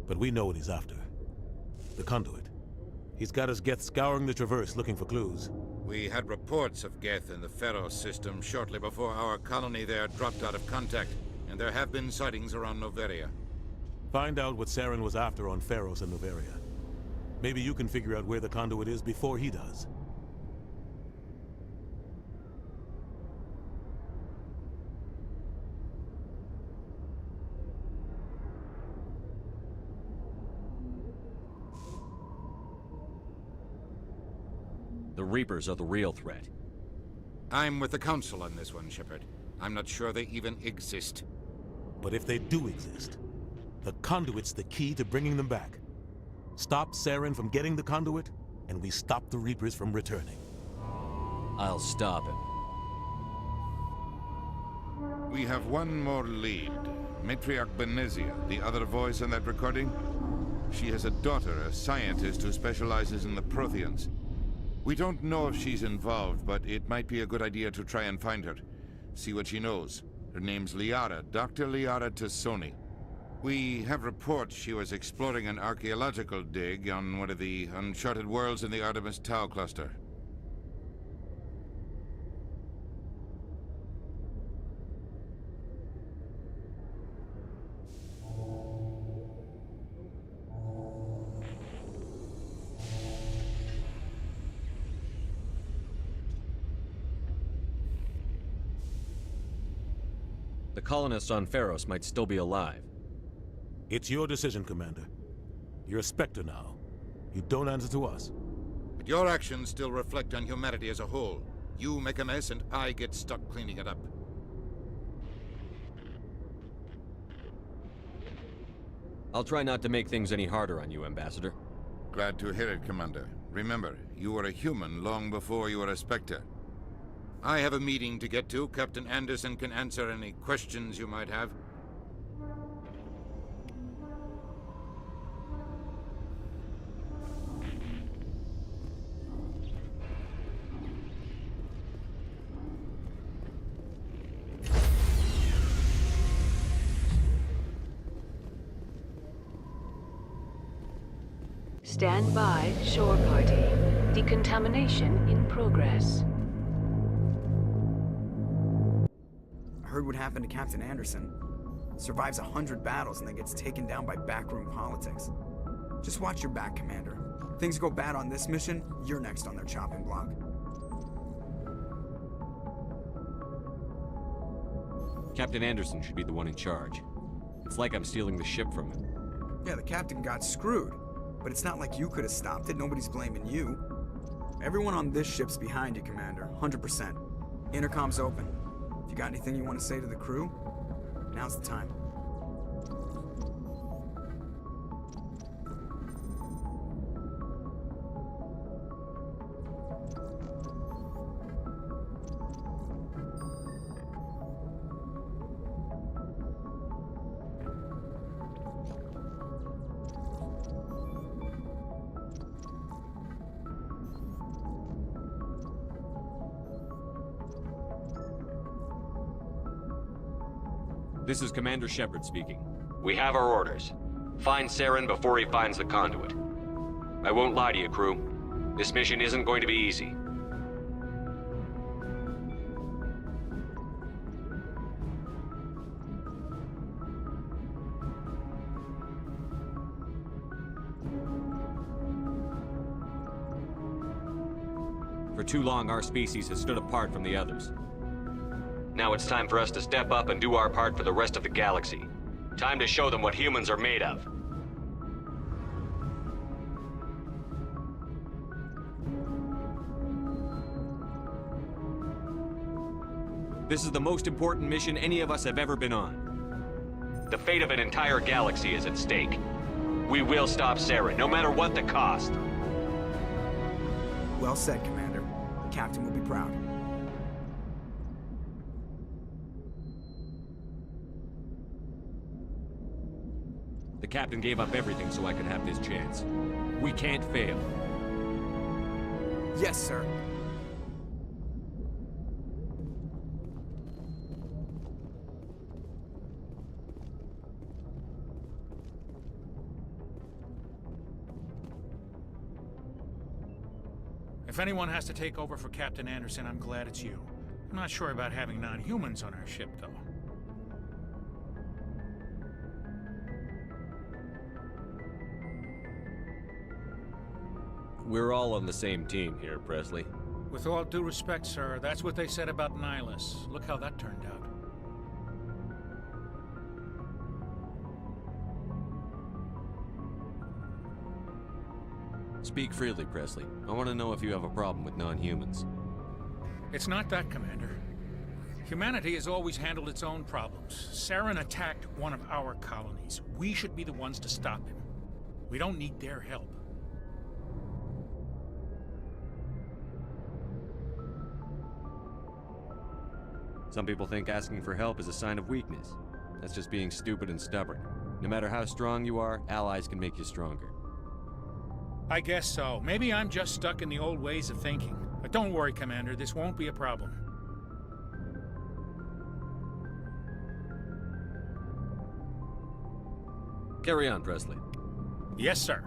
But we know what he's after. The Conduit. He's got his Geth scouring the Traverse looking for clues. We had reports of Geth in the Pharos system shortly before our colony there dropped out of contact, and there have been sightings around Noveria. Find out what Saren was after on Pharos and Noveria. Maybe you can figure out where the Conduit is before he does. The Reapers are the real threat. I'm with the Council on this one, Shepard. I'm not sure they even exist. But if they do exist, the Conduit's the key to bringing them back. Stop Saren from getting the Conduit, and we stop the Reapers from returning. I'll stop him. We have one more lead. Matriarch Benezia, the other voice in that recording? She has a daughter, a scientist who specializes in the Protheans. We don't know if she's involved, but it might be a good idea to try and find her. See what she knows. Her name's Liara, Dr. Liara Tassoni. We have reports she was exploring an archaeological dig on one of the uncharted worlds in the Artemis Tau cluster. The colonists on Pharos might still be alive. It's your decision, Commander. You're a Spectre now. You don't answer to us. But your actions still reflect on humanity as a whole. You make a mess and I get stuck cleaning it up. I'll try not to make things any harder on you, Ambassador. Glad to hear it, Commander. Remember, you were a human long before you were a Spectre. I have a meeting to get to. Captain Anderson can answer any questions you might have. Stand by, shore party. Decontamination in progress. I heard what happened to Captain Anderson. Survives 100 battles and then gets taken down by backroom politics. Just watch your back, Commander. Things go bad on this mission, you're next on their chopping block. Captain Anderson should be the one in charge. It's like I'm stealing the ship from him. Yeah, the captain got screwed. But it's not like you could have stopped it. Nobody's blaming you. Everyone on this ship's behind you, Commander. 100%. Intercom's open. If you got anything you want to say to the crew, now's the time. This is Commander Shepard speaking. We have our orders. Find Saren before he finds the conduit. I won't lie to you, crew. This mission isn't going to be easy. For too long, our species has stood apart from the others. Now it's time for us to step up and do our part for the rest of the galaxy. Time to show them what humans are made of. This is the most important mission any of us have ever been on. The fate of an entire galaxy is at stake. We will stop Saren, no matter what the cost. Well said, Commander. The captain will be proud. The captain gave up everything so I could have this chance. We can't fail. Yes, sir. If anyone has to take over for Captain Anderson, I'm glad it's you. I'm not sure about having non-humans on our ship, though. We're all on the same team here, Presley. With all due respect, sir, that's what they said about Nihilus. Look how that turned out. Speak freely, Presley. I want to know if you have a problem with non-humans. It's not that, Commander. Humanity has always handled its own problems. Saren attacked one of our colonies. We should be the ones to stop him. We don't need their help. Some people think asking for help is a sign of weakness. That's just being stupid and stubborn. No matter how strong you are, allies can make you stronger. I guess so. Maybe I'm just stuck in the old ways of thinking. But don't worry, Commander, this won't be a problem. Carry on, Presley. Yes, sir.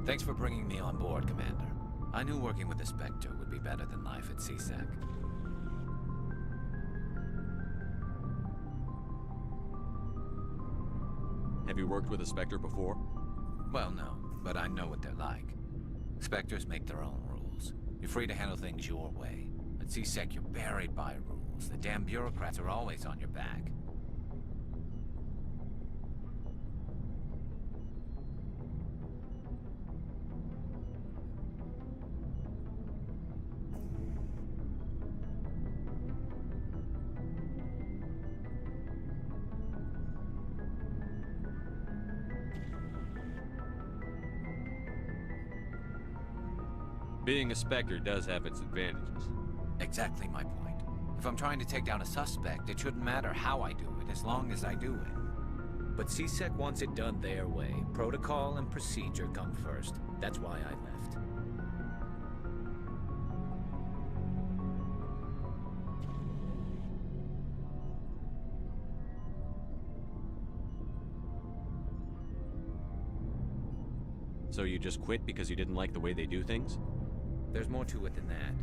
Thanks for bringing me on board, Commander. I knew working with the Spectre would be better than life at CSEC. Have you worked with a Spectre before? Well, no, but I know what they're like. Spectres make their own rules. You're free to handle things your way. At CSEC, you're buried by rules. The damn bureaucrats are always on your back. Being a Spectre does have its advantages. Exactly my point. If I'm trying to take down a suspect, it shouldn't matter how I do it, as long as I do it. But CSEC wants it done their way. Protocol and procedure come first. That's why I left. So you just quit because you didn't like the way they do things? There's more to it than that.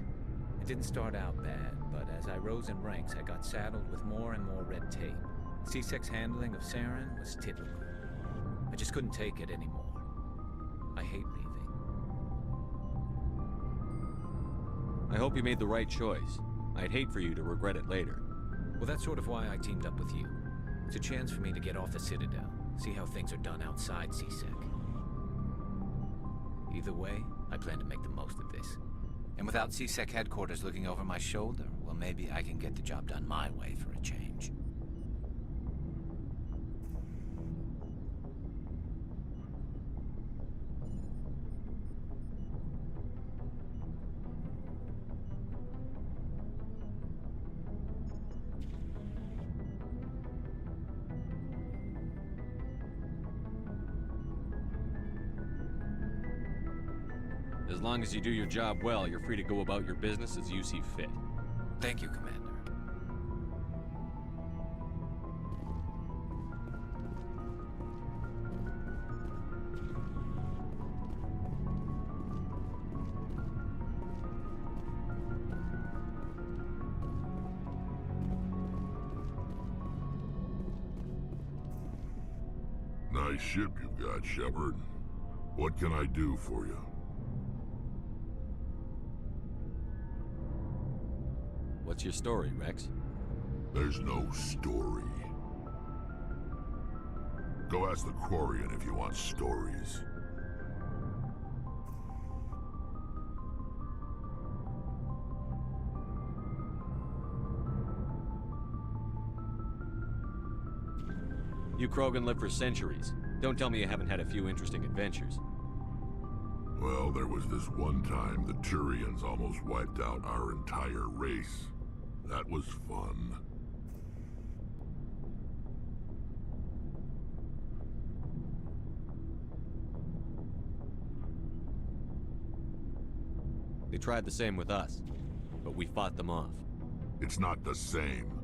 It didn't start out bad, but as I rose in ranks, I got saddled with more and more red tape. CSEC's handling of Saren was typical. I just couldn't take it anymore. I hate leaving. I hope you made the right choice. I'd hate for you to regret it later. Well, that's sort of why I teamed up with you. It's a chance for me to get off the Citadel, see how things are done outside C-Sec. Either way, I plan to make the most of this. And without C-Sec headquarters looking over my shoulder, well, maybe I can get the job done my way for a change. As long as you do your job well, you're free to go about your business as you see fit. Thank you, Commander. Nice ship you've got, Shepard. What can I do for you? What's your story, Rex? There's no story. Go ask the Quarian if you want stories. You Krogan lived for centuries. Don't tell me you haven't had a few interesting adventures. Well, there was this one time the Turians almost wiped out our entire race. That was fun. They tried the same with us, but we fought them off. It's not the same.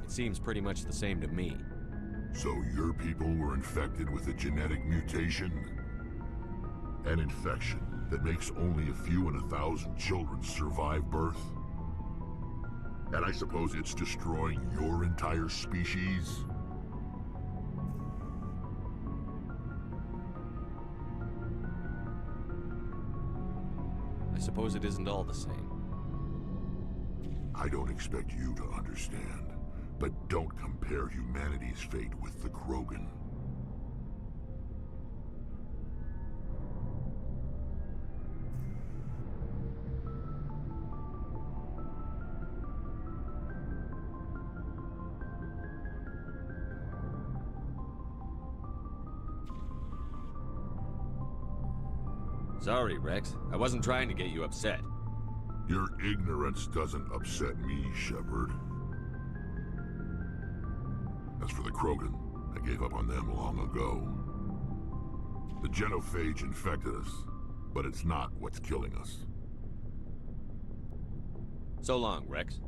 It seems pretty much the same to me. So your people were infected with a genetic mutation? An infection that makes only a few in 1,000 children survive birth? And I suppose it's destroying your entire species? I suppose it isn't all the same. I don't expect you to understand, but don't compare humanity's fate with the Krogan. Sorry, Rex. I wasn't trying to get you upset. Your ignorance doesn't upset me, Shepard. As for the Krogan, I gave up on them long ago. The genophage infected us, but it's not what's killing us. So long, Rex.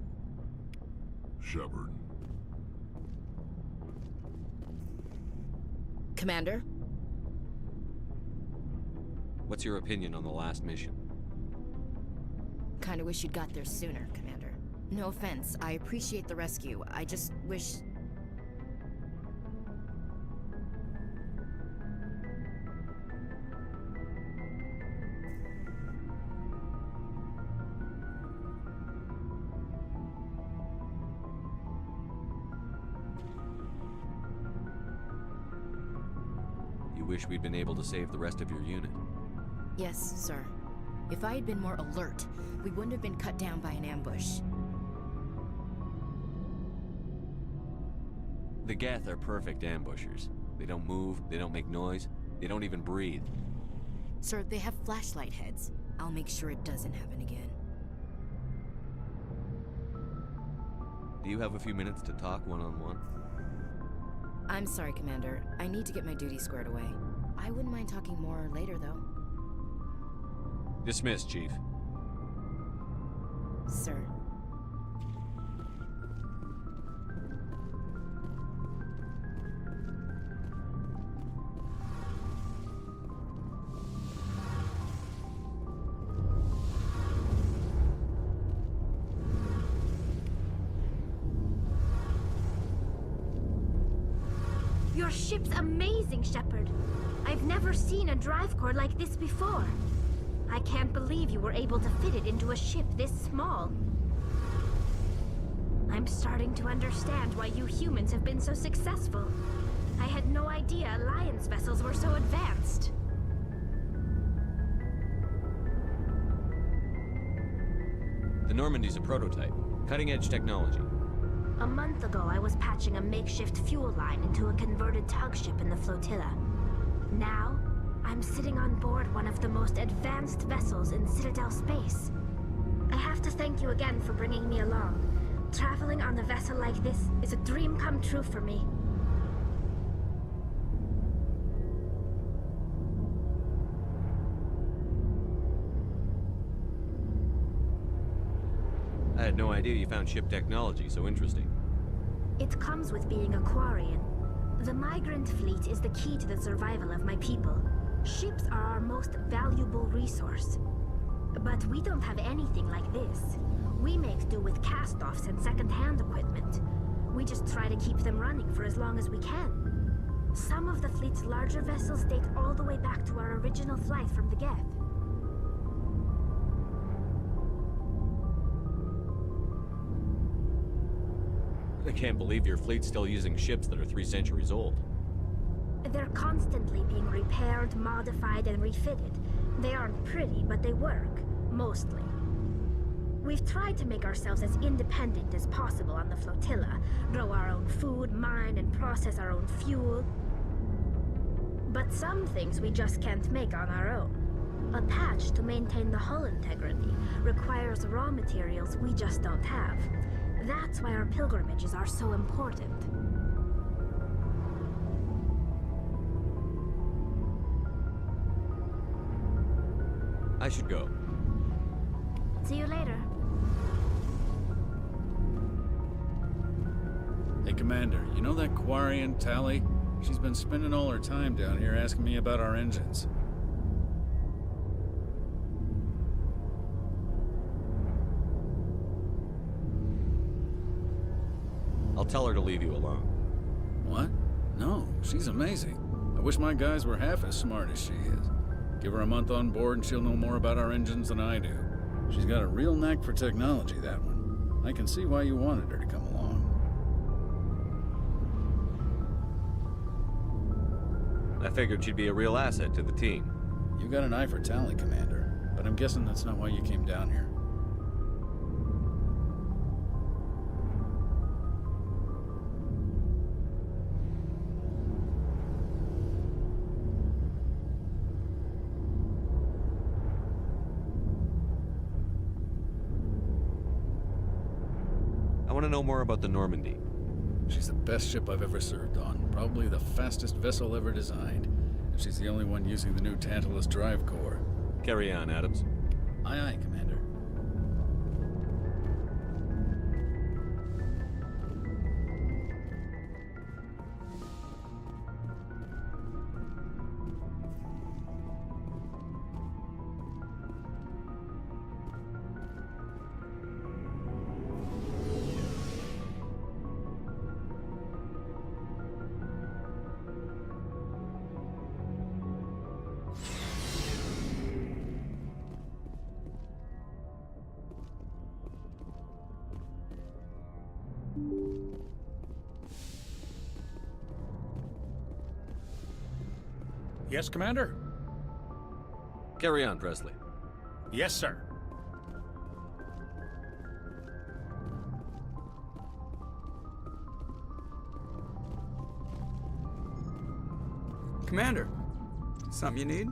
Shepard. Commander? What's your opinion on the last mission? Kinda wish you'd got there sooner, Commander. No offense, I appreciate the rescue. I just wish... You wish we'd been able to save the rest of your unit? Yes, sir. If I had been more alert, we wouldn't have been cut down by an ambush. The Geth are perfect ambushers. They don't move, they don't make noise, they don't even breathe. Sir, they have flashlight heads. I'll make sure it doesn't happen again. Do you have a few minutes to talk one-on-one? I'm sorry, Commander. I need to get my duty squared away. I wouldn't mind talking more later, though. Dismissed, Chief. Sir. Your ship's amazing, Shepard. I've never seen a drive core like this before. I can't believe you were able to fit it into a ship this small. I'm starting to understand why you humans have been so successful. I had no idea Alliance vessels were so advanced. The Normandy's a prototype. Cutting-edge technology. A month ago, I was patching a makeshift fuel line into a converted tug ship in the flotilla. Now, I'm sitting on board one of the most advanced vessels in Citadel space. I have to thank you again for bringing me along. Traveling on a vessel like this is a dream come true for me. I had no idea you found ship technology so interesting. It comes with being a Quarian. The migrant fleet is the key to the survival of my people. Ships are our most valuable resource. But we don't have anything like this. We make do with cast-offs and second-hand equipment. We just try to keep them running for as long as we can. Some of the fleet's larger vessels date all the way back to our original flight from the Geth. I can't believe your fleet's still using ships that are 3 centuries old. They're constantly being repaired, modified, and refitted. They aren't pretty, but they work. Mostly. We've tried to make ourselves as independent as possible on the flotilla, grow our own food, mine, and process our own fuel. But some things we just can't make on our own. A patch to maintain the hull integrity requires raw materials we just don't have. That's why our pilgrimages are so important. I should go. See you later. Hey, Commander, you know that Quarian, Tali? She's been spending all her time down here asking me about our engines. I'll tell her to leave you alone. What? No, she's amazing. I wish my guys were half as smart as she is. Give her a month on board and she'll know more about our engines than I do. She's got a real knack for technology, that one. I can see why you wanted her to come along. I figured she'd be a real asset to the team. You got an eye for Tali, Commander, but I'm guessing that's not why you came down here. I want to know more about the Normandy. She's the best ship I've ever served on. Probably the fastest vessel ever designed. And she's the only one using the new Tantalus drive core. Carry on, Adams. Aye, aye, Commander. Yes, Commander? Carry on, Presley. Yes, sir. Commander, something you need?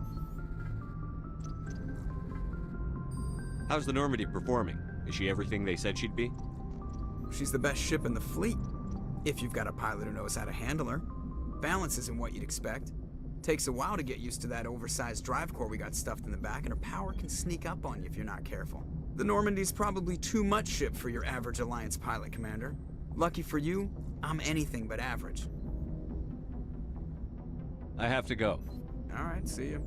How's the Normandy performing? Is she everything they said she'd be? She's the best ship in the fleet, if you've got a pilot who knows how to handle her. Balance isn't what you'd expect. Takes a while to get used to that oversized drive core we got stuffed in the back, and her power can sneak up on you if you're not careful. The Normandy's probably too much ship for your average Alliance pilot, Commander. Lucky for you, I'm anything but average. I have to go. All right, see you.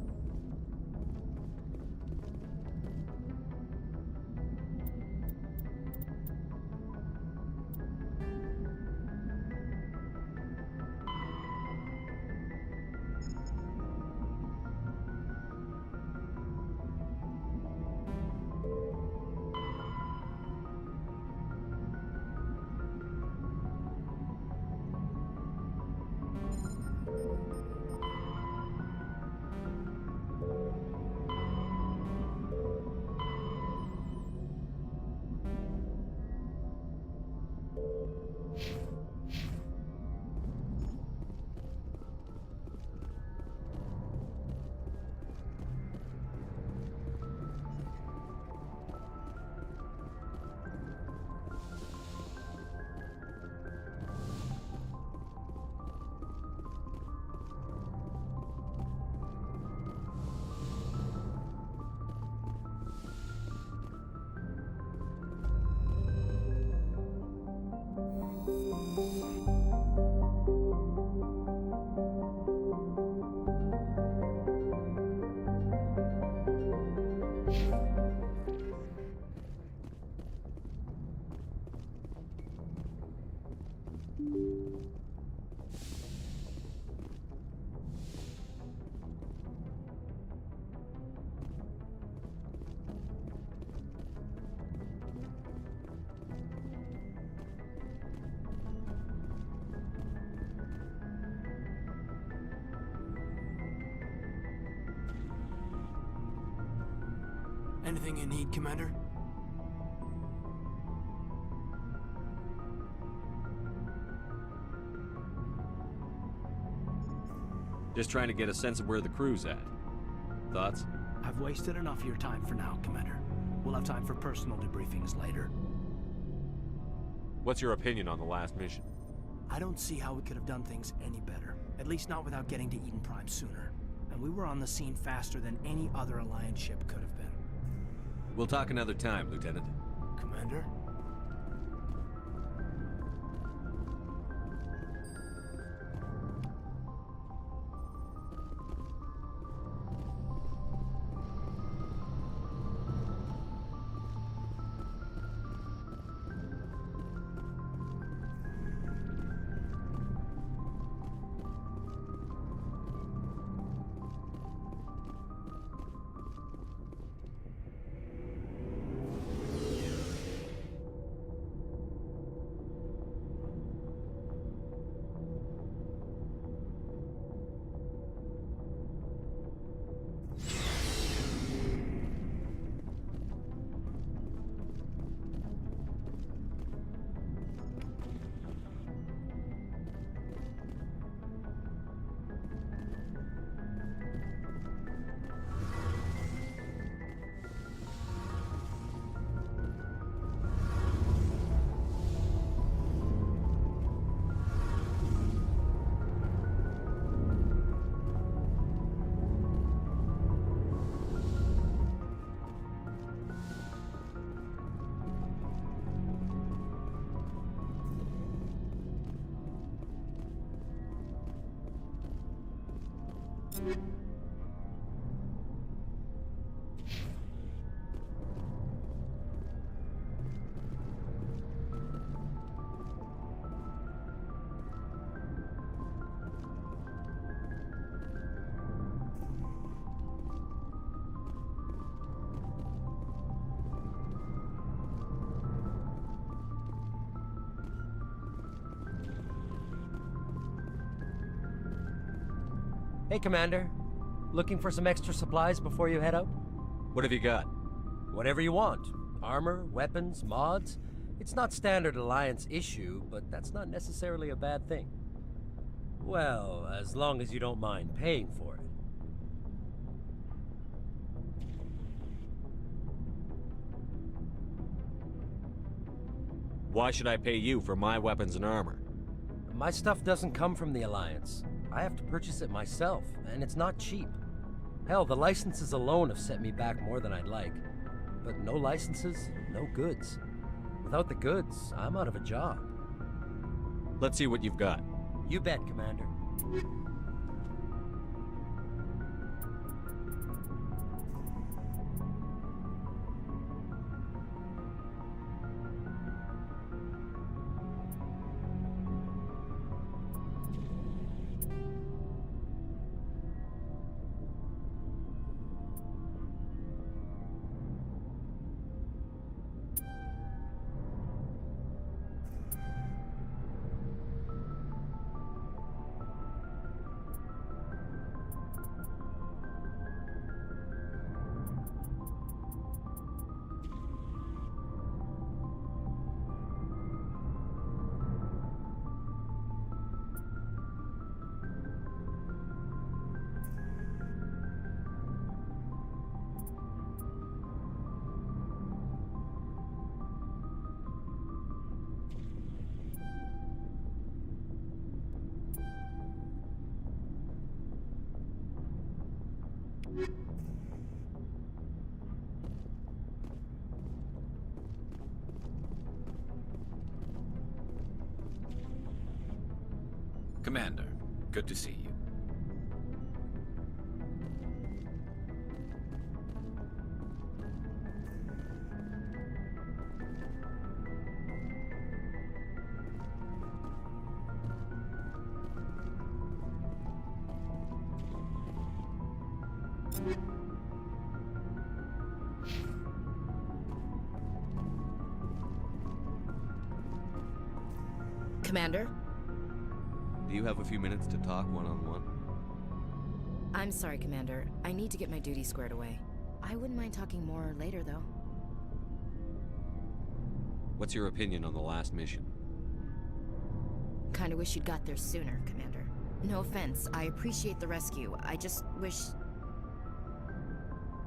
Anything you need, Commander? Just trying to get a sense of where the crew's at. Thoughts? I've wasted enough of your time for now, Commander. We'll have time for personal debriefings later. What's your opinion on the last mission? I don't see how we could have done things any better. At least not without getting to Eden Prime sooner. And we were on the scene faster than any other Alliance ship could have been. We'll talk another time, Lieutenant. Commander? Hey, Commander. Looking for some extra supplies before you head out? What have you got? Whatever you want. Armor, weapons, mods. It's not standard Alliance issue, but that's not necessarily a bad thing. Well, as long as you don't mind paying for it. Why should I pay you for my weapons and armor? My stuff doesn't come from the Alliance. I have to purchase it myself, and it's not cheap. Hell, the licenses alone have set me back more than I'd like. But no licenses, no goods. Without the goods, I'm out of a job. Let's see what you've got. You bet, Commander. Commander, good to see you. Commander? Do you have a few minutes to talk one-on-one? I'm sorry, Commander. I need to get my duty squared away. I wouldn't mind talking more later, though. What's your opinion on the last mission? Kinda wish you'd got there sooner, Commander. No offense, I appreciate the rescue. I just wish...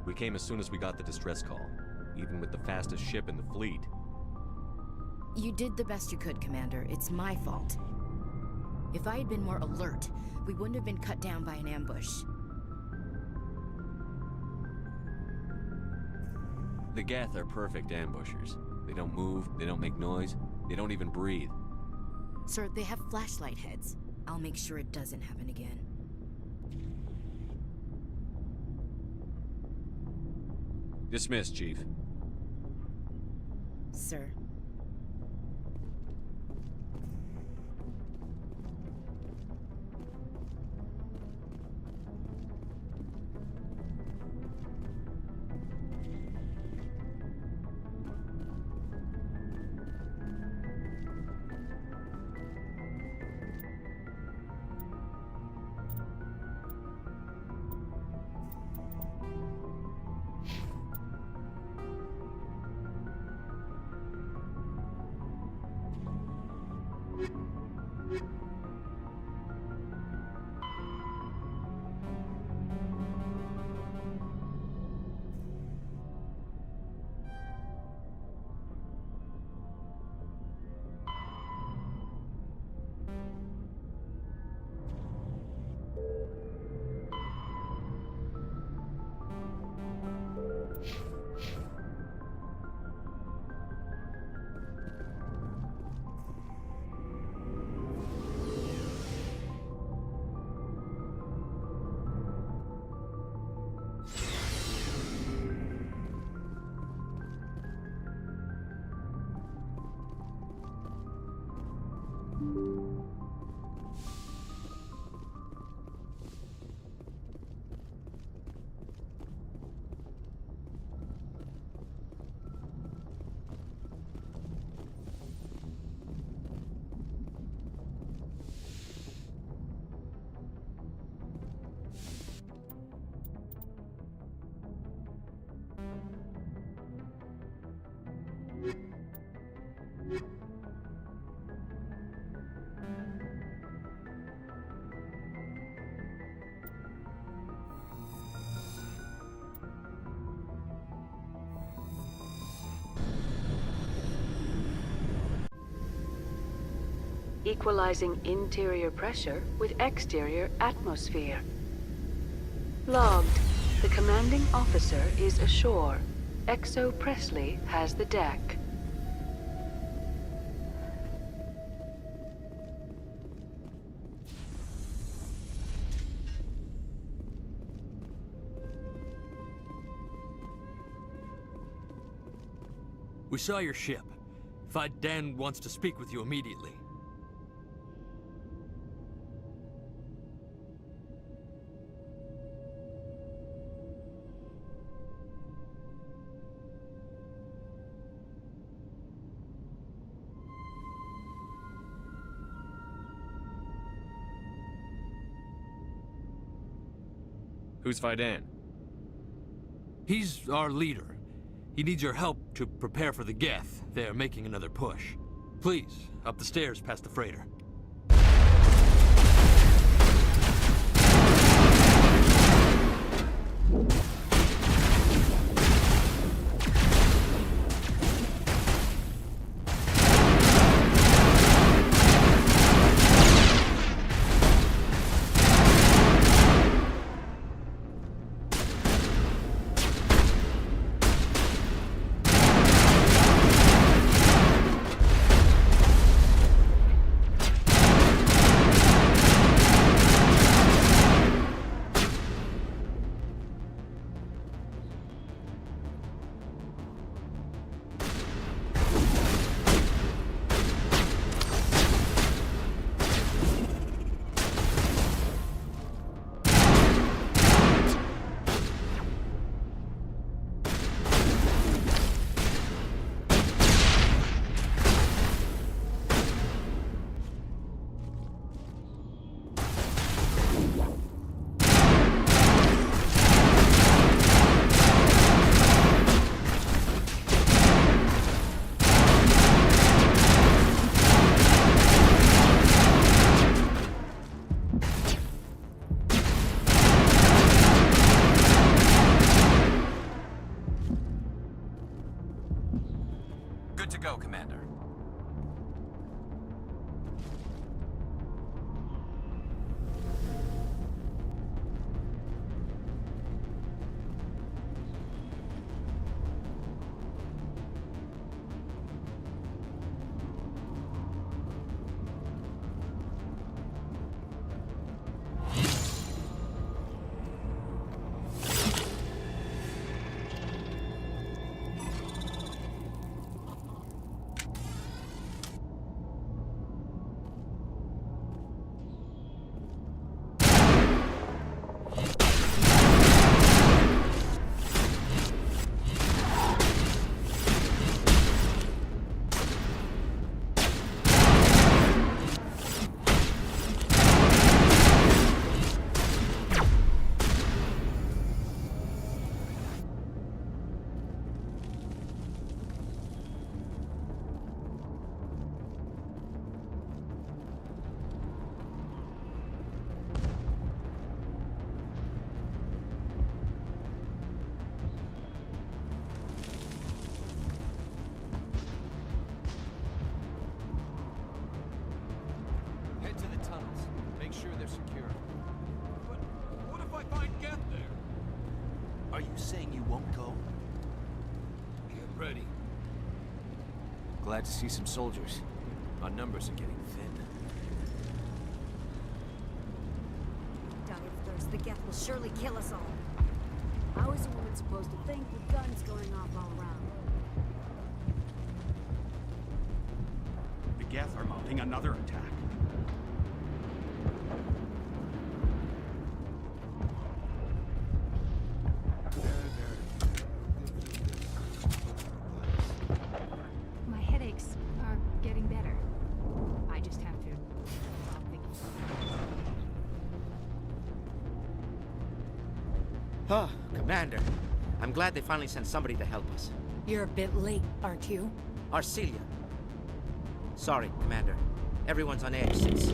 We came as soon as we got the distress call, even with the fastest ship in the fleet. You did the best you could, Commander. It's my fault. If I had been more alert, we wouldn't have been cut down by an ambush. The Geth are perfect ambushers. They don't move, they don't make noise, they don't even breathe. Sir, they have flashlight heads. I'll make sure it doesn't happen again. Dismissed, Chief. Sir. Equalizing interior pressure with exterior atmosphere. Logged. The commanding officer is ashore. Exo Presley has the deck. We saw your ship. Fai-Dan wants to speak with you immediately. Who's Fai-Dan? He's our leader. He needs your help to prepare for the Geth. They're making another push. Please, up the stairs past the freighter. won't go? Get ready. Glad to see some soldiers. Our numbers are getting thin. Die of thirst. The Geth will surely kill us all. How is a woman supposed to think with guns going off all around? The Geth are mounting another attack. My headaches are getting better. I just have to stop thinking. Oh, Commander. I'm glad they finally sent somebody to help us. You're a bit late, aren't you? Arcelia. Sorry, Commander. Everyone's on edge since